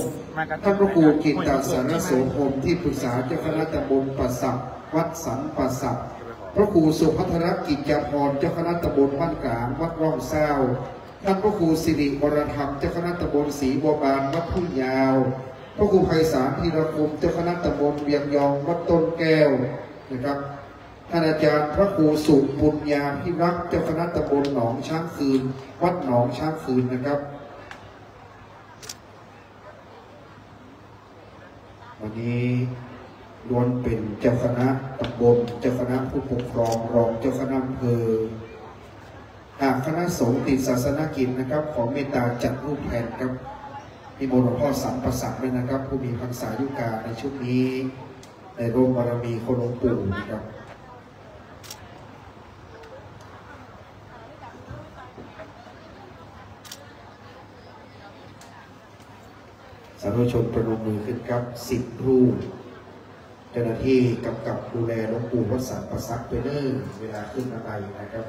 ท่านพระครูกิตตสารโสพรที่ปรึกษาเจ้าคณะตำบลป่าสักวัดสันป่าสักพระครูสุภัทรกิจจพรเจ้าคณะตำบลบ้านกลางวัดร่องเศร้าท่านพระครูสิริวรธรรมเจ้าคณะตำบลศรีบัวบานวัดทุ่งยาวพระครูไพศาลธีรคมเจ้าคณะตำบลเวียงยองวัดต้นแก้วนะครับท่านอาจารย์พระครูสุปุญญาภิรักษ์เจ้าคณะตำบลหนองช้างคืนวัดหนองช้างคืนนะครับวันนี้ล้วนเป็นเจ้าคณะตำบลเจ้าคณะผู้ปกครองรองเจ้าคณะอำเภอหากคณะสงฆ์ติดศาสนกิจนะครับขอเมตตาจัดรูปแทนครับนิมนต์หลวงพ่อสัมปสักด้วยนะครับผู้มีพรรษายุกาในชุดนี้ในร่มบารมีคนหลวงปู่นะครับสาธุชนประนมมือขึ้นครับ10 รูปเจ้าหน้าที่กำกับดูแลหลวงปู่วัดสัมปสักไปเรื่อยเวลาขึ้นอะไรนะครับ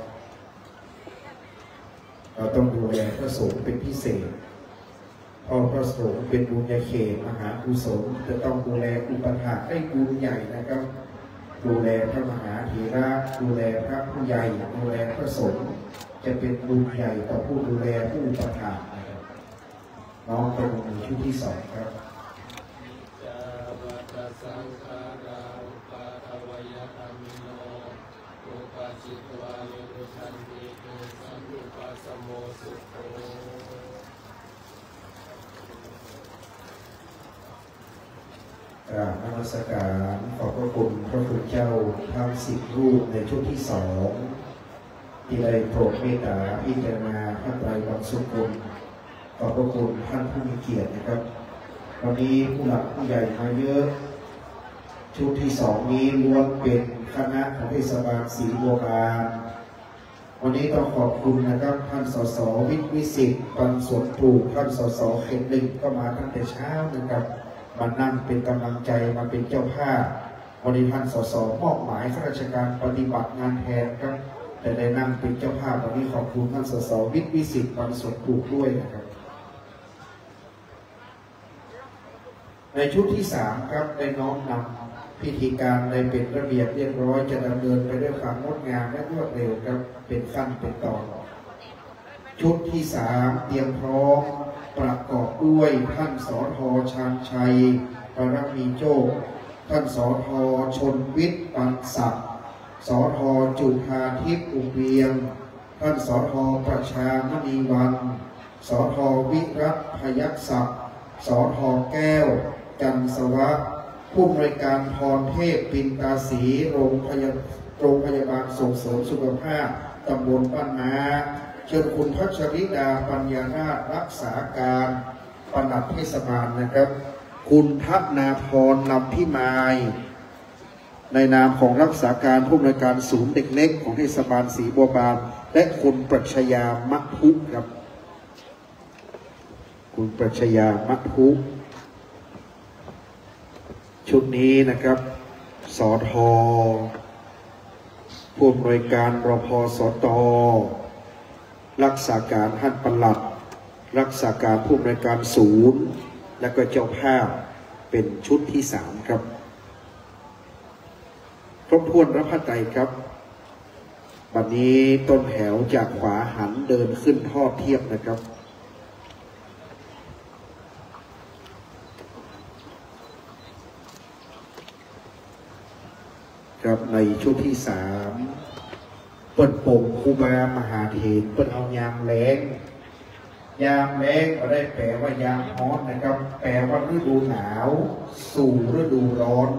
เราต้องดูแลพระสงฆ์เป็นพิเศษเพราะพระสงฆ์เป็นบุญญาเขตมหากุศลจะต้องดูแลอุปถากให้บุญใหญ่นะครับดูแลพระมหาเถระดูแลพระผู้ใหญ่ดูแลพระสงฆ์จะเป็นบุญใหญ่ต่อผู้ดูแลผู้อุปถากนะครับน้องเป็นบุญชุดที่สองครับกราบนมัสการขอบพระคุณพระคุณเจ้าทั้ง10 รูปในชุดที่สองที่ได้โปรดเมตตาพิจารณาพระไตรลักษณ์สุขุมขอบพระคุณท่านผู้มีเกียรตินะครับวันนี้ผู้หลักผู้ใหญ่มาเยอะชุดที่สองนี้ล้วนเป็นคณะของเทศบาลศรีบัวบานวันนี้ต้องขอบคุณนะครับท่านสสวิสิทธิ์ปันสวนปลูกท่านสสเขตหนึ่งก็มาตั้งแต่เช้านะครับมานั่งเป็นกำลังใจมาเป็นเจ้าภาพวันนี้ท่านสสมอบหมายข้าราชการปฏิบัติงานแทนครับแต่ได้นั่งเป็นเจ้าภาพวันนี้ขอบคุณท่านสสวิสิทธิ์ปันสวนปลูกด้วยนะครับในชุดที่3ครับได้น้อมนำพิธีการในเป็นระเบียบเรียบร้อยจะดำเนินไปด้วยความงดงามและรวดเร็วครับเป็นขั้นเป็นตอนชุดที่3เตรียมพร้อมประกอบด้วยท่านสท.ชาญชัยปรมีโชคท่านสท.ชนวิทย์ปันศักดิ์สท.จุฑาทิพย์อุเวียงท่านสท.ประชามณีวันสท.วิรัตพยัคฆ์ศักดิ์สท.แก้วจันสวะผู้อำนวยการพรเทพปินตาศรีโรงพยาบาลส่งเสริมสุขภาพตำบลบ้านนาเชิญคุณพัชริดาปัญญานาถรักษาการปลัดเทศบาลนะครับคุณทัพนาพรนำพิมายในนามของรักษาการผู้อำนวยการศูนย์เด็กเล็กของเทศบาลศรีบัวบานและคุณปรัชญามัคคุครับคุณปรัชญามัคคุชุดนี้นะครับสท.ผู้อำนวยการรพ.สต.รักษาการท่านปลัดรักษาการผู้อำนวยการศูนย์และก็เจ้าภาพเป็นชุดที่3ครับครบถ้วนพระพระไตรครับวันนี้ต้นแถวจากขวาหันเดินขึ้นทอดเทียบนะครับครับในชุดที่3เปิดโป่งครูบามหาเถรเปิดเอายามแล้งยามแล้งก็ได้แปลว่ายามร้อนนะครับแปลว่าฤดูหนาวสู่ฤดูร้อน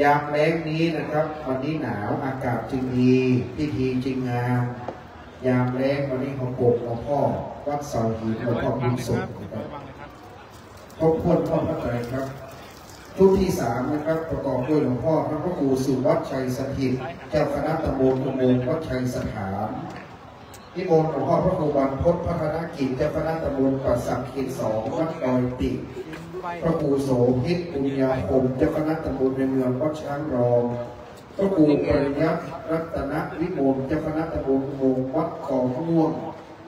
ยามแล้งนี้นะครับวันนี้หนาวอากาศจึงดีพิธีจึงงามยามแล้งวันนี้เขาโกกหลวงพ่อวัดเสาหินหลวงพ่อบุญส่งนะครับครบถ้วนพระพระไตรครับชุดที่3นะครับประกอบด้วยหลวงพ่อพระครูสุวัชชัยสถิตเจ้าคณะตำบลอุโมงค์วัดชัยสถานนิมนต์หลวงพ่อพระครูบรรพตพัฒนกิจเจ้าคณะตำบลปัสสักเขต2วัดดอยติพระครูโสภิตปุญญาคมเจ้าคณะตำบลในเมืองวัดช้างรองพระครูปริยัติรัตนวิมลเจ้าคณะตำบลอุโมงค์วัดคลองม่วง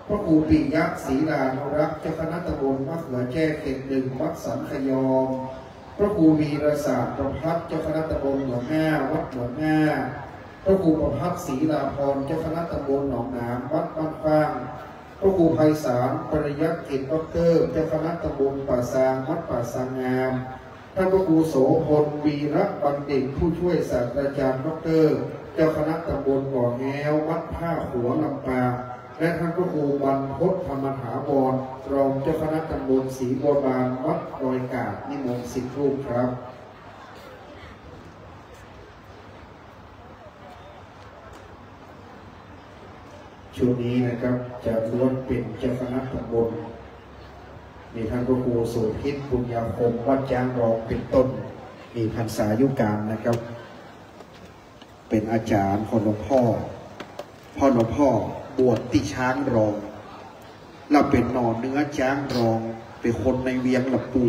พระครูปิยะศรีลานุรักษ์เจ้าคณะตำบลมะเขือแจ้เขต1วัดสันขยอมพระครูวีรศาสตร์ประภัสเจ้าคณะตำบลหนองง่าวัดหนองง่าพระครูประภัสศรีลาภรณ์เจ้าคณะตำบลหนองน้ำวัดบ้านฟางพระครูไพศาลปริยัติกิจดรเจ้าคณะตำบลป่าซางวัดป่าซางงามท่านพระครูโสพลวีระบัณฑิตผู้ช่วยศาสตราจารย์ดรเจ้าคณะตำบลบ่อแง้ววัดท่าหัวลำปางและท่านพระครูบรรพตธรรมถาวรรองเจ้าคณะตำบลศรีบัวบานวัดดอยกาดนิมนต์10 รูปครับชุดนี้นะครับจะล้วนเป็นเจ้าคณะตำบลมีท่านพระครูโสภิตปุญญาคมวัดจ้างรองเป็นต้นมีพรรษายุการนะครับเป็นอาจารย์ของหลวงพ่อหลวงพ่อบวชที่ช้างรองเราเป็นหน่อเนื้อช้างรองเป็นคนในเวียงลำปู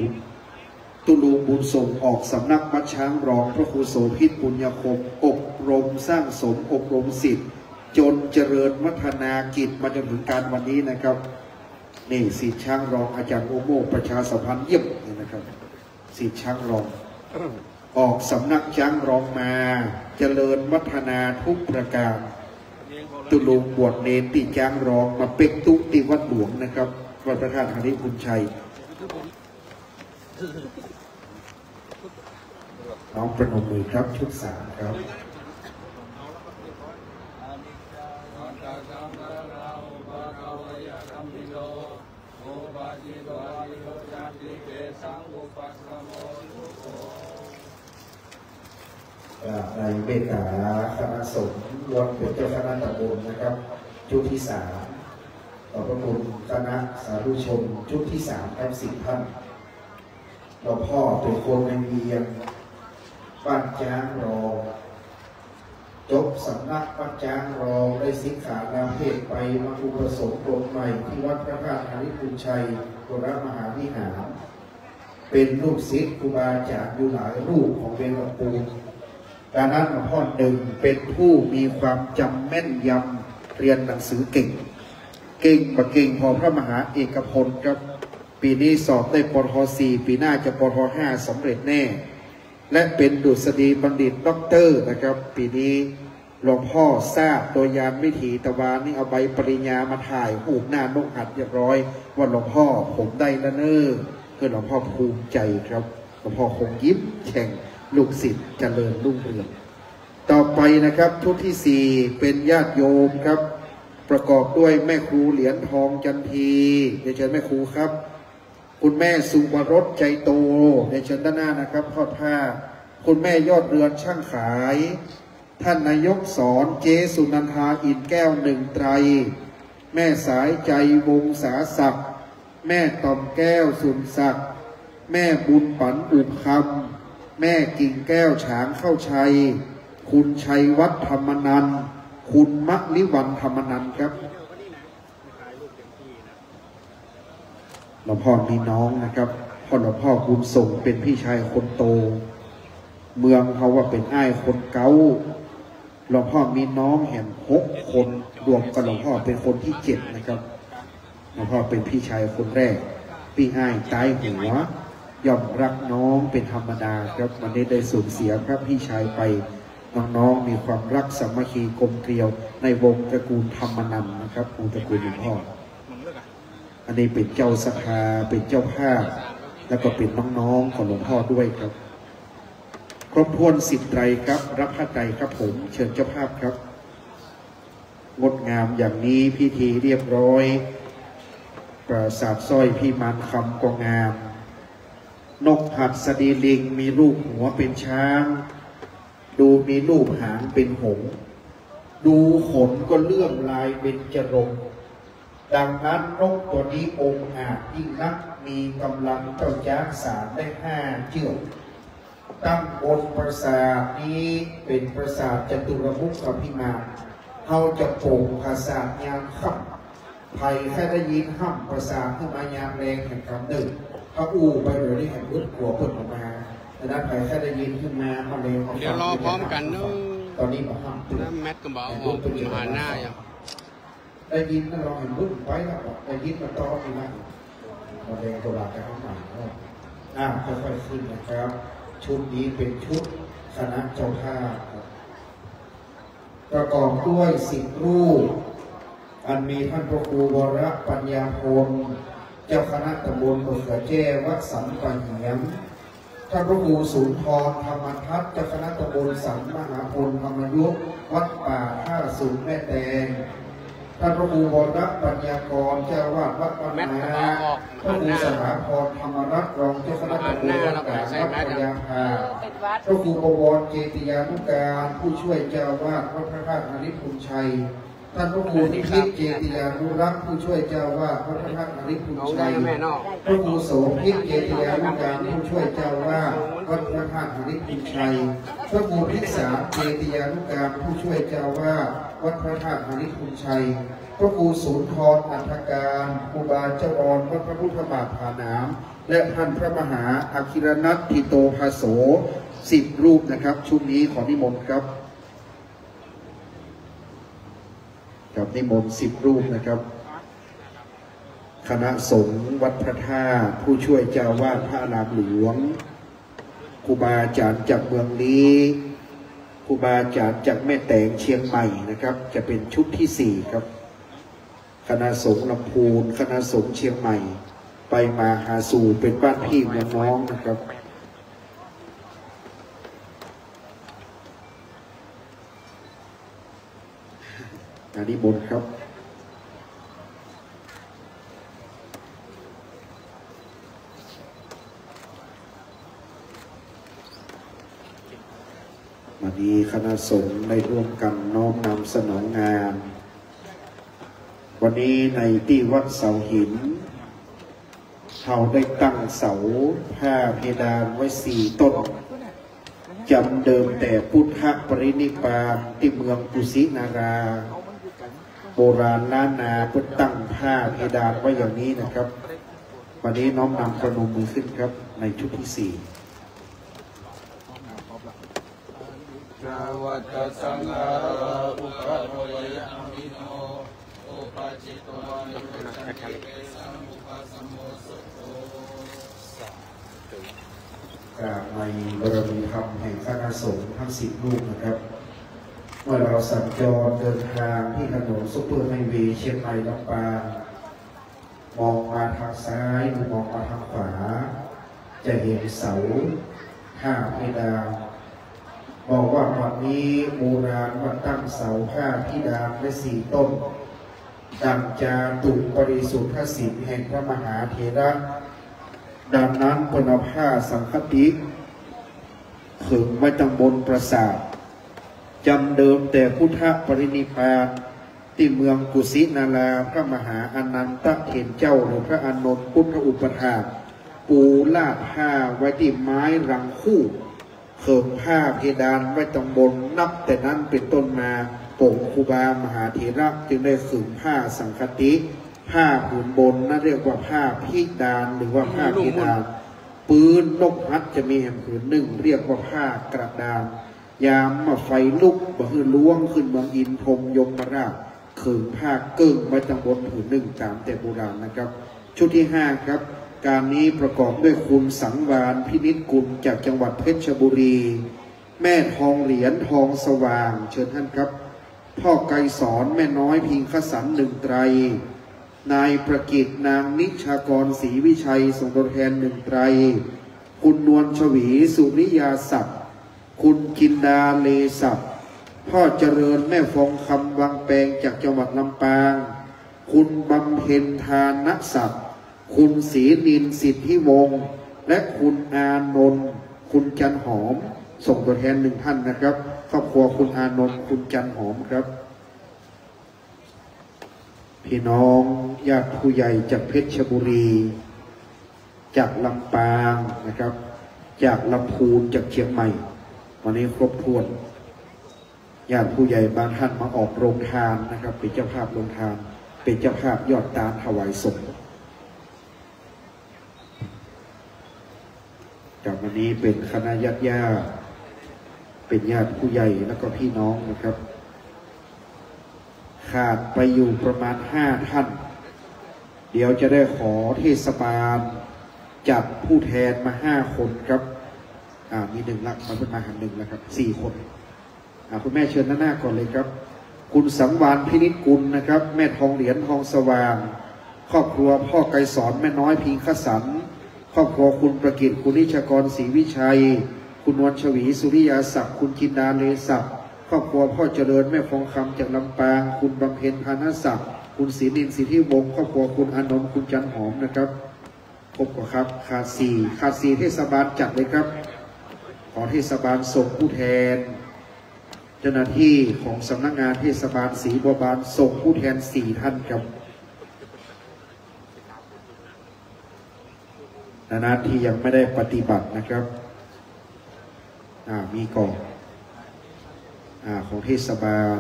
ตุลูบุญส่งออกสำนักวัดช้างรองพระครูโสภิตปุญญาคมอบรมสร้างสมอบรมศิษย์ จนเจริญวัฒนากิจมาจนถึงการวันนี้นะครับนี่ศิษย์ช้างรองอาจารย์โอโมประชาสัมพันธ์เยี่ยมเลยนะครับศิษย์ช้างรองออกสำนักช้างรองมาเจริญวัฒนาทุกประการตุลุงบวชเนรติช้างรองมาเป็กตุติวัดหลวงนะครับวัดพระธาตุหริพุนชัยน้องประนมมือครับชุด3ครับในเมตตาคณะสงฆ์รวมเป็นเจ้าคณะตำบลนะครับชุดที่3ขอบพระคุณคณะสาธุชนชุดที่3ทั้ง10 ท่านเราพ่อเป็นคนในเวียงบ้านจ้างรอจบสำนักบ้านจ้างรอได้สิกขาลาเพศไปมาอุปสมบทใหม่ที่วัดพระธาตุหริพุนชัยวรมหาวิหารเป็นลูกศิษย์ครูบาอาจารย์อยู่หลายรูปของเวรปูการนั้นหลวงพ่อหนึ่งเป็นผู้มีความจำแม่นยำเรียนหนังสือเก่งเก่งพอพระมหาเอกพลครับปีนี้สอบได้ปท.4 ปีหน้าจะปท.5สำเร็จแน่และเป็นดุษฎีบัณฑิตด็อกเตอร์นะครับปีนี้หลวงพ่อทราบโดยยานวิถีตะวันนี่เอาใบปริญญามาถ่ายหูปหน้านกหัดเรียบร้อยว่าหลวงพ่อผมได้แล้วเนอคือหลวงพ่อภูมิใจครับหลวงพ่อคงยิ้มแฉ่งลูกศิษย์เจริญรุ่งเรืองต่อไปนะครับชุดที่4เป็นญาติโยมครับประกอบด้วยแม่ครูเหรียญทองจันทีเดี๋ยวเชิญแม่ครูครับคุณแม่สุวรสใจโตเดี๋ยวเชิญด้านหน้านะครับทอดผ้าคุณแม่ยอดเรือนช่างขายท่านนายกสอนเจสุนันทาอินแก้ว1 ไตรแม่สายใจวงศาศักดิ์แม่ตอมแก้วสุนศักดิ์แม่บุญปันอุคำแม่กิ่งแก้วฉางเข้าชัยคุณชัยวัฒน์ธรรมนันท์คุณมะลิวันธรรมนันท์ครับหลวงพ่อมีน้องนะครับพ่อหลวงพ่อบุญส่งเป็นพี่ชายคนโตเมืองเขาว่าเป็นอ้ายคนเก่าหลวงพ่อมีน้องแห่ง6 คนรวมกับหลวงพ่อเป็นคนที่7นะครับหลวงพ่อเป็นพี่ชายคนแรกพี่อ้ายตายหัวยอมรักน้องเป็นธรรมดาครับวันนี้ได้สูญเสียพระพี่ชายไปน้องๆมีความรักสามัคคีกลมเกลียวในวงตระกูลธรรมนันท์นะครับวงตระกูลหลวงพ่ออันนี้เป็นเจ้าสภาเป็นเจ้าภาพแล้วก็เป็นน้องๆของหลวงพ่อด้วยครับครบถ้วน10 ไตรครับรับผ้าไตรครับผมเชิญเจ้าภาพครับงดงามอย่างนี้พิธีเรียบร้อยปราสาทสร้อยพี่มันคำก็งามนกหัดสดีลิงมีรูปหัวเป็นช้างดูมีรูปหางเป็นหงส์ดูขนก็เลื่อมลายเป็นจรงดังนั้นนกตัวนี้องค์อาจยิ่งนักมีกำลังเจ้าจ้างสารได้5 เชือกตั้งบนปราสาทนี้เป็นปราสาทจตุรมุขพิมานเขาจะโป่งปราสาทยามค่ำไผ่แค่ได้ยินห้ำปราสาทขึ้นมายามแรงแห่งคำหนึ่งพระอู้ไปเลยที่แห่งรุดหัวเปิดออกมาแต่นั้นไผ่แค่ได้ยินขึ้นมามาเลยเดี๋ยวรอพร้อมกันเนอะตอนนี้มาห้ำน้ำแมทก็บอกว่าเป็นมาหน้าอย่างได้ยินแล้วเราเห็นรุ่นไปแล้วได้ยินมาต่อที่นั่นมาเลยตัวหลักการใหม่ค่อยๆขึ้นนะครับชุดนี้เป็นชุดคณะเจ้าภาพประกอบด้วย10 รูปอันมีท่านพระครูวรปัญญาพลเจ้าคณะตำบลมะเขือแจ้วัดสันปะเหียงท่านพระครูสุนทรธรรมทัศน์เจ้าคณะตำบลสันมหาพลธรรมยุทธวัดป่าท่าสูงแม่แตงท่านพระครูวรปัญญากรเจ้าวาดวัดปัญญาพระครูสถาพรธรรมรัตน์รองเจ้าคณะตำบลวัดป่าวัดปัญญาภาพระครูบวรเจติยานุการผู้ช่วยเจ้าวาดวัดพระธาตุหริพุนชัยท่านพระครูนิพิษเจติยานุรักษ์ผู้ช่วยเจ้าวาดวัดพระธาตุหริพุนชัยพระครูโสภิตเจติยานุการผู้ช่วยเจ้าวาดวัดพระธาตุหริพุนชัยพระครูพิสารเจติยานุการผู้ช่วยเจ้าวาดวัดพระธาตุหริพุนชัยพระครูสุนทรอัฏฐการครูบาเจ้าวรวัดพระพุทธบาทผาหนามและท่านพระมหาอาคิรนัททิโตภาโส10 รูปนะครับชุดนี้ขอนิมนต์ครับ นิมนต์10 รูปนะครับคณะสงฆ์วัดพระธาตุผู้ช่วยเจ้าวาดพระอารามหลวงครูบาอาจารย์จากเมืองนี้ครูบาอาจารย์จากแม่แตงเชียงใหม่นะครับจะเป็นชุดที่4ครับคณะสงฆ์ลำพูนคณะสงฆ์เชียงใหม่ไปมาหาสู่เป็นบ้านพี่เมืองน้องนะครับนิมนต์ครับวันนี้คณะสงฆ์ได้ร่วมกันน้อมนำสนองงานวันนี้ในที่วัดเสาหินเราได้ตั้งเสาผ้าเพดานไว้4 ต้นจำเดิมแต่พุทธปรินิพพานที่เมืองกุสินาราโบราณล้านนาพุทธตั้งผ้าเพดานไว้อย่างนี้นะครับวันนี้น้อมนำประนมมือขึ้นครับในชุดที่4วัตสังฆาอุปโภยอมิโนโอปาจิตวานิจันติเกสังอุปสมโมสุโตกราบในบารมีธรรมแห่งคณะสงฆ์ทั้ง10 รูปนะครับเมื่อเราสัญจรเดินทางที่ถนนซุปเปอร์ไฮเวย์เชียงใหม่ลำปางมองมาทางซ้ายหรือมองมาทางขวาจะเห็นเสาผ้าเพดานบอกว่าวันนี้โบราณว่าตั้งเสาผ้าเพดานไว้4 ต้นดังจาตุปริสุทธศิลป์แห่งพระมหาเถระดังนั้นพนผ้าสังฆติขึงไว้ตั้งบนปราสาทจำเดิมแต่พุทธปรินิพพานที่เมืองกุสินาราพระมหาอนันตเถรเจ้าหรือพระอานนท์พุทธอุปถากปูลาดผ้าไว้ที่ไม้รังคู่เขิงผ้าเพดานไว้ตรงบนนับแต่นั้นเป็นต้นมาปกครูบามหาเถระจึงได้ขึงผ้าสังฆติผ้าผืนบนนั่นเรียกว่าผ้าพิดานหรือว่าผ้าเพดานปืนนกฮัดจะมีแห่งผืนหนึ่งเรียกว่าผ้ากระดานยามมาไฟลุกบ่ฮือล้วงขึ้นบางอินพรมยมราชขึงผ้าเกิ้งไว้ตรงบนผืนหนึ่งตามแต่โบราณนะครับชุดที่5ครับการนี้ประกอบด้วยคุณสังวานพินิจกุลจากจังหวัดเพชรบุรีแม่ทองเหรียญทองสว่างเชิญท่านครับพ่อไกรสอนแม่น้อยพิงคสัน1 ไตรนายประกิตนางนิชากรศรีวิชัยส่งตัวแทน1 ไตรคุณนวลชวีสุริยาศักดิ์คุณกินดาเลศักดิ์พ่อเจริญแม่ฟองคำวังแปงจากจังหวัดลำปางคุณบำเพ็ญทานศักดิ์คุณศรีนินสิทธิวงศ์และคุณอานนท์คุณจันหอมส่งตัวแทน1 ท่านนะครับครอบครัวคุณอานนท์คุณจันหอมครับพี่น้องญาติผู้ใหญ่จากเพชรบุรีจากลำปางนะครับจากลำพูนจากเชียงใหม่วันนี้ครบถ้วนญาติผู้ใหญ่บางท่านมาออกโรงทานนะครับเป็นเจ้าภาพโรงทานเป็นเจ้าภาพยอดตาลถวายศพจากวันนี้เป็นคณะญาติเป็นญาติผู้ใหญ่แล้วก็พี่น้องนะครับขาดไปอยู่ประมาณ5 ท่านเดี๋ยวจะได้ขอเทศบาลจัดผู้แทนมา5 คนครับมี1 ละมาเป็นมาหัน1แล้วครับ4 คนคุณแม่เชิญหน้าก่อนเลยครับคุณสังวานพินิจกุลนะครับแม่ทองเหรียญทองสว่างครอบครัวพ่อไกรสอนแม่น้อยพิงคสันครอบครัวคุณประกิตคุณนิชากรศรีวิชัยคุณนวลชวีสุริยาศักดิ์คุณจินดาเลศักดิ์ครอบครัวพ่อเจริญแม่ฟองคำจากลำปางคุณบำเพ็ญพานศักดิ์คุณศรีนินสิทธิวงศ์ครอบครัวคุณอานนท์คุณจันหอมนะครับครบกว่าครับขาด4เทศบาลจัดเลยครับขอเทศบาลส่งผู้แทนเจ้าหน้าที่ของสำนักงานเทศบาลศรีบัวบานส่งผู้แทน4 ท่านครับนาที่ยังไม่ได้ปฏิบัตินะครับมีก่อนของเทศบาล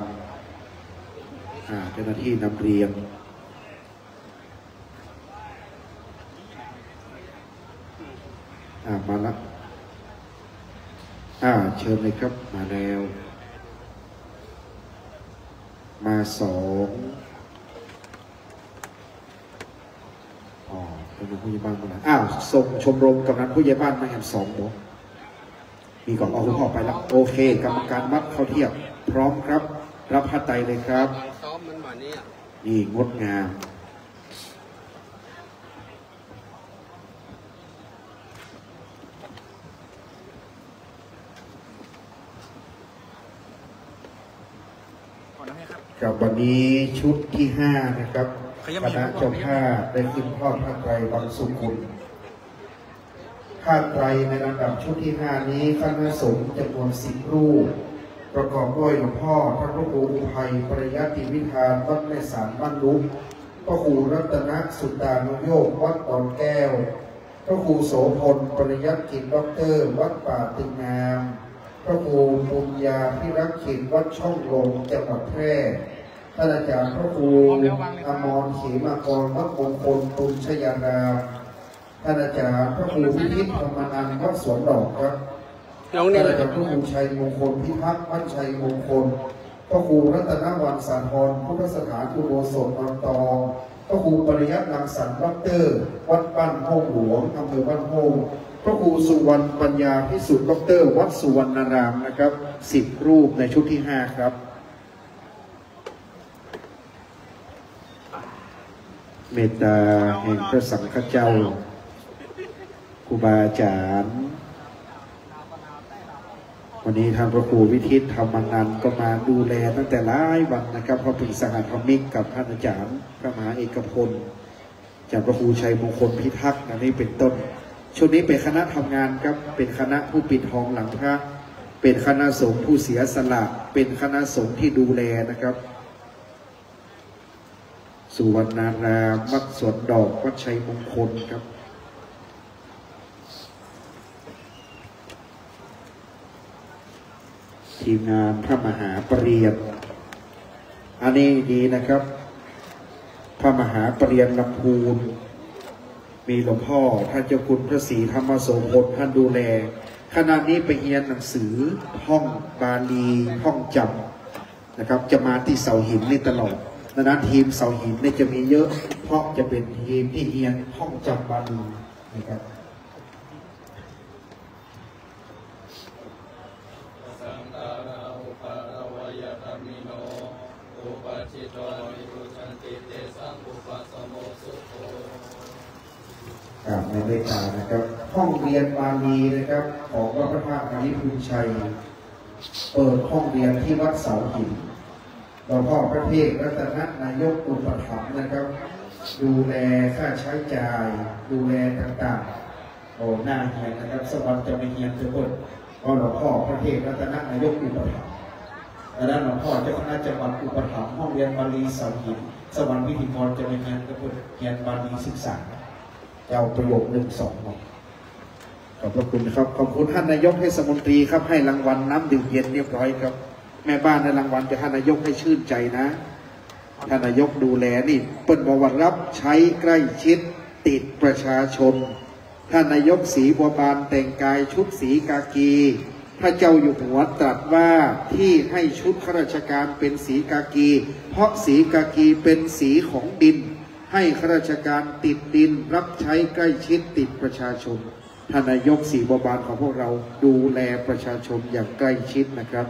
เจ้าหน้าที่นำเรียนมาแล้วเชิญเลยครับมาแล้ว มา2กำนันผู้ใหญ่บ้านมาอ้าวส่งชมรมกำนันผู้ใหญ่บ้านมาแห่ง2บ่มีก่อนเอาคุณพ่อไปแล้วโอเคกรรมการวัดเข้าเทียบพร้อมครับรับผ้าไตรเลยครับนี่งดงามกับวันนี้ชุดที่5นะครับคณะเจ้าภาพได้ขึ้นทอดผ้าไตรบางสุขุลผ้าไตรในลำดับชุดที่5นี้คณะสงฆ์จำนวน10 รูปประกอบด้วยหลวงพ่อท่านพระครูอุทัยปริยัติวิธานวัดแม่สารบ้านลุกพระครูรัตนสุดานุโยกวัดตอนแก้วพระครูโสพลปริยัติกิจด็อกเตอร์วัดป่าตึงงามพระครูปุญญาพิรักษ์ขินวัดช่องลมจังหวัดแพร่ท่านอาจารย์พระครูอมรเขมากรวัดมงคลตุลชยารามท่านอาจารย์พระครูวิทิตธรรมนันท์วัดสวนดอกครับท่านอาจารย์พระครูชัยมงคลพิทักษ์วัดชัยมงคลพระครูรัตนวันสารพรพุทธสถานอุโบสถวังตองพระครูปริยัติรังสรรค์ด็อกเตอร์วัดบ้านห้องหลวงอำเภอบ้านห้องพระครูสุวรรณปัญญาพิสุทธิ์ด็อกเตอร์วัดสุวรรณารามนะครับ10 รูปในชุดที่5ครับเมตตาแห่งพระสังฆเจ้าครูบาอาจารย์วันนี้ทางพระครูวิทิตธรรมนันท์ก็มาดูแลตั้งแต่หลายวันนะครับเพราะเป็นสหธรรมิกกับท่านอาจารย์พระมหาเอกพลจากพระครูชัยมงคลพิทักษ์อันนี้เป็นต้นช่วงนี้เป็นคณะทำงานครับเป็นคณะผู้ปิดทองหลังพระเป็นคณะสงฆ์ผู้เสียสละเป็นคณะสงฆ์ที่ดูแลนะครับสุวรรณารามวัดสวนดอกวัดชัยมงคลครับทีมงานพระมหาปริญญาอันนี้ดีนะครับพระมหาปริญญาลำพูนมีหลวงพ่อท่านเจ้าคุณพระศรีธรรมโสพลท่านดูแลขณะนี้ไปเรียนหนังสือท่องบาลีท่องจำนะครับจะมาที่เสาหินนี่ตลอดดังนั้นทีมเสาหินนี่จะมีเยอะเพราะจะเป็นทีมที่เรียนท่องจำบาลีนะครับในเวลานะครับห้องเรียนบาลีนะครับของวัดพระธาตุอาริพุนชัยเปิดห้องเรียนที่วัดเสาหินหลวงพ่อพระเทพรัตนนายกอุปถัมภ์นะครับดูแลค่าใช้จ่ายดูแลต่างๆโอ้หน้าเฮียนนะครับสวรรค์จะไม่เฮียนทุกคนเพราะหลวงพ่อพระเทพรัตนนายกอุปถัมภ์และหลวงพ่อเจ้าคณะจังหวัดอุปถัมภ์ห้องเรียนบาลีเสาหินสวรรค์วิทยากรจะไม่เฮียนทุกคนเฮียนบาลีศึกษาเอาประโยค1-2บอกขอบพระคุณครับขอบคุณท่านนายกเทศมนตรีครับให้รางวัลน้ำดื่มเย็นเรียบร้อยครับแม่บ้านในรางวัลจะท่านนายกให้ชื่นใจนะท่านนายกดูแลนี่เปิดบอกว่ารับใช้ใกล้ชิดติดประชาชนท่านนายกศรีบัวบานแต่งกายชุดสีกากีพระเจ้าอยู่หัวตรัสว่าที่ให้ชุดข้าราชการเป็นสีกากีเพราะสีกากีเป็นสีของดินให้ข้าราชการติดดินรับใช้ใกล้ชิดติดประชาชนท่านนายกศรีบัวบานของพวกเราดูแลประชาชนอย่างใกล้ชิดนะครับ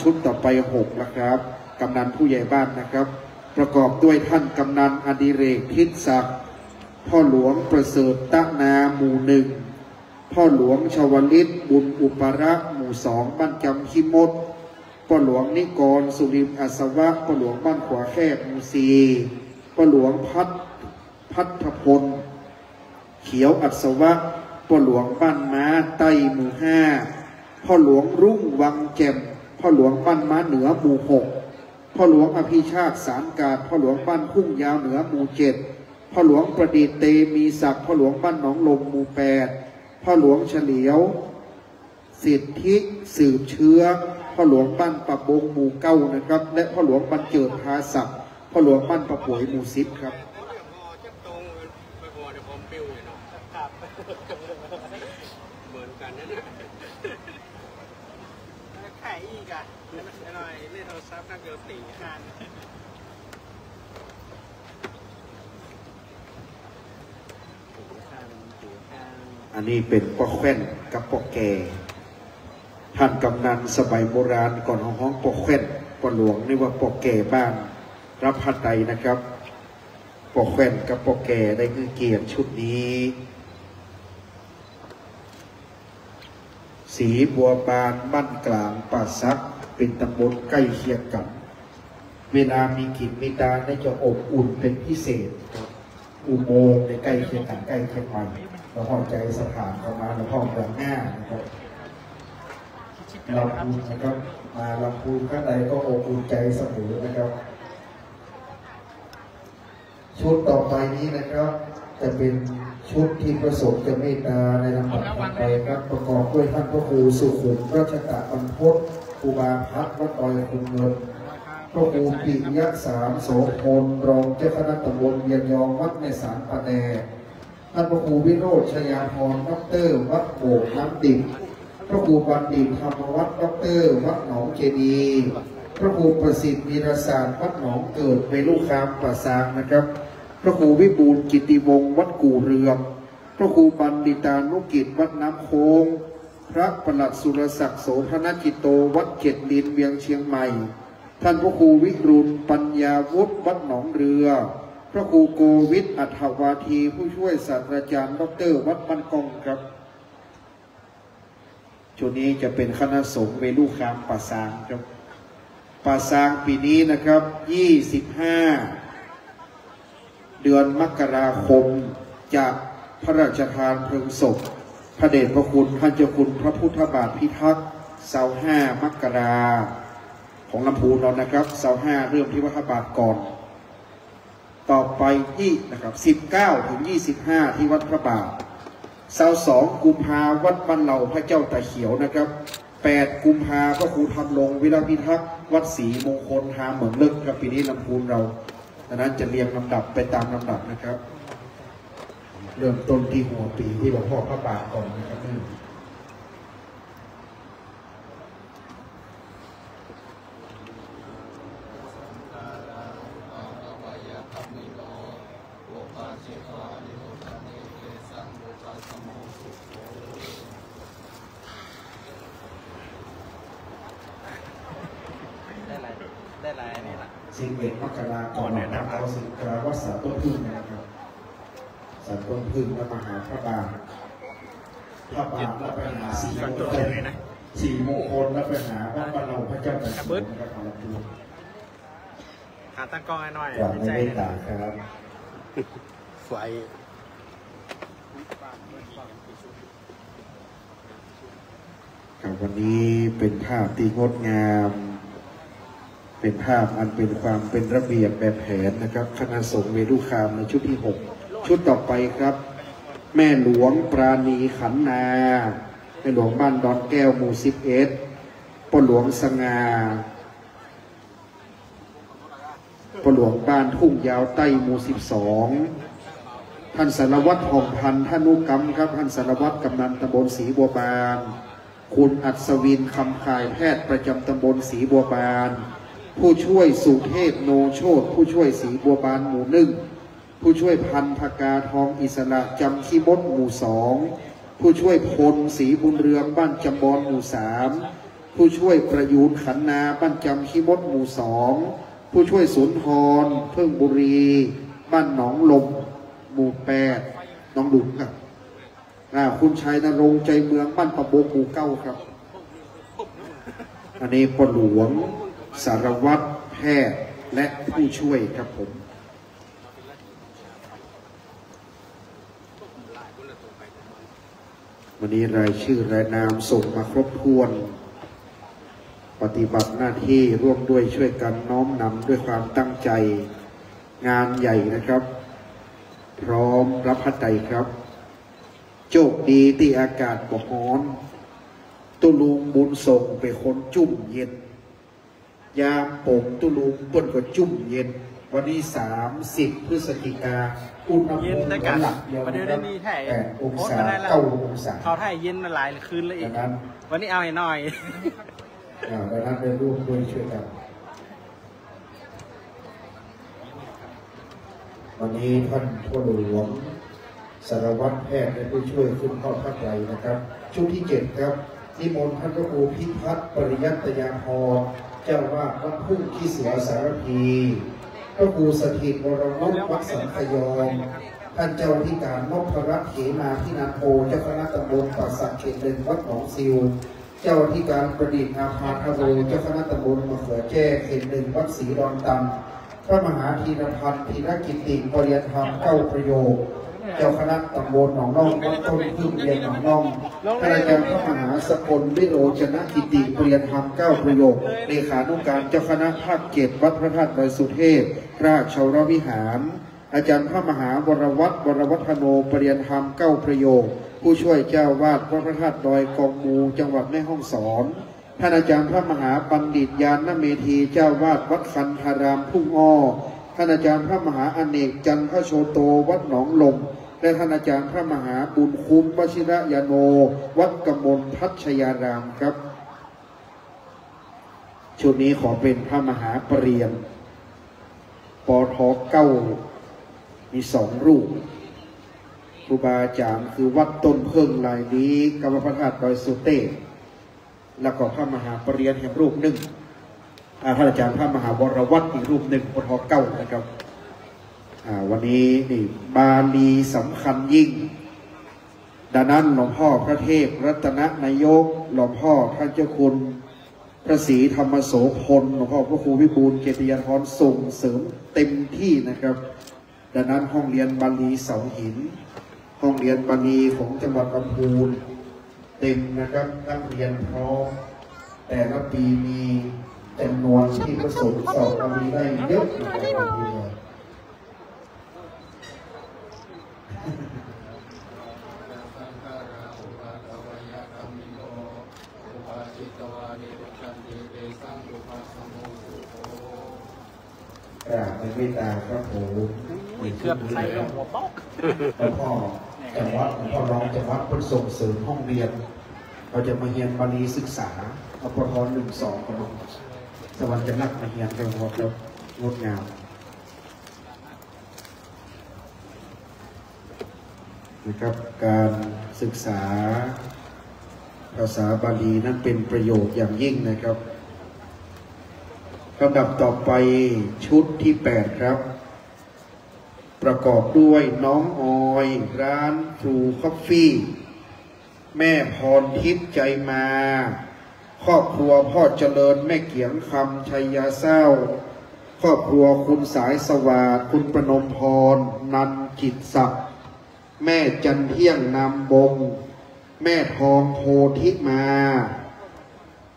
ชุดต่อไป6แล้วครับกำนันผู้ใหญ่บ้านนะครับประกอบด้วยท่านกำนันอดิเรกทิศศักดิ์พ่อหลวงประเสริฐตะนาหมู่1พ่อหลวงชวลิตบุญอุประหมู่2บ้านจำขิมดพ่อหลวงนิกรสุริมอัศวะพ่อหลวงบ้านขวาแคบหมู่4พ่อหลวงพัฒพลเขียวอัศวะพ่อหลวงบ้านม้าไต้หมู่5พ่อหลวงรุ่งวังแจ่มพ่อหลวงบ้านม้าเหนือหมู่6พ่อหลวงอภิชาติสารกาดพ่อหลวงบ้านพุ่งยาวเหนือหมู่7พ่อหลวงประดิษฐ์เตมีศักดิ์พ่อหลวงบ้านหนองลมหมู่8พ่อหลวงเฉลียวสิทธิสืบเชื้อพ่อหลวงบ้านปะบงหมู่9นะครับและพ่อหลวงบ้านเจิดพาศักดิ์พ่อหลวงบ้านประป่วยหมู่10ครับเหมือนกันนะเนี่ยไข่อีก กันหน่อยเล่นโทรศัพท์นั่งเกลือตีกันอันนี้เป็นปอกแว่นกับปอกแก่ท่านกำนันสมัยโบราณก่อนห้องปอกแว่นปอกหลวงนี่ว่าปอกแก่บ้านรับพัดใดนะครับปอกแว่นกับปอกแก่ได้คือเกียรติชุดนี้สีบัวบานบ้านกลางป่าซักเป็นตำบลใกล้เคียงกันเวลามีกิจมีการได้จะอบอุ่นเป็นพิเศษอุโมงค์ในใกล้เคียงกันใกล้เคียงกันเราพอใจสถานเข้ามาเราห้องดังหน้านะครับลำพูนนะครับมาลำพูนข้างในก็อบอุ่นใจเสมอนะครับชุดต่อไปนี้นะครับจะเป็นชุดที่ประสงค์จะเมตตาในลำดับต่อไปครับประกอบด้วยท่านพระครูสุขุมราชกะบรรพตครูบาพัฒน์วัดดอยคุงเงินพระครูปิยะสามโสพลรองเจ้าคณะตำบลเวียนยองวัดในสารปะแดท่านพระครูวิโรจน์ชยาพรดร.วัดโบกน้ำดิบพระครูบัณฑิตธรรมวัดดร.วัดหนองเจดีพระครูประสิทธิ์วีรศาสตร์วัดหนองเกิดเวลุคามป่าซางนะครับพระครูวิบูลย์กิติวงศ์วัดกู่เรืองพระครูบัณฑิตานุกิจวัดน้ำโค้งพระประหลัดสุรศักดิ์โสธนจิตโตวัดเจ็ดลินเวียงเชียงใหม่ท่านพระครูวิรุณปัญญาวุฒิวัดหนองเรือพระครูโกวิทอัฏฐวาทีผู้ช่วยศาสตราจารย์ดร.วัดบ้านกองครับช่วงนี้จะเป็นคณะสงฆ์เวลุคามป่าซางครับป่าซางปีนี้นะครับ25 เดือนมกราคมจากพระราชทานเพลิงศพพระเดชพระคุณท่านเจ้าคุณพระพุทธบาทพิทักษ์25 มกราของลำพูนเรานะครับ25เริ่มที่วัดพระบาทก่อนต่อไปที่นะครับ19 ถึง 25ที่วัดพระบาท22 กุมภาวัดบ้านเหล่าพระเจ้าตาเขียวนะครับ8 กุมภาพระครูธรรมลงวิรพิทักษ์วัดศรีมงคลหาเหมือนเลิกกับปีนี้ลำพูนเราดังนั้นจะเรียงลำดับไปตามลำดับนะครับเริ่มต้นที่หัวปีที่หลวงพ่อพระบาทก่อนนะครับได้ไรนี่แหละ11 มกราคมนะครับเอาสิกราวัดสาต้นพึ่งนะครับสาต้นพึ่งและมหาพระบาทแล้วไปหา4 มงคลแล้วไปหาวัดบ้านเราพระเจ้าตากสินนะครับของลำพูนขาตั้งกล้องหน่อยกว่าไม่ได้ตาครับไฟครับวันนี้เป็นภาพที่งดงามเป็นภาพอันเป็นความเป็นระเบียบแบบแผนนะครับคณะสงฆ์เวลุคามในชุดที่6ชุดต่อไปครับแม่หลวงปราณีขันนาแม่หลวงบ้านดอนแก้วหมู่11พ่อหลวงสง่าพ่อหลวงบ้านทุ่งยาวใต้หมู่12ท่านสารวัตรห่องพันธ์ท่านุกรรมครับท่านสารวัตรกำนันตำบลศรีบัวบานคุณอัศวินคำข่ายแพทย์ประจำตำบลศรีบัวบานผู้ช่วยสุเทพโนโชตผู้ช่วยศรีบัวบานหมู่1ผู้ช่วยพันธกาทองอิสระจำขี้มดหมู่2ผู้ช่วยพลศรีบุญเรืองบ้านจำบอนหมู่3ผู้ช่วยประยูนขันนาบ้านจำขี้มดหมู่2ผู้ช่วยสุนทรเพิ่งบุรีบ้านหนองลมหมู่8น้องดุ๋มครับคุณชัยนรงค์ใจเมืองบ้านประโบกหมู่9ครับอันนี้พ่อหลวงสารวัตรแพทย์และผู้ช่วยครับผมวันนี้รายชื่อรายนามส่งมาครบถ้วนปฏิบัติหน้าที่ร่วมด้วยช่วยกันน้อมนำด้วยความตั้งใจงานใหญ่นะครับพร้อมรับพระไตรครับโชคดีที่อากาศบ่ร้อนตุลุงบุญส่งเป็นคนจุ่มเย็นยามผมตุลุงต้นก็จุ่มเย็นวันนี้30 พฤศจิกาอุณหภูมิหลักเดียวกัน8 องศา 9 องศาเขาถ่ายเย็นมาหลายคืนเลยอีกวันนี้เอาให้หน่อย ดังนั้นได้ร่วมด้วยช่วยกันวันนี้ท่านพ่อหลวงสารวัตรแพทย์และผู้ช่วยขึ้นเข้าพักไหลนะครับชุดที่7ครับนิมนต์ท่านพระครูพิพัฒน์ปริยัตยาภรณ์เจ้าวาดวัดทุ่งขี้เสือสารพีพระครูสถิตวรวุฒิวัดสังขยองท่านเจ้าที่การนพรัตน์เขมาพินันโทเจ้าคณะตำบลป่าสักเขตหนึ่งวัดหนองซิวเจ้าที่การประดิษฐ์อาภาธโรเจ้าคณะตำบลมะเขือแจ้เขตหนึ่งวัดศรีดอนตันพระมหาธีรพันธ์ธีรกิติปริยธรรม9ประโยคเจ้าคณะตำบลหนองน่องวัดต้นพึ่งเรียนหนองน่องท่านอาจารย์พระมหาสกลวิโรจนกิติปริยธรรม9ประโยคเลขานุการเจ้าคณะภาค7วัดพระธาตุดอยสุเทพราชวรวิหารอาจารย์พระมหาวรวัฒโนปริยธรรม9ประโยคผู้ช่วยเจ้าวาดวัดพระธาตุดอยกองมูจังหวัดแม่ฮ่องสอนท่านอาจารย์พระมหาบัณฑิตยานเมธีเจ้าวาดวัดคันธารามทุ่งอ้อท่านอาจารย์พระมหาอเนกจันทโชโตวัดหนองลมและท่านอาจารย์พระมหาบุญคุ้มวชิระยาโนวัดกมลทัชยารามครับชุดนี้ขอเป็นพระมหาปรริญญาปท9มี2รูปครูบาอาจารย์คือวัดต้นเพิ่งลายนี้กรรมพระธาตุดอยสุเทพแล้วก็พระมหาปรริญญาแห่งรูปหนึ่งท่านอาจารย์พระมหาวรวัฒน์อีกรูปหนึ่งปท9นะครับวันนี้นี่บาลีสำคัญยิ่งดังนั้นหลวงพ่อพระเทพรัตนนายกหลวงพ่อท่านเจ้าคุณพระศรีธรรมโสพลหลวงพ่อพระครูวิบูลย์เกียรติยาธรส่งเสริมเต็มที่นะครับดังนั้นห้องเรียนบาลีเสาหินห้องเรียนบาลีของจังหวัดลำพูนเต็มนะครับนักเรียนพร้อมแต่ละปีมีจำนวนที่ประสบสอบบาลีได้เยอะนะครับในเมตตาครับผมเกือบใส่หัวป๊อกแล้วพ่อจังหวัดพ่อรองจังหวัดเพื่อส่งเสริมห้องเรียนเราจะมาเรียนบาลีศึกษาอปท1 2กันสวรรค์จะนักมาเรียนกันหมดแล้วงดงามนะครับการศึกษาภาษาบาลีนั้นเป็นประโยชน์อย่างยิ่งนะครับลำดับต่อไปชุดที่8ครับประกอบด้วยน้องออยร้านทรูคอฟฟี่แม่พรทิพย์ใจมาครอบครัวพ่อเจริญแม่เกียงคำชัยยาเศร้าครอบครัวคุณสายสวัสดิ์คุณประนมพรนันจิตศักดิ์แม่จันเที่ยงนามบงแม่ทองโพธิมา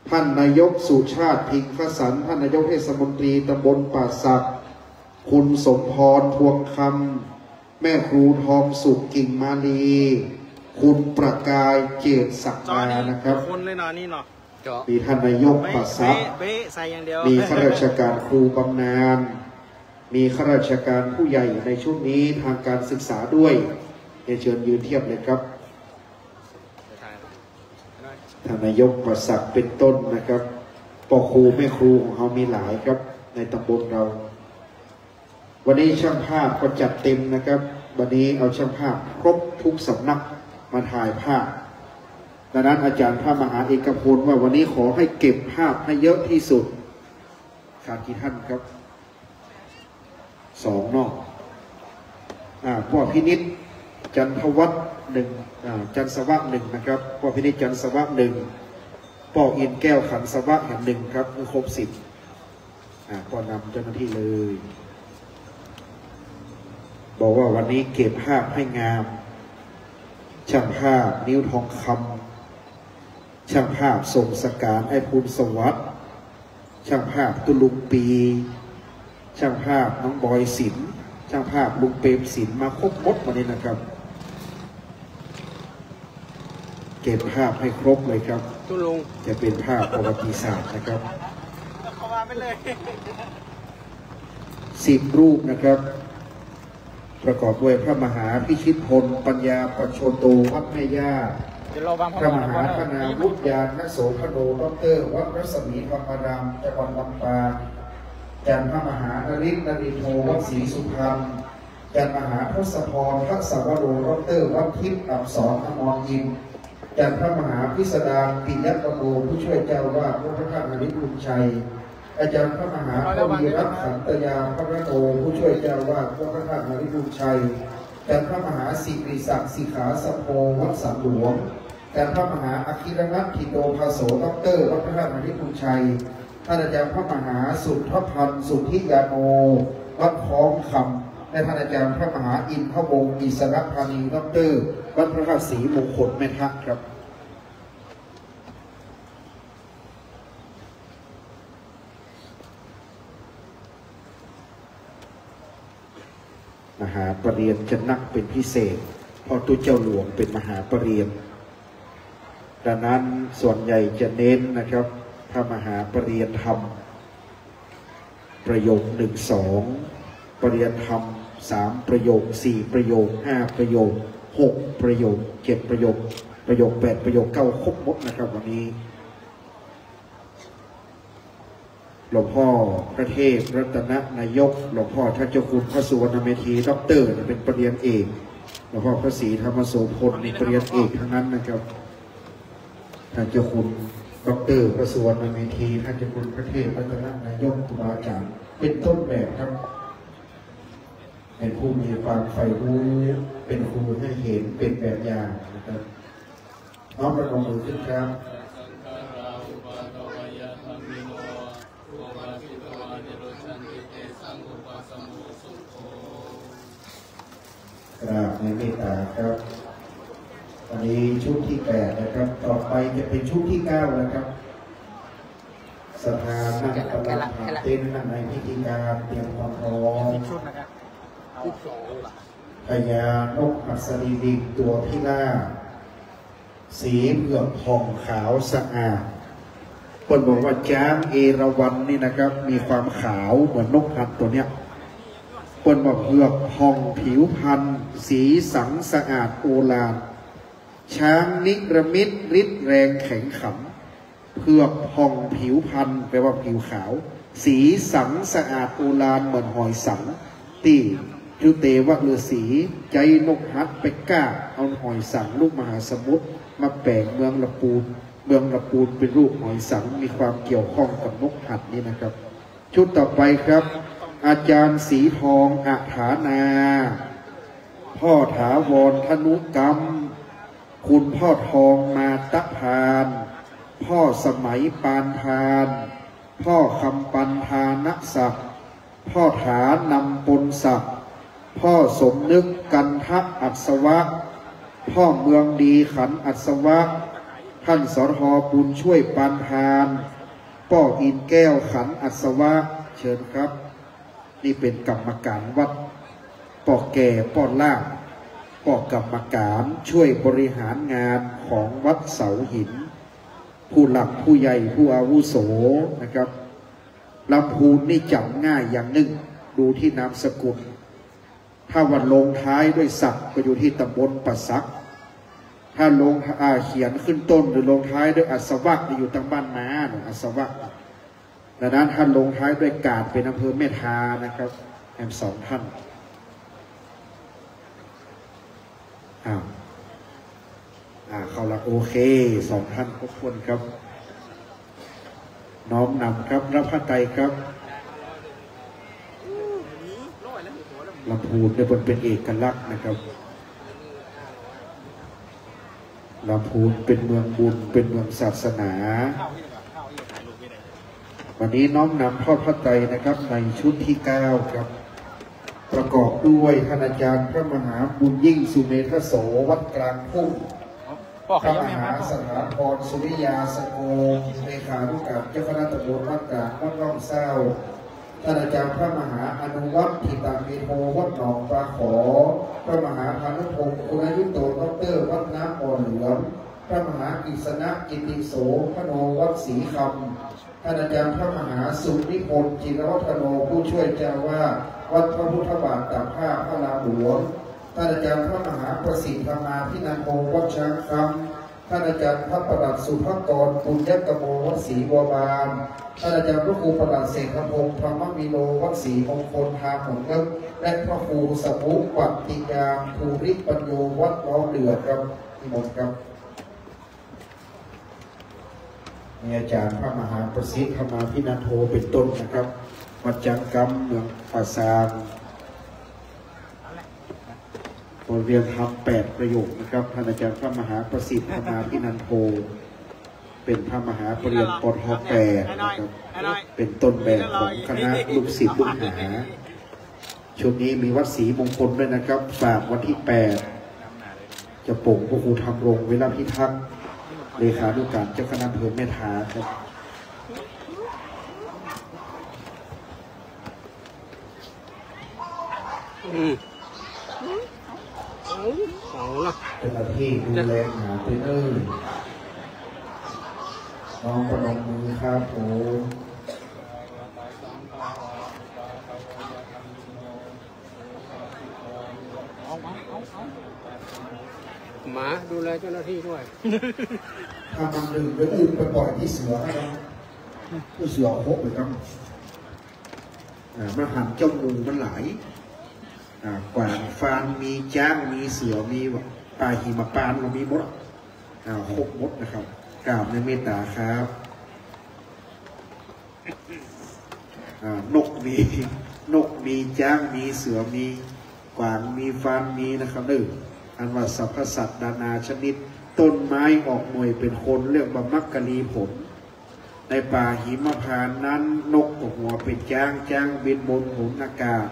ท่านนายกสุชาติพิงคสันท่านนายกเทศมนตรีตำบลป่าสักคุณสมพรพวงคำแม่ครูทองสุขกิ่งมาลีคุณประกายเจตศักดานะครับคนเลยเนาะนี่เนาะมีท่านนายกป่าสักมีข้าราชการครูบำนาญมีข้าราชการผู้ใหญ่ในช่วงนี้ทางการศึกษาด้วยเชิญยืนเทียบเลยครับท่านนายกประศักดิ์เป็นต้นนะครับพ่อครูแม่ครูของเรามีหลายครับในตำบลเราวันนี้ช่างภาพก็จัดเต็มนะครับวันนี้เอาช่างภาพครบทุกสำนักมาถ่ายภาพดังนั้นอาจารย์พระมหาเอกพลว่าวันนี้ขอให้เก็บภาพให้เยอะที่สุดขาดกี่ท่านครับ2นอกพ่อพินิจจันทวัฒน์1จันสวะ1นะครับพ่อพินิจจันสวะ1พ่ออินแก้วขันสวะแห่ง1ครับครบ10พ่อนำเจ้าหน้าที่เลยบอกว่าวันนี้เก็บภาพให้งามช่างภาพนิ้วทองคำช่างภาพส่งสการไอ้ภูมิสวัสดิ์ช่างภาพตุลุงปีช่างภาพน้องบอยศิลป์ช่างภาพลุงเปรมศิลป์มาครบหมดวันนี้นะครับเก็บภาพให้ครบเลยครับจะเป็นภาพประวัติศาสตร์นะครับ10 รูปนะครับประกอบด้วยพระมหาพิชิตพลปัญญาปัจโชโตวัดแม่ย่า พระมหาธนาวุฒิญาณโสพโนดร.วัดรัศมีธรรมรามจังหวัดลำปางจันทร์พระมหานฤทธิ์นรินโทวัดศรีสุพรรณจันทร์มหาทศพรพระสาวโรดร.วัดทิพย์อับสรอมรยิมจันทร์พระมหาพิสดารปิยปโนผู้ช่วยเจ้าวาดวัดพระธาตุนริพุนชัยอาจารย์พระมหาพวีรัตน์ขันตยาพระโนผู้ช่วยเจ้าวาดวัดพระธาตุนริพุนชัยจันทร์พระมหาสิริศักดิ์สิขาสโพวัดสามหลวงจันทร์พระมหาอคิรนัทถิโตภาโสดร.วัดพระธาตุนริพุนชัยท่านอาจารย์พระมหาสุทธพันธ์สุทธิยาโนวัดคล้องคำและท่านอาจารย์พระมหาอินทวงศ์อิสระพานีดร.วัดพระธาตุศรีมงคลแม่ทะครับมหาปรริญญาจะนักเป็นพิเศษเพราะตัวเจ้าหลวงเป็นมหาปรริญญาดังนั้นส่วนใหญ่จะเน้นนะครับพระมหาปรริญญาธรรมประโยค1-2ปรริญญาธรรม3ประโยค4ประโยค5ประโยค6ประโยค7ประโยค8ประโยค9ครบหมดนะครับวันนี้หลวงพ่อพระเทพรัตนนายกหลวงพ่อท่านเจ้าคุณพระสุวรรณเมธีด็อกเตอร์เป็นปรริญญาเอกหลวงพ่อพระศรีธรรมโสพลปรริญญาเอกทั้งนั้นนะครับท่านเจ้าคุณด็อกเตอร์พระสุวรรณเมธีท่านเจ้าคุณพระเทพรัตนนายกครูบาอาจารย์เป็นต้นแบบครับเป็นผู้มีความใฝ่รู้เป็นครูให้เห็นเป็นแบบอย่างนะครับน้อมประนมมือขึ้นครับกราบในเมตตาครับวันนี้ชุดที่8นะครับต่อไปจะเป็นชุดที่9นะครับสถานนั่งกำลังเต้นนั่งในพิธีการเตรียมความพร้อมพญานกหัสดีลิงตัวพิราบสีเผือกผ่องขาวสะอาดคนบอกว่าช้างเอราวัณนี่นะครับมีความขาวเหมือนนกหัสตัวเนี้ยคนบอกเผือกผ่องผิวพรรณสีสังสะอาดโอฬารช้างนิรมิตฤทธิ์แรงแข็งขันเผือกผ่องผิวพรรณแปลว่าผิวขาวสีสังสะอาดโอฬารเหมือนหอยสังตีจุเตวะฤาษีใจนกหัดไปก้าเอาหอยสังลูกมหาสมุทรมาแปลงเมืองละปูนเป็นรูปหอยสังมีความเกี่ยวข้องกับนกหัดนี่นะครับชุดต่อไปครับอาจารย์สีทองอัฐานาพ่อถาวรธนุกรรมคุณพ่อทองมาตะพานพ่อสมัยปานพานพ่อคำปันทานศักดิ์พ่อฐานำปนศักดิ์พ่อสมนึกกันทะอัศวะพ่อเมืองดีขันอัศวะท่านสทบุญช่วยปานพานป้ออินแก้วขันอัศวะเชิญครับนี่เป็นกรรมการวัดป้อแก่ป้อล่างป้อกรรมการช่วยบริหารงานของวัดเสาหินผู้หลักผู้ใหญ่ผู้อาวุโสนะครับลำพูนนี่จำง่ายอย่างหนึ่งดูที่นามสกุลถ้าวันลงท้ายด้วยศักดิ์ก็อยู่ที่ตำบลปะซักถ้าลงเขียนขึ้นต้นหรือลงท้ายด้วยอัศวะจะอยู่ทางบ้านนาอัศวะดังนั้นท่านลงท้ายด้วยกาดเป็นอำเภอเมธานะครับแอม2ท่านเขาละโอเค2ท่านครบถ้วนครับน้อมนำครับรับพระไตรครับลำพูนได้เป็นเอกลักษณ์นะครับลำพูนเป็นเมืองบุญเป็นเมืองศาสนาวันนี้น้อมนำทอดพระไตรนะครับในชุดที่9ครับประกอบด้วยท่านอาจารย์พระมหาบุญยิ่งสุเมธโสวัดกลางพุ่งพระมหาสถาพรสุริยาสโกเลขานุการเจ้าคณะตำบลวัดกลางวัดร่องเศร้าท่านอาจารย์พระมหาอนุวัฒน์ทิตามีโพวัดหนองปลาขอพระมหาพานุพงศ์คุณายุโตดร.วัดน้ำอ่อนเหลืองพระมหากิษณะกิติโสพโนวัดศรีคำท่านอาจารย์พระมหาสุนิพนธ์จิรวัฒโนผู้ช่วยเจ้าวาดวัดพระพุทธบาทตากผ้าพระรามหลวงท่านอาจารย์พระมหาประสิทธิ์ธรรมาภินันโทวัดช้างคำ ท่านอาจารย์พระประหลัดสุภกรปุญญกโมวัดศรีบัวบานท่านอาจารย์พระครูประหลัดเศรษฐพงศ์พระมมิโลวัดศรีมงคลทางหงส์และพระครูสมุปัตติยามภูริปัญโยวัดล้อเดือดครับนิมนต์ครับมีอาจารย์พระมหาประสิทธิ์ธรรมาภินันโทเป็นต้นนะครับวัดจังกรรมเมืองป่าซางบทเรียนธรรม8 ประโยคนะครับท่านอาจารย์พระมหาประสิทธิ์ธรรมาภินันโทเป็นพระมหาปรริญญาปท8นะครับเป็นต้นแบบของคณะลูกศิษย์ลูกหาช่วงนี้มีวัดศรีมงคลด้วยนะครับฝากวันที่8จะป่งพระครูธรรมรงค์เวลาพิทักษ์เลขานุการเจ้าคณะอำเภอแม่ทาครับเจ้าหน้าที่ดูแลหาเทรนเนอร์น้องประนมมือครับผมหมาดูแลเจ้าหน้าที่ด้วยถ้ามันดื่มไปอื่นไปปล่อยที่เสือนะผู้เสือโคกเลยครับมันหันเจ้างูมันหลายกว่างฟานมีจ้างมีเสือมีปลาหิมะปานเรามีมดหกมดนะครับกราบในเมตตาครับนกมีจ้างมีเสือมีกวางมีฟานมีนะครับอันว่าสรรพสัตว์นานาชนิดต้นไม้ออกหน่วยเป็นคนเรียกว่ามักกะลีผลในป่าหิมพานต์นั้นนกกับหัวเป็นจ้างบินบนหุนอากาศ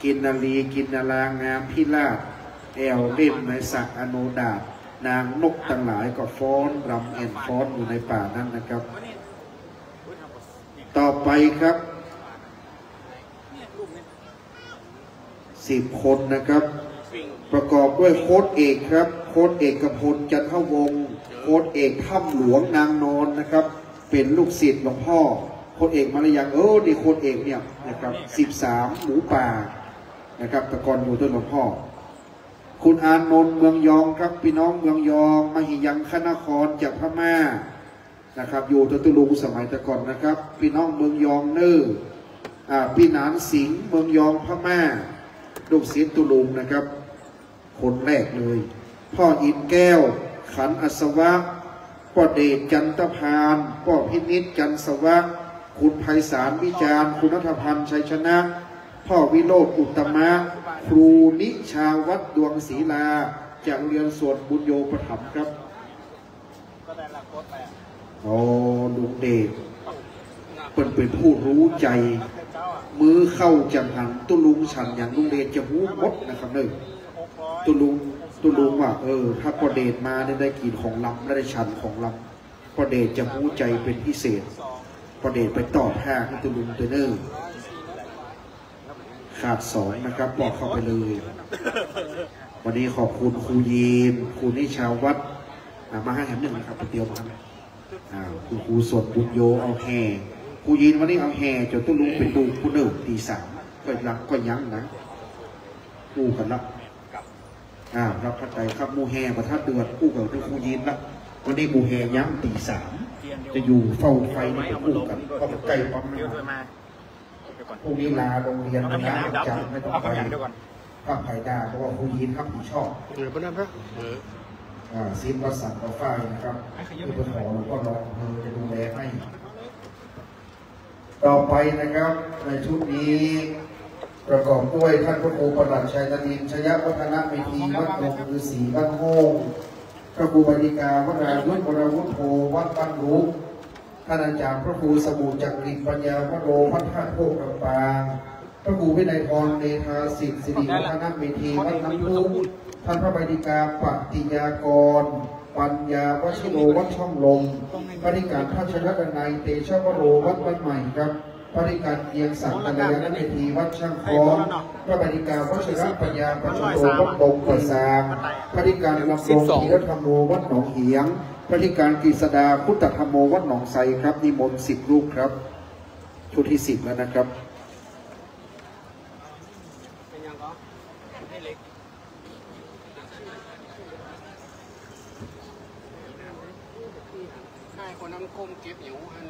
กินนาลีกินนาลางามพิราบแอวเล่นในสักอโนดาตนางนกทั้งหลายก็ฟ้อนรำแอนฟ้อนอยู่ในป่านั้นนะครับต่อไปครับ10 คนนะครับประกอบด้วยโค้ดเอกครับโค้ดเอกพลจันทวงศ์โค้ดเอกถ้ำหลวงนางนอนนะครับเป็นลูกศิษย์หลวงพ่อโค้ดเอกมาหรือยังนี่โค้ดเอกเนี่ยนะครับ13หมูป่านะครับตะกอนอยู่ด้วยหลวงพ่อคุณอานนท์เมืองยองครับพี่น้องเมืองยองมหิยังคณครจากพม่านะครับอยู่ตุลุงสมัยตะก่อนนะครับพี่น้องเมืองยองพี่หนานสิงห์เมืองยองพม่าลูกศิษย์ตุลุงนะครับคนแรกเลยพ่ออินแก้วขันอัศวะพ่อเดชจันทพานพ่อพินิจจันสวะคุณไพศาลวิจารคุณณัฐพันธ์ชัยชนะพ่อวิโรจน์อุตตมะครูนิชาวัดดวงศรีลาจากเรียนสวดบุญโยปถัมภ์ครับลุงเดชเป็นผู้รู้ใจมือเข้าจังหันตุลุงฉันอย่างลุงเดชจะหูมดนะครับตุลุงว่าถ้าพอเดชมาได้กินของลำได้ชันของลำพอเดชจะหูใจเป็นพิเศษพอเดชไปต่อผ้าให้ตุลุงขาด2นะครับบอกเข้าไปเลยวันนี้ขอบคุณครูยีนครูนิชาวัดมาให้แถม1นะครับเตียวมาคุณครูสดบุญโยเอาแห่ครูยีนวันนี้เอาแห่จนตุลุงเป็นดูคุณตี3ก็รักก็ยั้งนะดูกันละรับพระใจครับมูแห่ประทัดเดือดคู่กับครูยีนละวันนี้มูแห่ยั้งตี3จะอยู่เฝ้าไฟนี่เป็นคู่กันก็ใกล้ปั๊มนะพรุ่งนี้ลาโรงเรียนนะจำไม่ต้องไปข้าไผ่ดาเพราะว่าครูยีนครับผู้ชอบซีนประสานต่อไฟนะครับที่เป็นขอหลวงพ่อรองจะดูแลให้ต่อไปนะครับในชุดนี้ประกอบด้วยท่านพระครูประหลัดชัยนรินทร์ชยวัฒนเมธีวัดหลวงฤาษีบ้านโฮงพระครูบดิกาวรายุทธวรวุฒโธวัดบ้านรุกท่านอาจารย์พระครูสมุจักรินปัญญาวโรวัดท่าโพกลำปางพระครูวินัยพรเนธาสิทธิ์สิริวัฒนเมธีวัดน้ำพุท่านพระบดิกาปฏิยากรปัญญาวชิโรวัดช่องลมบริการพระชนกนัยเตชะวโรวัดบ้านใหม่ครับบริการเกียงสังกัลยาณเมธีวัดช่างคล้องพระบริการวัชรปัญญาปัจโรวัดบงประสางบริการลำรงธีรธรรมโมวัดหนองเหียงบริการกฤษดาพุทธธรรมโมวัดหนองไทรครับนิมนต์10 รูปครับชุดที่10แล้วนะครับ คนนั้นก้มเก็บอยู่อัน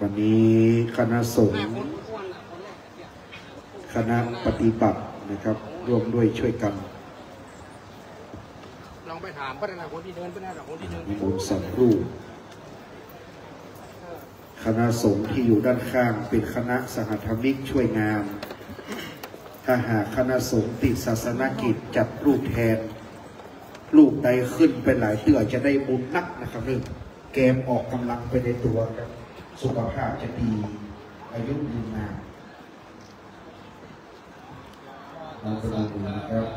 วันนี้คณะสงฆ์คณะปฏิบัตินะครับร่วมด้วยช่วยกัน ลองไปถามก็ได้นะคนที่เดินไปได้หรอคนที่เดิน นิมนต์สักรูปคณะสงฆ์ที่อยู่ด้านข้างเป็นคณะสหธรรมิกช่วยงานถ้าหากคณะสงฆ์ติดศาสนกิจจัดรูปแทนรูปใดขึ้นเป็นหลายเตื้อจะได้บุญนักนะครับเรื่องเกมออกกำลังไปในตัวครับสุขภาพจะดีอายุยืนนานเราจะดูนะครับ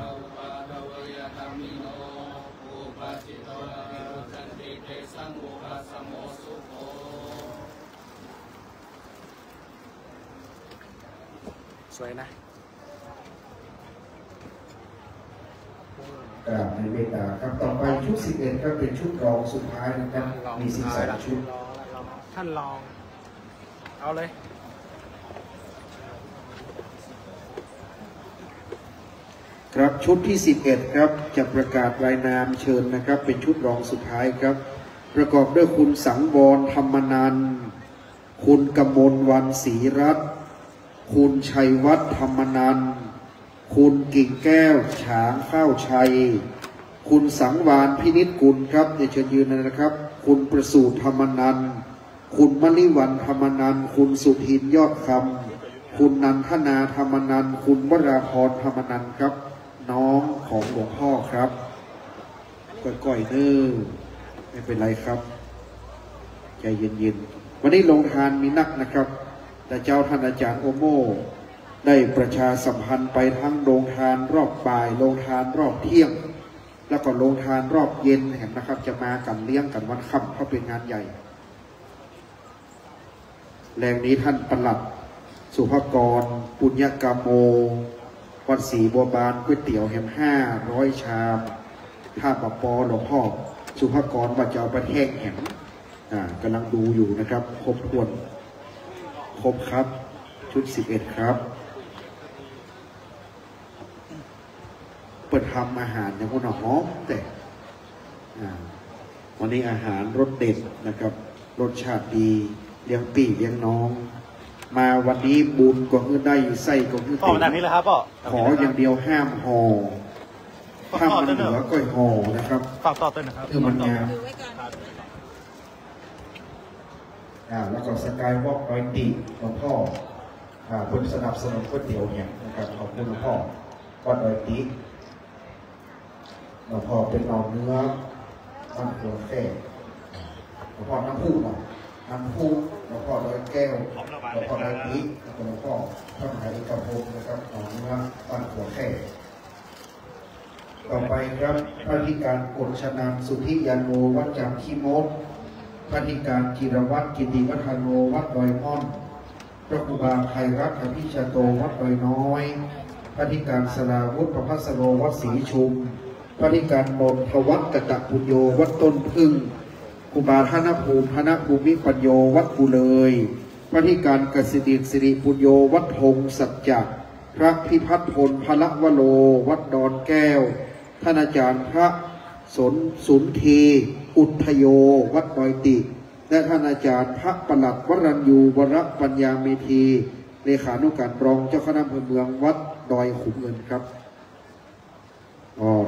สวยนะในเมตตาครับต่อไปชุด11ก็เป็นชุดรองสุดท้ายนะครับมี12ชุดท่านลองเอาเลยครับชุดที่11ครับจะประกาศรายนามเชิญนะครับเป็นชุดรองสุดท้ายครับประกอบด้วยคุณสังวรธรรมนันท์คุณกมลวันศรีรัตน์คุณชัยวัฒน์ธรรมนันท์คุณกิ่งแก้วฉางข้าวชัยคุณสังวานพินิจกุลครับเชิญยืนนะครับคุณประสูติธรรมนันท์คุณมลิวันธรรมนันท์คุณสุทินยอดคำคุณนันทนาธรรมนันท์คุณวราพรธรรมนันท์ครับน้องของหลวงพ่อครับก่อยๆเน้อไม่เป็นไรครับใจเย็นๆวันนี้ลงทานมีนักนะครับแต่เจ้าท่านอาจารย์โอโม่ได้ประชาสัมพันธ์ไปทั้งโรงทานรอบบ่ายโรงทานรอบเที่ยงแล้วก็โรงทานรอบเย็นเห็นนะครับจะมากันเลี้ยงกันวันค่ำเพราะเป็นงานใหญ่แรงนี้ท่านปลัดสุภกรปุญญกรรมโมวัดศรีบัวบานก๋วยเตี๋ยวแฮม500 ชามท่าปะปอหลวงพ่อสุภกรว่าจะเอาไปแห้งแหมกำลังดูอยู่นะครับครบถ้วนครบครับชุด11ครับเปิดทำอาหารอย่างพวกหอมแต่วันนี้อาหารรสเด็ดนะครับรสชาติดีเลี้ยงปี่เลี้ยงน้องมาวันนี้บุญก็คือได้ไส้ก็คือติดนี้เลยครับพ่อขออย่างเดียวห้ามห่อถ้ามันเหลือก็ห่อนะครับฝากต่อต้นนะครับคือมันงามแล้วก็สกายวอล์กรอยตีหลวงพ่อคนสนับสนุนก๋วยเตี๋ยวเนี่ยนะครับขอบคุณหลวงพ่อวัดรอยตีหลวงพ่อเป็นหน่อเนื้อมันหัวแค่หลวงพ่อน้ำพุหน่อยน้ำพุหลวงพ่อร้อยแก้วหลวงพ่อร้อยปีหลวงพ่อพระมหาเอกพงศ์นะครับของเนื้อมันหัวแค่ต่อไปครับพระธิการกฎชนามสุทธิยานโนวัดจำขี้มดพระธิการจิรวัตรกิติวัฒโนวัดดอยม่อนพระครูบาไพรัตน์อภิชโตวัดดอยน้อยพระธิการสราวุฒิประภัสโรวัดศรีชุมพระธิการนนทวัฒน์กตปุญโยวัดต้นพึ่งครูบาธนภูมิธนภูมิปัญโยวัดกุเลยพระธิการกสิดิสิริปุญโยวัดพงสัจจะพระพิพัฒน์พลพละวโรวัดดอนแก้วท่านอาจารย์พระสุนทีอุทโยวัดดอยติและท่านอาจารย์พระปลัดวรัญยูวรปัญญาเมธีเลขานุการรองเจ้าคณะอำเภอเมืองวัดดอยขุมเงินครับ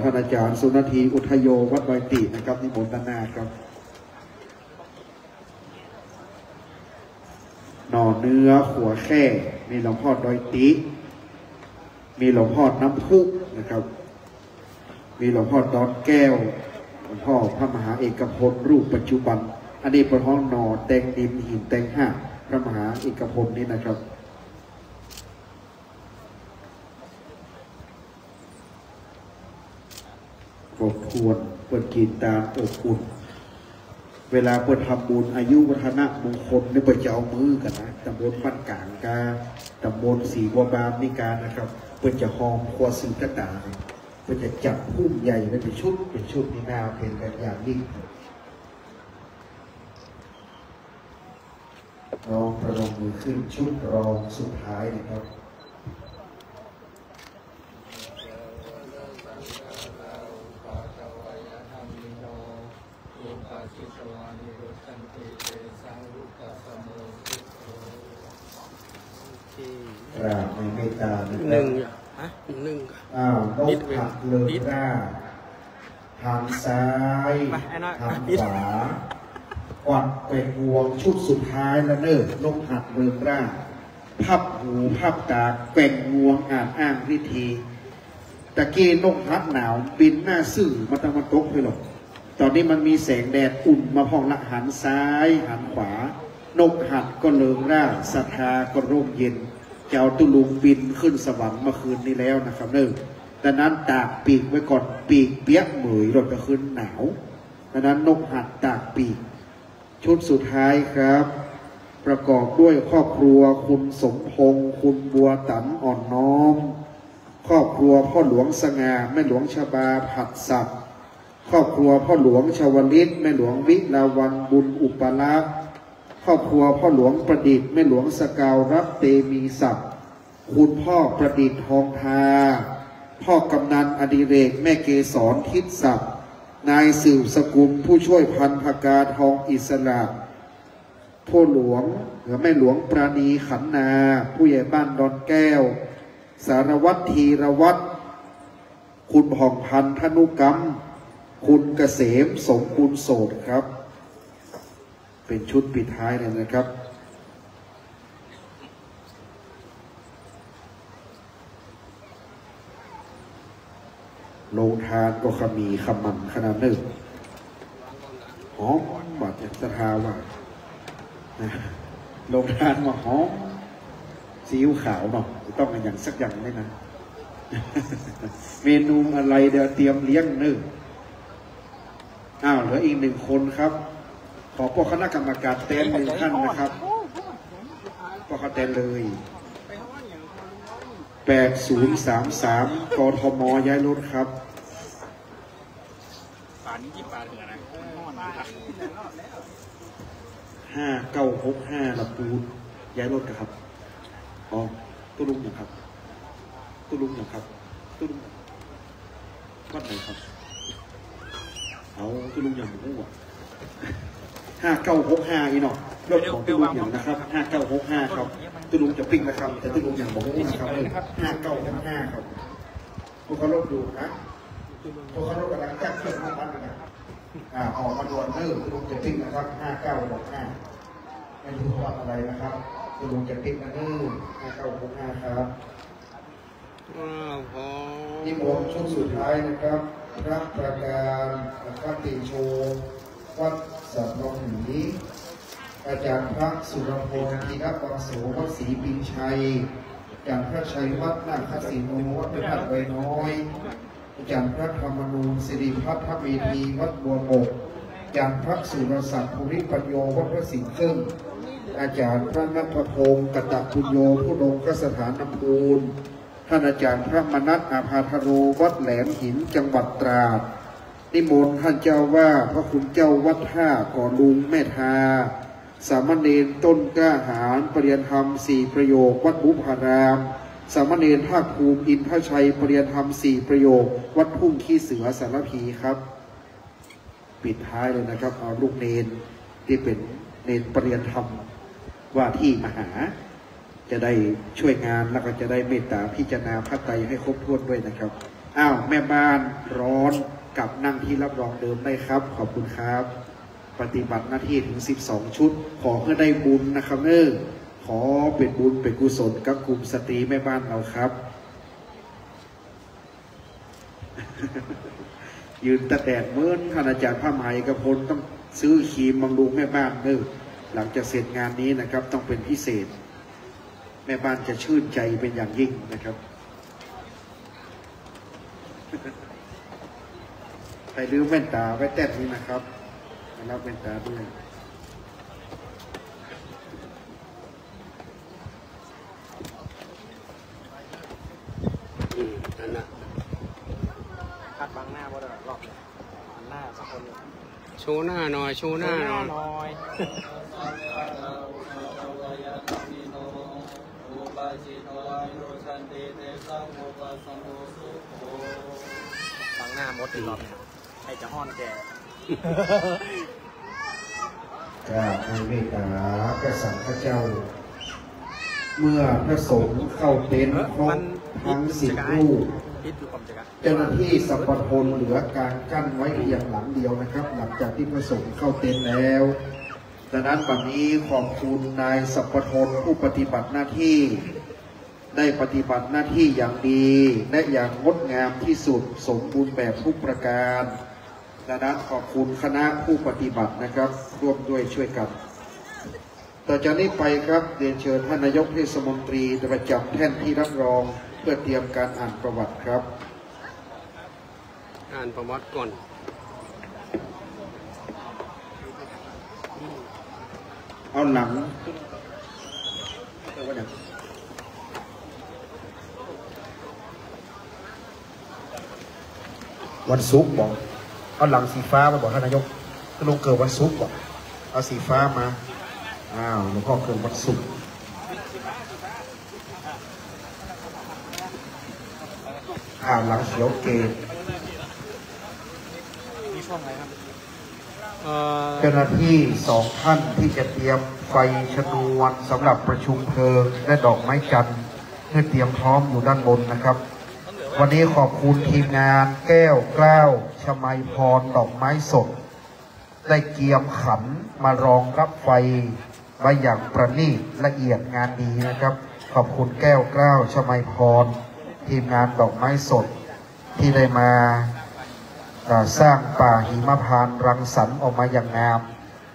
ท่านอาจารย์สุนทีอุทโยวัดดอยตินะครับนิมนต์ด้านหน้าครับหน่อเนื้อหัวแค่มีหลวงพ่อดอยติมีหลวงพ่อน้ำพุนะครับมีหลวงพ่อดอนแก้วหลวงพ่อพระมหาเอกพลรูปปัจจุบันอันนี้เป็นห้องหน่อแตงดินหินแตงห้าพระมหาเอกพลนี่นะครับครบถ้วนเปิดกีตาอบอุ่นเวลาเปิดทำบุญอายุวัฒนะมงคลเนี่ยเปิดจะเอามือกันนะตำบลบ้านกลางกาตำบลศรีบัวบานนิการนะครับเปิดจะหอมครัวซื้อกระดาษเปิดจะจับพุ่มใหญ่เป็นชุดนี่น่าเป็นกันอย่างยิ่งรองประนมมือขึ้นชุดรองสุดท้ายนะครับ ชิตวานิโรจันติเตสังรุตตะสมโมสุโขกราบในเมตตานะค ห รั นึ่ บ งหนึ่ง นกหักเลือหน้าทางซ้ายทางขวาวัดเป็นงวงชุดสุดท้ายแล้วเนิ่นกหักเลือหน้าพับหูพับตาเป็นงวงอ่านอ้างพิธีตะกี้นกฮัดหนาวบินหน้าซื่อมาตะวันตกไปหรอกตอนนี้มันมีแสงแดดอุ่นมาพองละหันซ้ายหันขวานกหัดก็เลิงร่าศรัทธาก็ร่มเย็นเจ้าตุลุงบินขึ้นสวรรค์เมื่อคืนนี้แล้วนะครับเนิ่นดังนั้นตากปีกไว้ก่อนปีกเปียกเหมยรถก็คืนหนาวดังนั้นนกหัดตากปีกชุดสุดท้ายครับประกอบด้วยครอบครัวคุณสมพงษ์คุณบัวตันอ่อนน้อมครอบครัวพ่อหลวงสง่าแม่หลวงชบาผัดศักดิ์ครอบครัวพ่อหลวงชวลิตแม่หลวงวิลาวันบุญอุปลักษณ์ครอบครัวพ่อหลวงประดิษฐ์แม่หลวงสกาวรัตเตมีศักดิ์คุณพ่อประดิษฐ์ทองทาพ่อกำนันอดิเรกแม่เกศรทิศศักดิ์นายสืบสกุลผู้ช่วยพันภกาทองอิสระพ่อหลวงหรือแม่หลวงปราณีขันนาผู้ใหญ่บ้านดอนแก้วสารวัตรธีรวัตรคุณผ่องพันธ์ธนุกรรมคุณเกษมสมบุญโสดครับเป็นชุดปิดท้ายเลยนะครับโรงทานก็ขมีขมันขนาดหนึ่งหอมบาดจากสถาว่าโรงทานมาหอมซีอิ๊วขาวเนาะต้องเป็นอย่างสักอย่างเลยนะ เมนูอะไรเดี๋ยวเตรียมเลี้ยงนึ่งเหลืออีกหนึ่งคนครับขอพวกคณะกรรมการเต้นหนึ่งท่านนะครับพวกเขาเต้นเลย8033กทมย้ายรถครับป่านนี้กี่ป่าเหลือนะ5965ลำพูนย้ายรถครับอ๋อตุ้ลุงอย่างครับตุ้ลุงอย่างครับตุ้ลุงวัดไหนครับเอาตุ้ลุงอย่างหมูอ่ะ5965อีเนาะรถของตุ้ลุงอย่างนะครับ5965ครับตุ้ลุงจะปิ้งนะครับแต่ตุ้ลุงอย่างหมูนะครับ5965ครับพวกเขารถดูนะพวกเขารถกำลังจัดเครื่องวัดนะครับออกมาด่วนตุ้ลุงจะปิ้งนะครับ5965ไม่รู้ว่าอะไรนะครับตุ้ลุงจะปิ้งนะ5965ครับนิมนต์ชุดสุดท้ายนะครับพระประการพระติโชวัดสัตว์นองหนีอาจารย์พระสุรพงศ์ธีรวังโสวัดศรีปินชัยอาจารย์พระชัยวัดนาคศิโนวัดพระธาตุใบน้อยอาจารย์พระธรรมนูญสิริพัฒน์พระเวทีวัดบัวบกอาจารย์พระสุรศักดิ์ภูริปัญโยวัดพระสิงห์ครึ่งอาจารย์พระณัฐพงศ์กตปุญโยผู้ดงกสถานน้ำพูนท่านอาจารย์พระมนัสอาภาธโรวัดแหลมหินจังหวัดตราดนิมนต์ท่านเจ้าว่าพระคุณเจ้าวัดท่าก่อลุงแม่ทาสามเณรต้นกล้าหาญปริยธรรม4ประโยควัดบุพารามสามเณรภาคภูมิอินทชัยปริยธรรม4ประโยควัดทุ่งขี้เสือสารพีครับปิดท้ายเลยนะครับเอาลูกเนรที่เป็นเนรปริยธรรมว่าที่มหาจะได้ช่วยงานแล้วก็จะได้เมตตาพิจารณาพระไตรให้ครบถ้วนด้วยนะครับแม่บ้านร้อนกับนั่งที่รับรองเดิมได้ครับขอบคุณครับปฏิบัติหน้าที่ถึง12ชุดขอให้ได้บุญนะครับขอเป็นบุญเป็นกุศลกับกลุ่มสตรีแม่บ้านเราครับ ยืนตะแดดเมื่อท่านอาจารย์พระมหายกพลต้องซื้อครีมบำรุงแม่บ้านหลังจากเสร็จงานนี้นะครับต้องเป็นพิเศษแม่บ้านจะชื่นใจเป็นอย่างยิ่งนะครับใครลืมแว่นตาไว้แต้มนี้นะครับรับแว่นตาด้วยนั่นนะคัดบังหน้าบ่ได้รอบเลยหน้าสักคนโชว์หน้าหน่อยโชว์หน้าหน่อยบังหน้ามดอีกรอบเนี่ยใครจะห้อนแก กราบในเมตตาพระสังฆเจ้าเมื่อพระสงฆ์เข้าเต็นท์ครบทั้ง10 รูปเจ้าหน้าที่สัพพทนเหลือการกั้นไว้เพียงหลังเดียวนะครับหลังจากที่พระสงฆ์เข้าเต็นท์แล้วดังนั้นวันนี้ขอบคุณนายสัพพทนผู้ปฏิบัติหน้าที่ได้ปฏิบัติหน้าที่อย่างดีและอย่างงดงามที่สุดสมบูรณ์แบบทุกประการดังนั้นขอบคุณคณะผู้ปฏิบัตินะครับร่วมด้วยช่วยกันต่อจากนี้ไปครับเรียนเชิญท่านนายกเทศมนตรีประจำแท่นที่รับรองเพื่อเตรียมการอ่านประวัติครับอ่านประวัติก่อนเอาหลังวันศุกร์บอกเอาหลังสีฟ้ามาบอกท่านนายกก็ลงเกิดวันศุกร์บอกเอาสีฟ้ามาหลวงพ่อเกิดวันศุกร์หลังเขียวเกตเจ้าหน้าที่2 ท่านที่จะเตรียมไฟชนวนสำหรับประชุมเพลิงและดอกไม้จันทร์เพื่อเตรียมพร้อมอยู่ด้านบนนะครับวันนี้ขอบคุณทีมงานแก้วกล้าวชมัยพรดอกไม้สดได้เกียมขันมารองรับไฟไว้อย่างประณีตละเอียดงานดีนะครับขอบคุณแก้วกล้าวชมัยพรทีมงานดอกไม้สดที่ได้มาสร้างป่าหิมพานต์รังสรรค์ออกมาอย่างงาม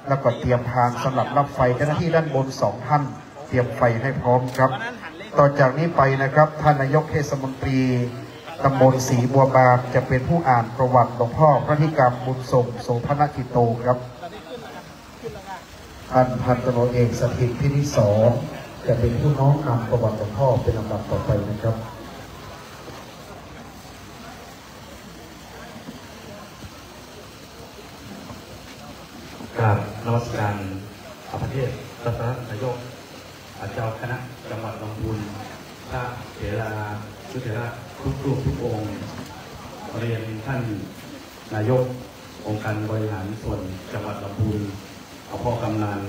แล้วก็เตรียมทางสำหรับรับไฟเจ้าหน้าที่ด้านบน2 ท่านเตรียมไฟให้พร้อมครับต่อจากนี้ไปนะครับท่านนายกเทศมนตรีตำบลศรีบัวบานจะเป็นผู้อ่านประวัติหลวงพ่อพระธิกรรมบุญส่งโสภณกิโตครับท่านพันตำรวจเอกสถิตพินิศรจะเป็นผู้น้อมนำประวัติหลวงพ่อเป็นลำดับต่อไปนะครับกราบนมัสการพระประเทศรัตนนายกเจ้าคณะจังหวัดลำพูนพระเถราชุเถระทุกรูปทุกองค์เรียนท่านนายกองค์การบริหารส่วนจังหวัดลำพูนพ่อกำนัน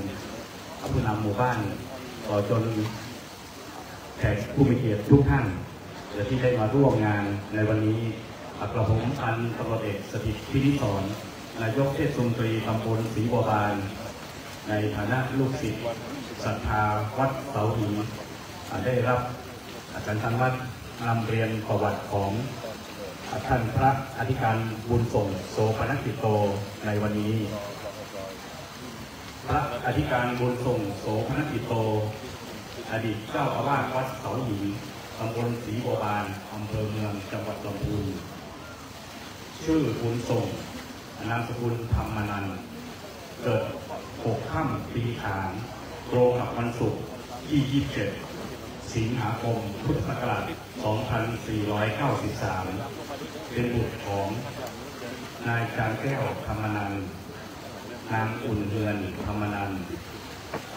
ผู้นำหมู่บ้านต่อจนแขกผู้มีเกียรติทุกท่านที่ได้มาร่วมงานในวันนี้กระผมพันตำรวจเอกสถิตพินิศรนายกเทศมนตรีตำบลศรีบัวบานในฐานะลูกศิษย์ศรัทธาวัดเสาหินได้รับอาจารย์ธรรมวัดนำเรียนประวัติของท่านพระอธิการบุญส่งโสภณกิโตในวันนี้พระอธิการบุญส่งโสภณกิโตอดีตเจ้าอาวาสวัดเสาหินตำบลศรีบัวบานอำเภอเมืองจังหวัดลำพูนชื่อบุญส่งนามสกุลธรรมนันท์เกิด6 ค่ำปีขานตรงกับวันศุกร์ที่ 27 สิงหาคม พุทธศักราช 2493 เป็นบุตรของนายจางแก้วธรรมนันท์นางอุ่นเรือนธรรมนันท์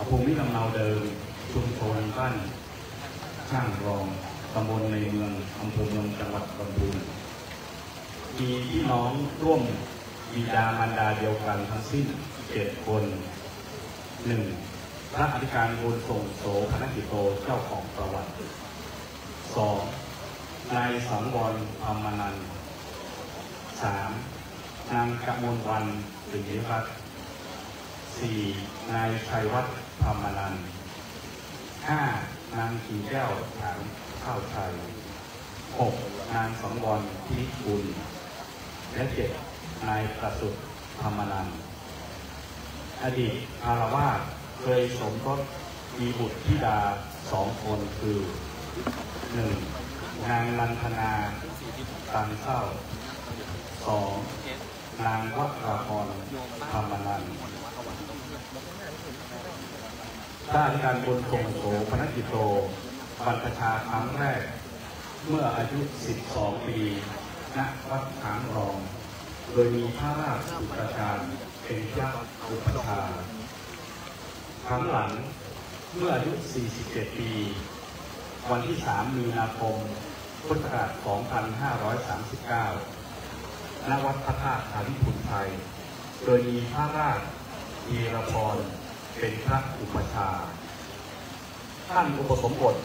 ภูมิลำเนาเดิมชุมชนบ้านช่างรองตำบลในเมืองอำเภอเมืองจังหวัดลำพูนมีพี่น้องร่วมบิดามารดาเดียวกันทั้งสิ้น7 คน 1. พระอธิการบุญส่งโสภณกิโตเจ้าของประวัติ 2. นายสังวรธรรมนันท์ 3. นางกมลวรรณสิริรัตน์ 4. นายชัยวัฒน์ธรรมนันท์ 5. นางขี่แก้วถางข้าวชัย 6. นางสังวรพิกุลและ 7. นายประสุทธิ์ธรรมนันท์อดีตอารวาสเคยสมรสมีบุตรธิดา2 คนคือ 1. นางลันธนาตันเศร้า 2. นางวัชราพรธรรมนันท์ได้การบุญส่งโสภณกิโตบรรพชาครั้งแรกเมื่ออายุ12 ปีณวัดหางรองโดยมีพระราชอุปการเป็นเจ้าอุปชาครั้งหลังเมื่ออายุ47 ปีวันที่3 มีนาคม พุทธศักราช 2539 ณ วัดพระธาตุธาริพุนไทยโดยมีพระราช ธีรพรเป็นพระอุปชาท่านอุปสมบท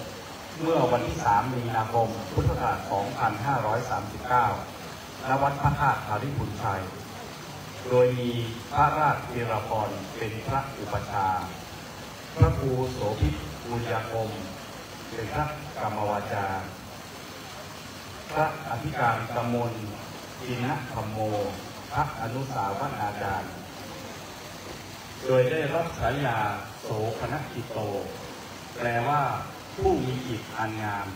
เมื่อวันที่ 3 มีนาคม พุทธศักราช 2539 ณ วัดพระธาตุภาริพุนชัย โดยมีพระราชธีรพรเป็นพระอุปชาพระครูโสภิตบุญญาคมเป็นพระกรรมวาจาพระอธิการกมลจินธรรมโมพระอนุสาวนาจารย์โดยได้รับฉายาโสภณกิโตแปลว่าผู้มีจิตอันงาม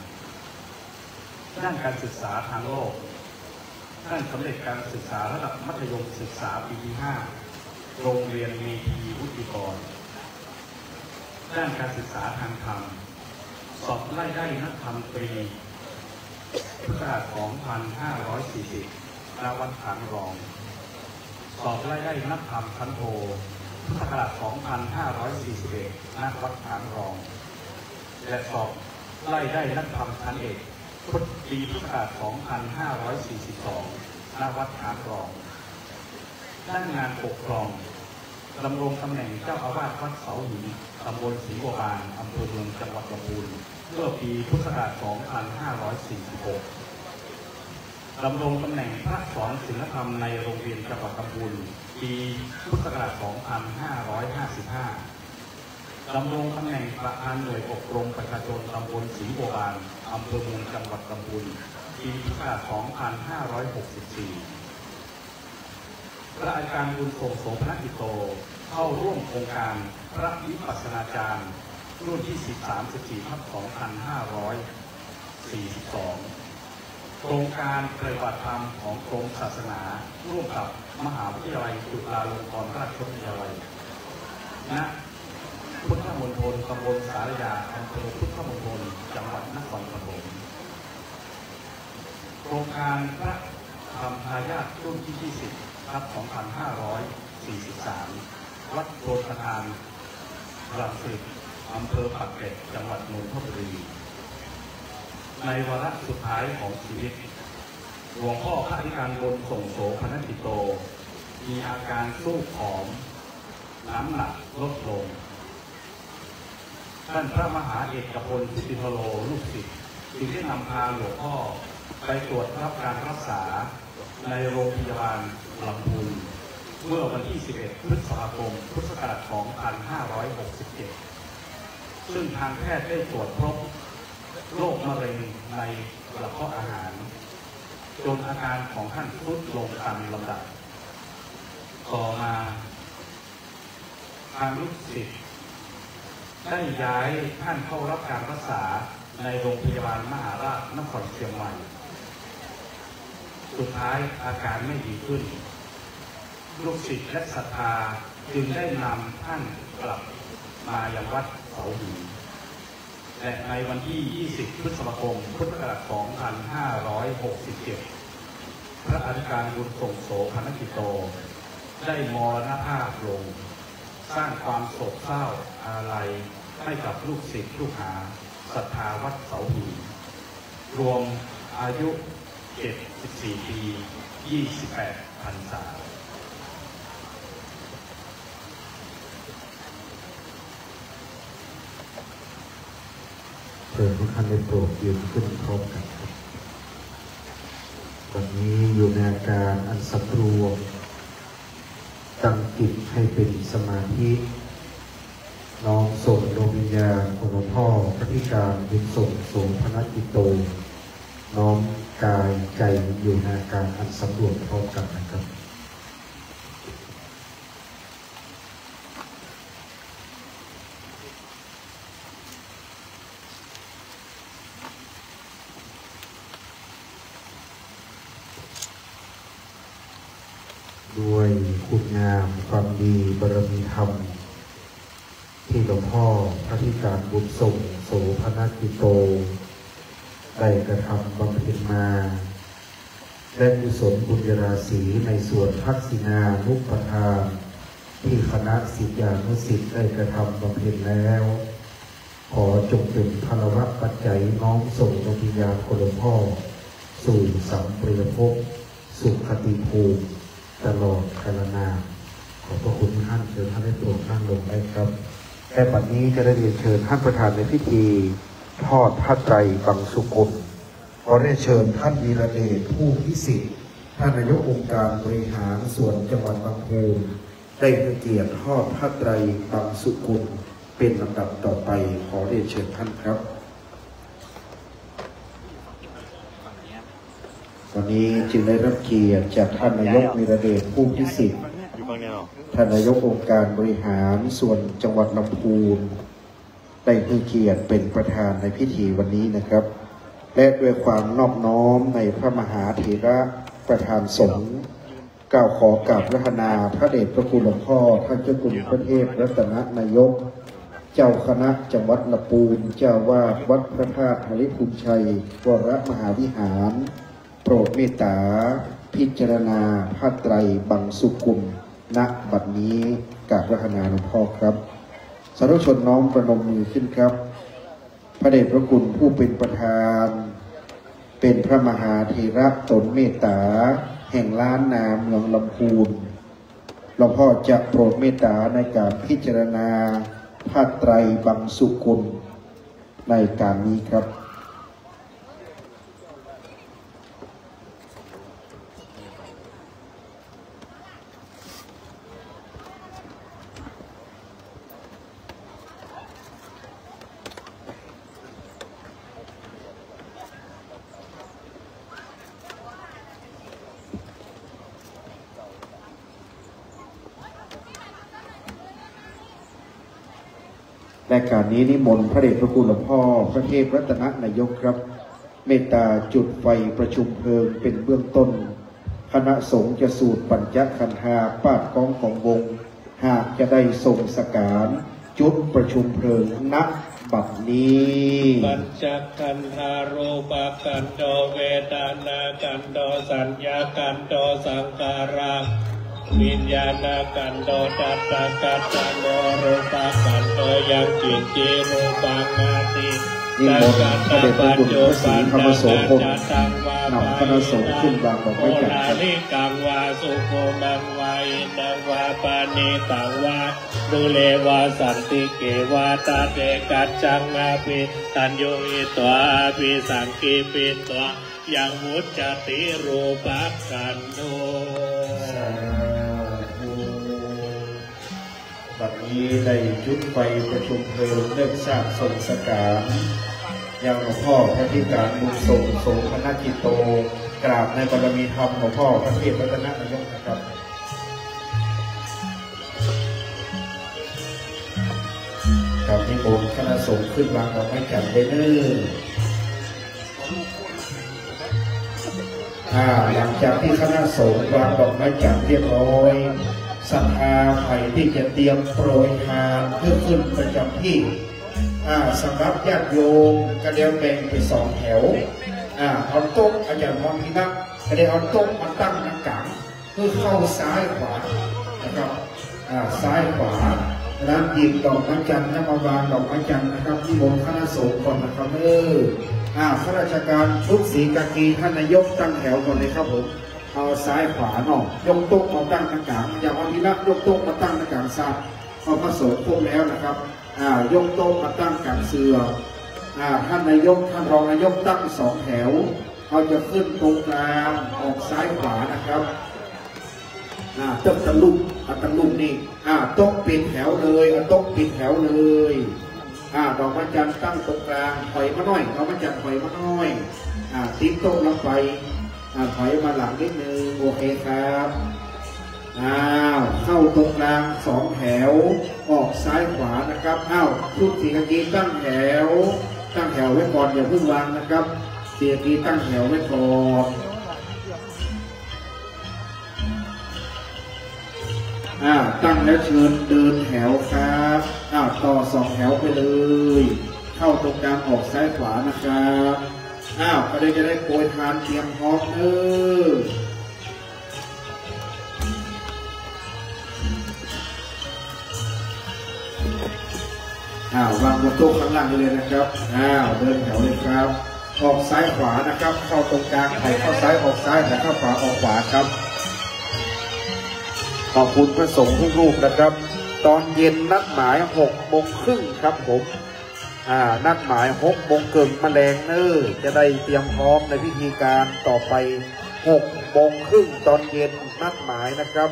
ด้านการศึกษาทางโลกท่านสำเร็จการศึกษาระดับมัธยมศึกษาปีที่ 5 โรงเรียนเมธีวุฒิกรด้านการศึกษาทางธรรมสอบไล่ได้นักธรรมตรีพุทธศักราช 2540 ณ วัดผางรองสอบไล่ได้นักธรรมชั้นโทพุทธศักราช 2541 ณ วัดผางรองและสอบไล่ได้นักธรรมชั้นเอกปีพุทธศักราช 2542 ณ วัดผางรองด้านงานปกครองดำรงตำแหน่งเจ้าอาวาสวัดเสาหินตำบลศรีบัวบานอำเภอเมืองจังหวัดลำพูนเมื่อปีพุทธศักราช 2546 ดำรงตำแหน่งพระสอนศีลธรรมในโรงเรียนจังหวัดลำพูนปีพุทธศักราช 2555 ดำรงตำแหน่งประธานหน่วยอบรมประชาชนตำบลศรีบัวบานอำเภอเมืองจังหวัดลำพูนปีพุทธศักราช 2564 พระอาจารย์บุญส่งโสภณกิโตเข้าร่วมโครงการพระวิปัสสนาจารย์รุ่นที่ 13-14/2542 โครงการปฏิบัติธรรมของกรมศาสนาร่วมกับมหาวิทยาลัยจุฬาลงกรณราชวิทยาลัยณพุทธมณฑลตำบลสารยาอำเภอพุทธมณฑลจังหวัดนครปฐมโครงการพระธรรมทายาทรุ่นที่ 20 ครับ 2543 วัดโพธิ์ประธานรังสิตอำเภอปากเกร็ดจังหวัดนนทบุรีในวาระสุดท้ายของชีวิตหลวงพ่อพระอธิการบนส่งโสภณกิโตมีอาการสู้ผอมน้ำหนักลดลงท่านพระมหาเอกพลพุทธิพโลลูกศิษย์จึงได้นำพาหลวงพ่อไปตรวจรับการรักษาในโรงพยาบาลลำพูนเมื่อวันที่ 11 พฤษภาคม พุทธศักราช 2567 ซึ่งทางแพทย์ได้ตรวจพบโรคมะเร็งในกระเพาะอาหารจนอาการของท่านทรุดลงตามลำดับต่อมาทางลูกศิษย์ได้ย้ายท่านเข้ารับการรักษาในโรงพยาบาลมหาราชนครเชียงใหม่สุดท้ายอาการไม่ดีขึ้นลูกศิษย์และศรัทธาจึงได้นำท่านกลับมายังวัดเสาหินและในวันที่ 20 พฤษภาคม พุทธศักราช 2567 พระอธิการบุญส่งโสภณกิโตได้มรณภาพลงสร้างความโศกเศร้าอาลัยให้กับลูกศิษย์ลูกหาศรัทธาวัดเสาหินรวมอายุ 74 ปี 28 พรรษาเชิญทุกท่านได้โปรดยืนขึ้นพร้อมกันครับวันนี้อยู่ในอาการอันสำรวมตั้งจิตให้เป็นสมาธิน้อมส่งดวงวิญญาณของหลวงพ่อพระธิการบุญส่งโสภณกิโตน้อมกายใจอยู่ในอาการอันสำรวมพร้อมกันนะครับ ด้วยคุณงามความดีบารมีธรรมที่หลวงพ่อพระธิการบุญส่งโสภณกิโตได้กระทำบำเพ็ญมาและกุศลบุญราศีในส่วนทักษิณานุปทานที่คณะศิษยานุศิษย์ได้กระทำบำเพ็ญแล้วขอจงเป็นพลวัตปัจจัยน้อมส่งดวงวิญญาณของหลวงพ่อสู่สัมปรายภพสุขติภูมิตลอดกาลนานขอบพระคุณท่านเชิญท่านได้โปรด มได้ครับและบัดนี้จะได้เรียนเชิญท่านประธานในพิธีทอดผ้าไตรบังสุกุลขอได้เชิญท่านวีระเดชผู้พิสิทธิ์ท่านนายกองค์การบริหารส่วนจังหวัดบางพูนได้ให้เกียรติทอดผ้าไตรบังสุกุลเป็นลำดับต่อไปขอได้เชิญท่านครับวันนี้จึงได้รับเกียรติจากท่านนายกวีระเดชผู้พิสิทธิ์ท่านนายกองค์การบริหารส่วนจังหวัดลำพูนได้ให้เกียรติเป็นประธานในพิธีวันนี้นะครับและด้วยความนอบน้อมในพระมหาเถระประธานสงฆ์กล่าวขอกราบรัตนาพระเดชพระคุณหลวงพ่อท่านเจ้าคุณพระเทพรัตนนายกเจ้าคณะจังหวัดลำพูนเจ้าวาดวัดพระธาตุหริภูมิชัยวรมหาวิหารโปรดเมตตาพิจารณาผ้าไตรบังสุกุลณบัดนี้กราบรัตนาหลวงพ่อครับสาธุชนน้อมประนมมือขึ้นครับพระเดชพระคุณผู้เป็นประธานเป็นพระมหาเถระตนเมตตาแห่งล้านนาเมืองลำพูนหลวงพ่อจะโปรดเมตตาในการพิจารณาผ้าไตรบังสุกุลในการนี้ครับในการนี้นิมนต์พระเดชพระคุณหลวงพ่อพระเทพรัตนนายกครับเมตตาจุดไฟประชุมเพลิงเป็นเบื้องต้นคณะสงฆ์จะสูตรปัญจขันธาปาดกองของวงหากจะได้ทรงสการจุดประชุมเพลิงณบัดนี้ปัญจขันธารูปกันโตเวทนากันโตสัญญากันโตสังขาราวิญญาณกันโตจัตตากัจจโนรูปกันโตยังจิตจิรูปังนาตินิมนต์พระเดชพระคุณพระศรีธรรมโสพลนำคณะสงฆ์ขึ้นวางดอกไม้จันทร์ลิกังวาสุโกมังวาอินังวาปานิตังวาดุเลวาสันติเกวาตาเตกัจจังอาภิตัญโยอิตัวอาภิสังกีปิตัวยังมุจจติรูปักกันโนบัดนี้ได้จุดไฟประชุมเพลิงเริ่มสร้างทรงสการยังหลวงพ่อพระธิการบุญส่งโสมนกิโตกราบในบารมีธรรมหลวงพ่อพระเทพรัตนนายกนะครับกับนิมนต์คณะสงฆ์ขึ้นวางดอกไม้จันทร์ได้เด้อหลังจากที่คณะสงฆ์วางดอกไม้จันทร์เรียบร้อยศรัทธาใครที่จะเตรียมโปรยทานเพื่อขึ้นประจำที่สำหรับญาติโยมก็เดี๋ยวแบ่งไป2 แถวเอาโต๊ะอาจารย์พรพินักก็เดี๋ยวเอาโต๊ะมาตั้งกลางคือเข้าซ้ายขวานะครับซ้ายขวาแล้วหยิบดอกไม้จันทร์มาวางดอกไม้จันทร์นะครับที่บนคณะสงฆ์ก่อนนะครับข้าราชการชุดสีกากีท่านนายกตั้งแถวก่อนเลยครับผมเอาซ้ายขวาหน่อยยกโต๊ะมาตั้งกลางอย่าเอาพินักยกโต๊ะมาตั้งกลางซ้ายเอาพระสงฆ์ครบแล้วนะครับยกโต๊ะมาตั้งกลางเสือท่านนายกท่านรองนายกตั้ง2 แถวเขาจะขึ้นตรงกลางออกซ้ายขวานะครับโต๊ะตะลุกตะลุกนี่โต๊ะปิดแถวเลยโต๊ะปิดแถวเลยดอกไม้จันทร์ตั้งตรงกลางถอยมาหน่อยดอกไม้จันทร์ถอยมาหน่อยทิ้งโต๊ะลงไปถอยมาหลังนิดนึงโอเคครับเข้าตรงกลาง2 แถวออกซ้ายขวานะครับชุดสีกากีตั้งแถวไว้ก่อนอย่าเพิ่งวางนะครับสีกากีตั้งแถวไว้ก่อนตั้งแล้วเชิญเดินแถวครับต่อ2 แถวไปเลยเข้าตรงกลางออกซ้ายขวานะครับก็ได้จะได้โปรยทานเตรียมพร้อมวางบนโต๊ะข้างล่างเลยนะครับเดินแถวเลยครับออกซ้ายขวานะครับเข้าตรงกลางไปเข้าซ้ายออกซ้ายแต่เข้าขวาออกขวาครับขอบคุณพระสงฆ์ทุกรูปนะครับ ตอนเย็นนัดหมาย6 โมงครึ่งครับผมนัดหมาย6 โมงครึ่งแมลงจะได้เตรียมพร้อมในพิธีการต่อไป6 โมงครึ่งตอนเย็นนัดหมายนะครับ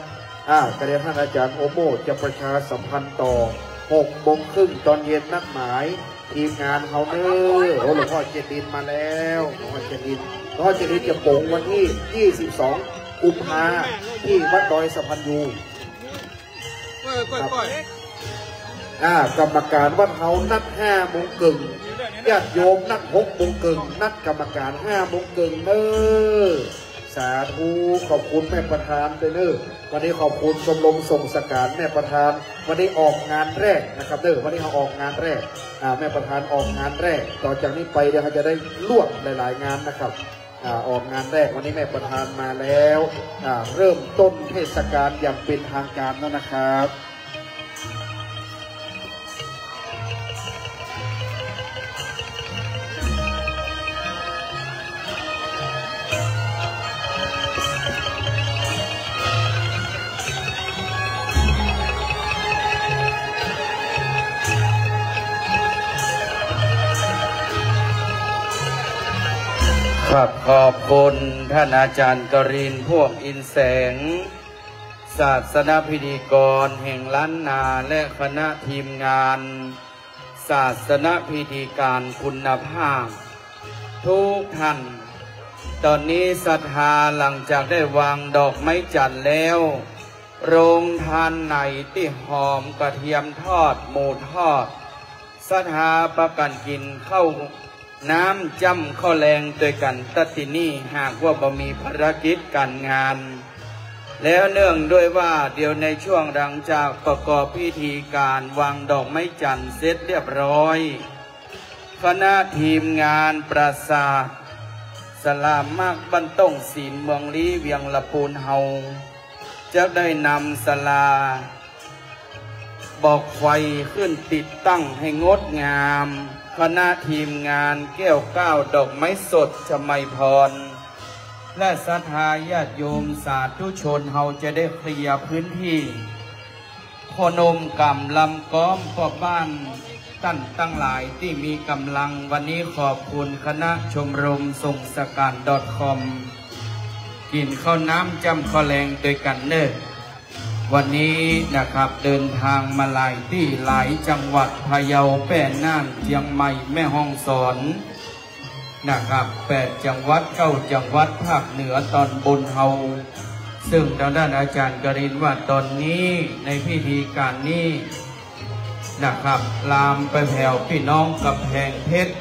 กระเรียนท่านอาจารย์โอโมจะประชาสัมพันธ์ต่อ6 โมงครึ่งตอนเย็นนัดหมายทีมงานเขาหลวงพ่อเจดินมาแล้วหลวงพ่อเจดินจะโป่งวันที่22 กุมภาพันธ์ที่วัดดอยสะพานยูกรรมการวัดเฮานัด5 โมงครึ่งญาติโยมนัด6 โมงครึ่งนัดกรรมการ5 โมงครึ่งสาธุขอบคุณแม่ประธานวันนี้ขอบคุณชมรมส่งสการแม่ประธานวันนี้ออกงานแรกนะครับวันนี้เขาออกงานแรกแม่ประธานออกงานแรกต่อจากนี้ไปเดี๋ยวเขาจะได้ลวดหลายๆงานนะครับออกงานแรกวันนี้แม่ประธานมาแล้วเริ่มต้นเทศกาลอย่างเป็นทางการแล้วนะครับครับขอบคุณท่านอาจารย์กรินทร์พวกอินแสงศาสนพิธีกรแห่งล้านนาและคณะทีมงานศาสนพิธีการคุณภาพทุกท่านตอนนี้ศรัทธาหลังจากได้วางดอกไม้จันทร์แล้วโรงทานไหนที่หอมกระเทียมทอดหมูทอดศรัทธาประกันกินเข้าน้ำจำข้าวแรงโดยกันตัดที่นี่หากว่าบ่มีภารกิจการงานแล้วเนื่องด้วยว่าเดี๋ยวในช่วงหลังจากประกอบพิธีการวางดอกไม้จันทร์เสร็จเรียบร้อยคณะทีมงานปราสาทสลามมากบ้านต้งศีลเมืองลี้เวียงละปูนเฮาจะได้นำศาลาบอกไฟขึ้นติดตั้งให้งดงามคณะทีมงานแก้วก้าวดอกไม้สดชมัยพรและศรัทธาญาติโยมสาธุชนเฮาจะได้เคลียร์พื้นที่พนมกำลำก้อมพ่อบ้านตั้งหลายที่มีกำลังวันนี้ขอบคุณคณะชมรมส่งสการ .com กินข้าวน้ำจำข้าวแรงโดยกันวันนี้นะครับเดินทางมาหลายที่หลายจังหวัดพะเยาแป้น่านเชียงใหม่แม่ฮ่องสอนนะครับ8 จังหวัด9 จังหวัดภาคเหนือตอนบนเฮาซึ่งทางด้านอาจารย์กรินว่าตอนนี้ในพิธีการนี้นะครับลามไปแผ่วพี่น้องกับแพงเพชร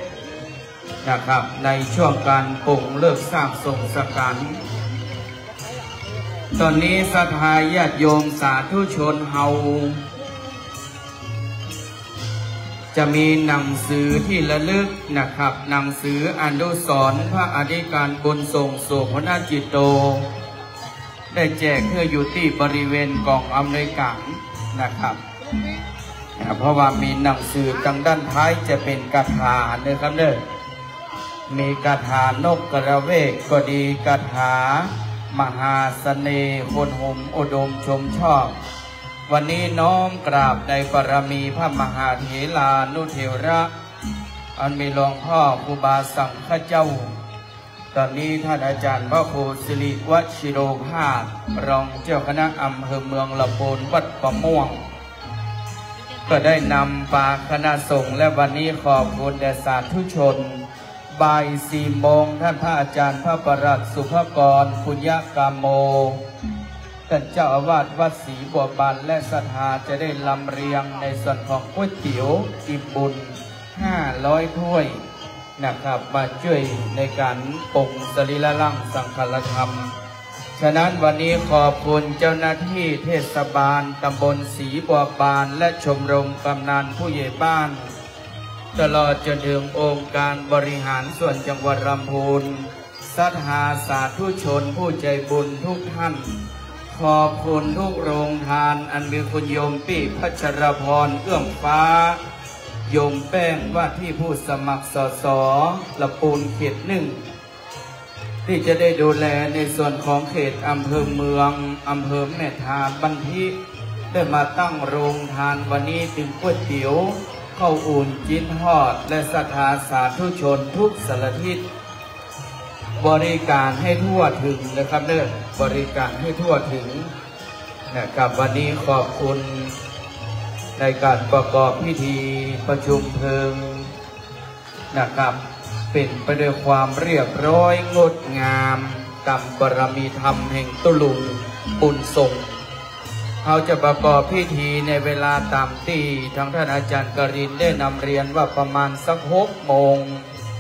นะครับในช่วงการปลุกเลิกสร้างทรงสการตอนนี้ศรัทธาญาติโยมสาธุชนเฮาจะมีหนังสือที่ระลึกนะครับหนังสืออนุสรณ์พระอธิการบุญส่งโสภณจิตโตได้แจกเพื่ออยู่ที่บริเวณกองอำนวยการนะครับเพราะว่ามีหนังสือทางด้านท้ายจะเป็นคาถานะครับมีคาถานกกระเวกก็ดีคาถามหาเสน่ห์คนห่มอุดมชมชอบวันนี้น้อมกราบในบารมีพระมหาเถรานุเถระอันมีหลวงพ่อครูบาสังฆเจ้าตอนนี้ท่านอาจารย์พระครูสิริวชิโรภาสรองเจ้าคณะอำเภอเมืองลำพูนวัดประม่วงก็ได้นำปาคณะสงฆ์และวันนี้ขอบคุณแด่สาธุชนบ่าย4 โมงท่านพระอาจารย์พระประหลัดสุภกรปุญญกามโมท่านเจ้าอาวาสวัดศรีบัวบานและศรัทธาจะได้ลำเรียงในส่วนของก๋วยเตี๋ยวอิ่มบุญ500 ถ้วยนะครับมาช่วยในการปลุกสรีระร่างสังฆธรรมฉะนั้นวันนี้ขอบคุณเจ้าหน้าที่เทศบาลตำบลศรีบัวบานและชมรมกำนันผู้ใหญ่บ้านตลอดจนถึงองค์การบริหารส่วนจังหวัดลำพูนศรัทธาสาธุชนผู้ใจบุญทุกท่านขอบคุณทุกโรงทานอันมีคุณโยมปี้พัชรพรเอื้อมฟ้าโยมแป้งว่าที่ผู้สมัครสส.ลำพูนเขต 1ที่จะได้ดูแลในส่วนของเขตอำเภอเมืองอำเภอแม่ทาบันทิ ได้มาตั้งโรงทานวันนี้ถึงก๋วยเตี๋ยวข้าวอุ่นจิ้นทอดและศรัทธาสาธุชนทุกสารทิศบริการให้ทั่วถึงนะครับเด้อบริการให้ทั่วถึงนะครับวันนี้ขอบคุณในการประกอบพิธีประชุมเพลิงนะครับเป็นไปด้วยความเรียบร้อยงดงามตามบารมีธรรมแห่งตุลุงบุญทรงเขาจะประกอบพิธีในเวลาตามที่ทั้งท่านอาจารย์กรินได้นำเรียนว่าประมาณสัก6 โมง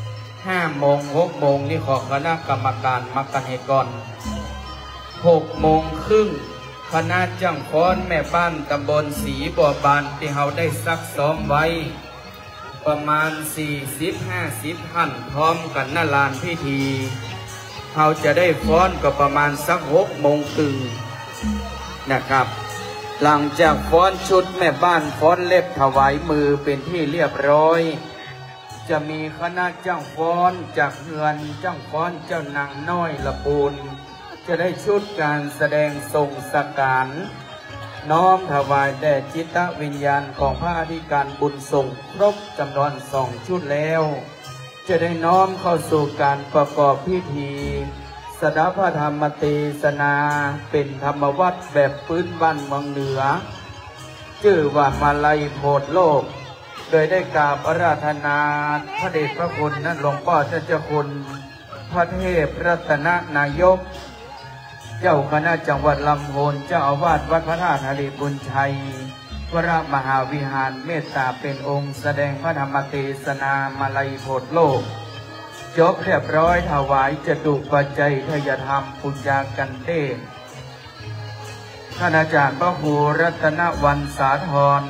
5 โมง 6 โมงนี่ขอคณะกรรมการมักกันให้ก่อน6 โมงครึ่งคณะจ้างฟ้อนแม่บ้านตำบลศรีบัวบานที่เขาได้ซักซ้อมไว้ประมาณ 40-50 ท่านพร้อมกันหน้าลานพิธีเขาจะได้ฟ้อนก็ประมาณสัก6 โมงครึ่งนะครับหลังจากฟ้อนชุดแม่บ้านฟ้อนเล็บถวายมือเป็นที่เรียบร้อยจะมีคณะจ้างฟ้อนจากเฮือนจ้างฟ้อนเจ้านางน้อยละปูนจะได้ชุดการแสดงทรงสการน้อมถวายแด่จิตวิญญาณของพระอธิการบุญทรงครบจำนวน2 ชุดแล้วจะได้น้อมเข้าสู่การประกอบพิธีสดับพระธรรมเทศนาเป็นธรรมวัตรแบบพื้นบ้านเมืองเหนือชื่อว่ามาลัยโพธิ์โลกโดยได้กราบอาราธนาพระเดชพระคุณนั้นหลวงพ่อเจ้าคุณพระเทพรัตนนายกเจ้าคณะจังหวัดลำพูนเจ้าอาวาสวัดพระธาตุหริบุญชัยวรมหาวิหารเมตตาเป็นองค์แสดงพระธรรมเทศนามาลัยโพธิ์โลกจบเรียบร้อยถวายจตุปัจจัยทายธรรมปุญญากันเทศท่านอาจารย์พระครูรัตนวันสาธร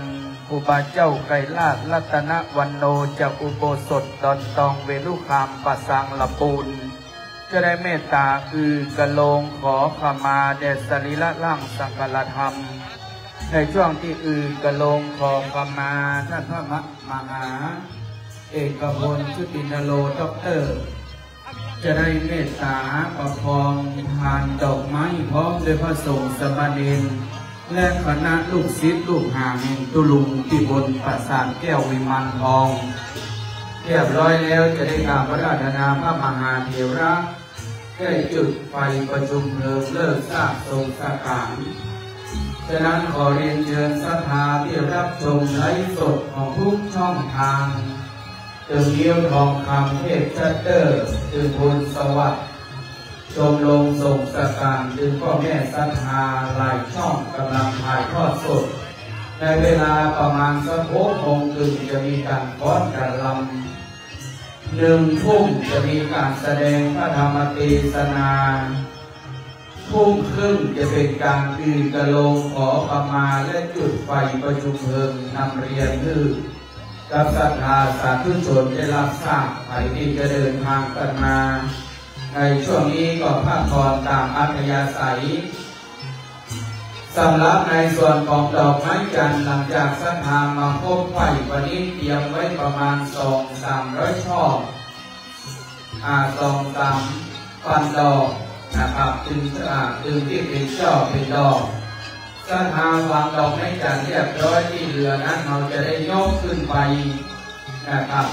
ครูบาเจ้าไกรลาภรัตนวันโนจากอุโบสถดอนตองเวลุคามปะสังละปูนจะได้เมตตากระโลงขอขมาแด่สรีระร่างสังฆธรรมในช่วงที่กระโลงขอขมาท่านพระมหาเอกพลชุตินโลด็อกเตอร์จะได้เมตตาประคองทานดอกไม้พร้อมด้วยพระสงฆ์สมณเณรและคณะลูกศิษย์ลูกหาแห่งตุลุงที่บนปราสาทแก้ววิมานทองเรียบร้อยแล้วจะได้กราบพระราชนาพระมหาเถระได้จุดไฟประชุมเพลิงเลิกทราบทรงสการฉะนั้นขอเรียนเชิญศรัทธาที่รับชมไลฟ์สดของทุกช่องทางตึงเลี้ยวทองคำเทพชัตเตอร์ตึงบุญสวัสดิ์ชมลงส่งสการตึงพ่อแม่ศรัทธาหลายช่องกำลังถ่ายทอดสดในเวลาประมาณสัก6 โมงครึ่งจะมีการฟ้อนการลำ1 ทุ่มจะมีการแสดงพระธรรมเทศนาทุ่มครึ่งจะเป็นการกระโลงขอขมาและจุดไฟประชุมเพลิงนำเรียนกับศรัทธาสาธุชนได้รับทราบใครที่จะเดินทางกันมาในช่วงนี้ก็พักผ่อนตามอัธยาศัยสำหรับในส่วนของดอกไม้จันทร์หลังจากศรัทธามาพบไฟวันนี้เตรียมไว้ประมาณ 200-300 ช่อ2-3 พันดอกนะครับจึงที่เป็นช่อเป็นดอกศรัทธาวางดอกไม้จันทร์เรียบร้อยที่เหลือนั้นเราจะได้ยกขึ้นไปนะครับ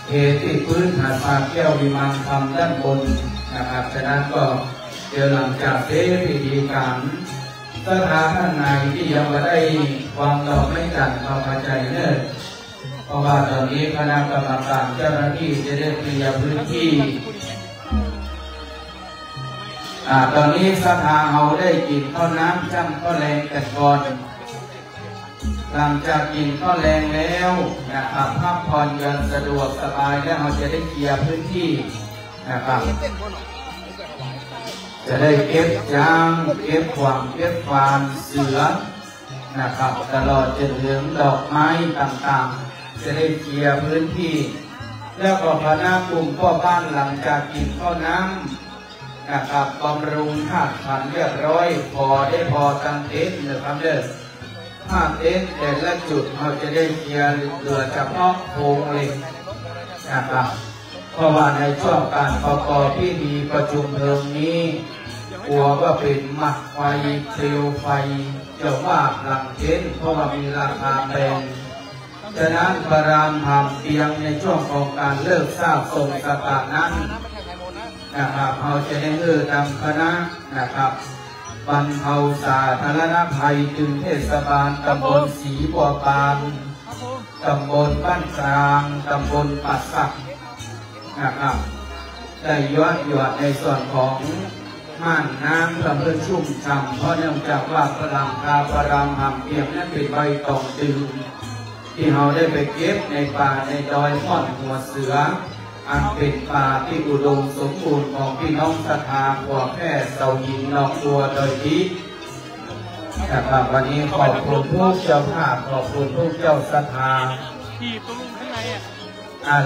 เทที่พื้นหาดปากแก้ววิมานคำด้านบนนะครับฉะนั้นก็เดี๋ยวหลังจากเทพิธีการศรัทธาท่านไหนที่ยังไม่ได้วางดอกไม้จันทร์เข้าใจเนิ่นเพราะว่าตอนนี้คณะกรรมการเจ้าหน้าที่จะได้เคลียร์พื้นที่ตอนนี้ศรัทธาเขาได้กินข้าวน้ำจ้ำข้าวแรงแต่ก่อนหลังจากกินข้าวแรงแล้วนะครับพักผ่อนอย่างสะดวกสบายแล้วเขาจะได้เคลียร์พื้นที่นะครับจะได้เก็บยางเก็บขวางเก็บฟานเสือนะครับตลอดจนถึงดอกไม้ต่างๆจะได้เคลียร์พื้นที่แล้วก็คณะกลุ่มพ่อบ้านหลังจากกินข้าวน้ำนะครับบำรุงธาตุขันธ์เรียบร้อยพอตั้งเต็นท์นะครับเด้อถ้าเต็นท์แต่ละจุดเราจะได้เคลียร์เหลือเฉพาะโครงเหล็กนะครับเพราะว่าในช่วงการประกอบพิธีประชุมเพลิงนี้ กลัวว่าเป็นหมักไฟเปลวไฟจะว่าหลังเก้นเพราะว่ามีราคาแพงฉะนั้นพระรามหามเตียงในช่วงของการเลิกทราบทรงสตานั้นนะครับเราจะได้นำคณะนะครับบรรเทาสาธารณภัยจึงเทศบาลตำบลศรีบัวบานตำบลบ้านกลางตำบลปัสสักนะครับได้ยอดในส่วนของม่านน้ำลำเพื่อชุ่มฉ่ำเพราะเนื่องจากว่าพลังคาพรามหำเปียกนั้นเป็นใบตองตึงที่เราได้ไปเก็บในป่าในดอยม่อนหัวเสืออันเป็นป่าที่อุดมสมบูรณ์ของพี่น้องศรัทธาขวบแค่เสาหินนอกตัวโดยที่นะครับวันนี้ขอบคุณทุกเจ้าภาพขอบคุณทุกเจ้าศรัทธา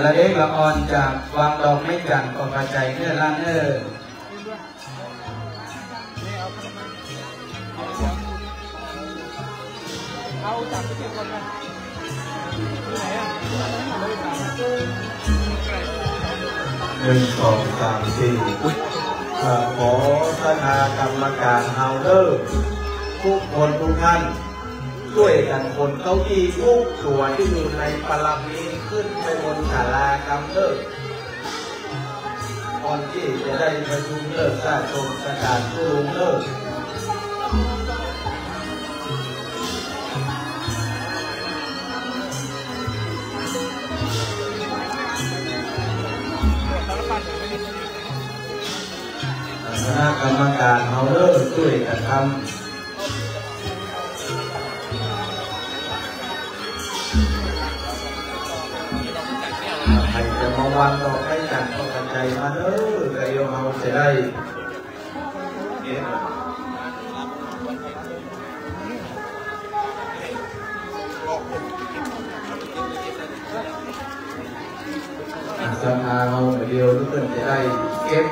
ละเล็กละอ่อนจากวางดอกไม้จันทร์ก็กระจายเนื้อละเนื้อเอาจากไปเก็บก่อนนะ1 2 3 4ขอคณะกรรมการเฮาเดอร์ทุกคนทุกท่านช่วยกันคนเก้าอี้ทุกตัวที่อยู่ในปลับนี้ขึ้นไปบนศาลากรรมเลิกก่อนที่จะได้ประชุมเลิกสร้างชมสถานผู้ลงเลิกคณะกรรมการเฮาเดอร์ช่วยกันทำใครจะมาวางดอกไม้จันทร์ก็กระจายมาเด้อเดี๋ยวเราจะได้สภาเราเดียวทุกคนจะได้เก็บ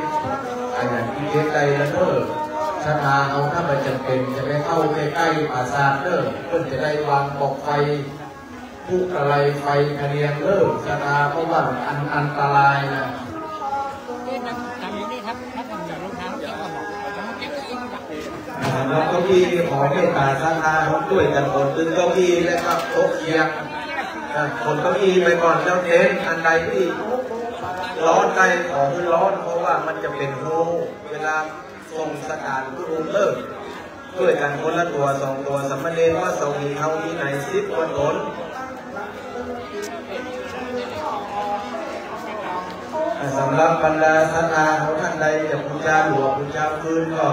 อย่างที่เก็บได้แล้วเด้อสภาเราถ้ามันจำเป็นจะไปเข้าใกล้ๆปราสาทเด้อเพื่อจะได้วางบอกไฟผู้อะไรไฟกระเรียงเลิกสถาเพราะว่าอันตรายนะแล้วเก้าอี้ขอเมตตาสถาเขาด้วยกันคนตึงเก้าอี้และก็โต๊ะเคียงคนเก้าอี้ไปก่อนแล้วเทนอันใดที่ร้อนใจของร้อนเพราะว่ามันจะเป็นโฮเวลาส่งสถานผู้รู้เลิกด้วยกันคนละตัว2 ตัวสมณเณรว่าเสาหินเฮามีไหน10 คน สำหรับบรรดาศรัทธาของท่านใดจะบูชาหลวงบูชาพื้นก็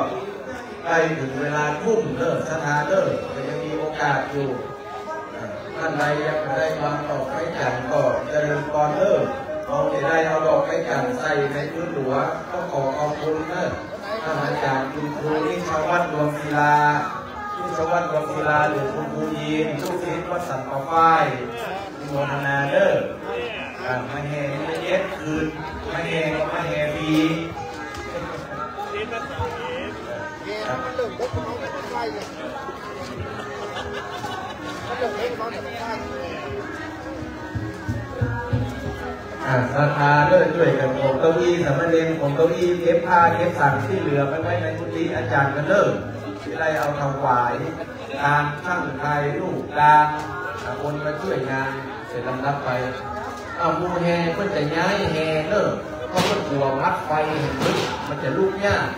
ใกล้ถึงเวลาทุ่มเลิกศรัทธาเลิกก็ยังมีโอกาสอยู่ท่านใดยังไม่ได้วางดอกไม้จันทร์ก็เจริญพรเลิกเราจะได้เอาดอกไม้จันทร์ใส่ในพื้นหลวงก็ขอขอบคุณท่านอาจารย์คุณครูนิชวัฒน์ดวงศิลานิชวัฒน์ดวงศิลาหรือคุณครูยีนทุกทิศวัดสันป่าฝ้ายโมทนาเด้อมาแห่ไม่เย็ดคืนมาแห่ก็มาแห่ปีศรัทธาด้วยกันผมเก้าอี้สามเณรผมเก้าอี้เก็บผ้าเก็บสังที่เหลือไปไว้ในกุฏิอาจารย์กันเลิกที่ไรเอาถวายการตั้งไทยลูกการคนมาช่วยงานเสร็จลำดับไปเอามูแห่เพื่อจะย้ายแห่เลิกเพราะมันกลัวมัดไฟมันจะลุกยาก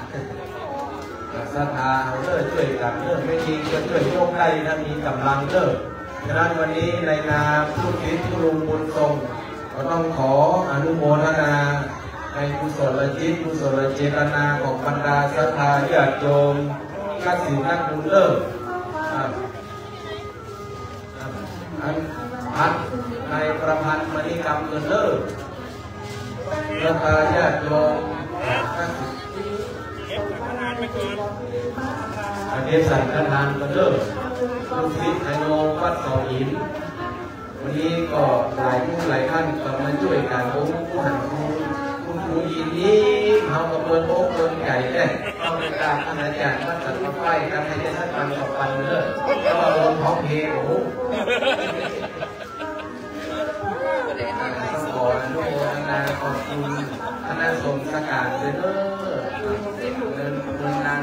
ศรัทธาเขาเลิกช่วยกันเลิกไม่จริงจะช่วยโยกได้นะมีกำลังเลิกฉะนั้นวันนี้ในนามผู้คิดผู้ลุงบุญทรงก็ต้องขออนุโมทนาในกุศลจิตกุศลเจตนาของบรรดาศรัทธาญาติโยมนักศิลป์นักบุญเลิกอันในประพันธ์มณีกรรมเงินเลิกศรัทธาญาติโยมอันนี้สั่งทานกันเลิกลูกศิษย์ไทโนวัดเสาหินวันนี้ก็หลายผู้หลายท่านกำลังช่วยกันองค์ผู้หันคุณครูยินนี้เขากำลังโอ้เกินใหญ่แน่เขาเป็นการท่านอาจารย์วัดสันป่าฝ้ายการให้ท่านปันต่อปันเลยก็ลงท้องเพลงโอ้ขออนุโมทนาขอบคุณคณะสงฆ์สักการเลยเด้อเงินนาน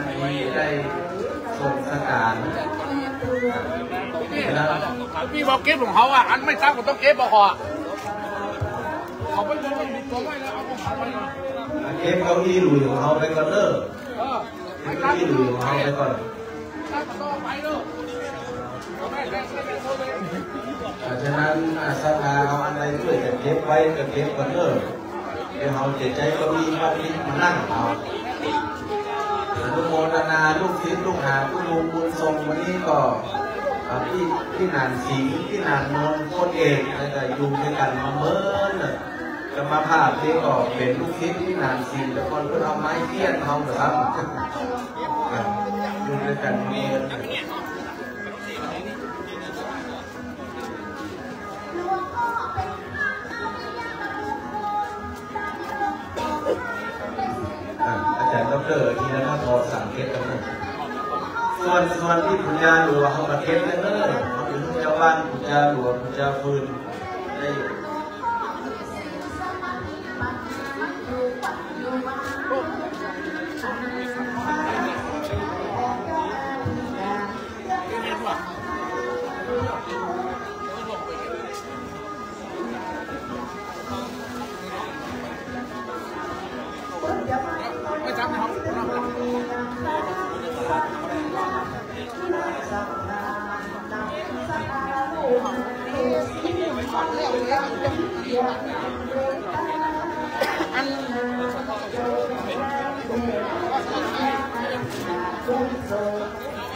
พี่บอกเก็บของเขาอ่ะอันไม่ซ้ำก็ต้องเก็บบอกเขาไม่รู้ว่ามีตัวไว้แล้วเอาของเขาไว้เก็บเก้าอี้หลุยของเขาไปก่อนเด้อเก็บเก้าอี้หลุยของเขาไปก่อนฉะนั้นสภาเอาอันใดช่วยกันเก็บไว้กันเก็บก่อนเด้อเดี๋ยวเขาเจ็บใจเก้าอี้มานั่งเอาอนุโมทนาลูกศิษย์ลูกหาผู้ลุงบุญทรงวันนี้ก็พี่นานสิงห์พี่นานนนท์โคตรเอกแต่อยู่ด้วยกันมาเมื่อจะมาภาพที่ก็เป็นลูกศิษย์พี่นานสิงห์แต่คนเพื่อเอาไม้เทียนเขาแต่ครับอยู่ด้วยกันเมื่ออาจารย์ดร.ทีนะพอสังเกตกันนะส่วนที่ปุญญาหลวงเขาประเทศนั่นเลยเขาเป็นเจ้าบ้านปุญญาหลวงปุญญาฟืนได้อยู่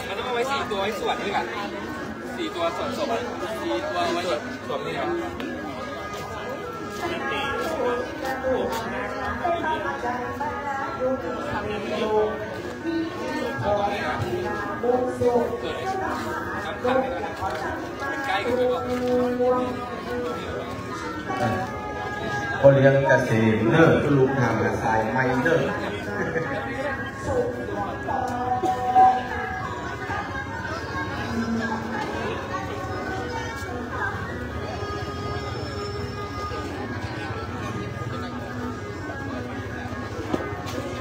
มันต้องเอาไว้4 ตัวไว้ส่วนด้วยกัน4 ตัวส่วน4 ตัวไว้ส่วนนี้ครับใกล้กันด้วยคนเลี้ยงเกษตรเนอร์ก็ลุงหาสายไม้เนอร์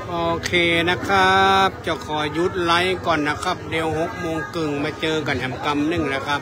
โอเคนะครับจะขอยุดไลฟ์ก่อนนะครับเดี๋ยว6 โมงครึ่งมาเจอกันแหมกำ1นะครับ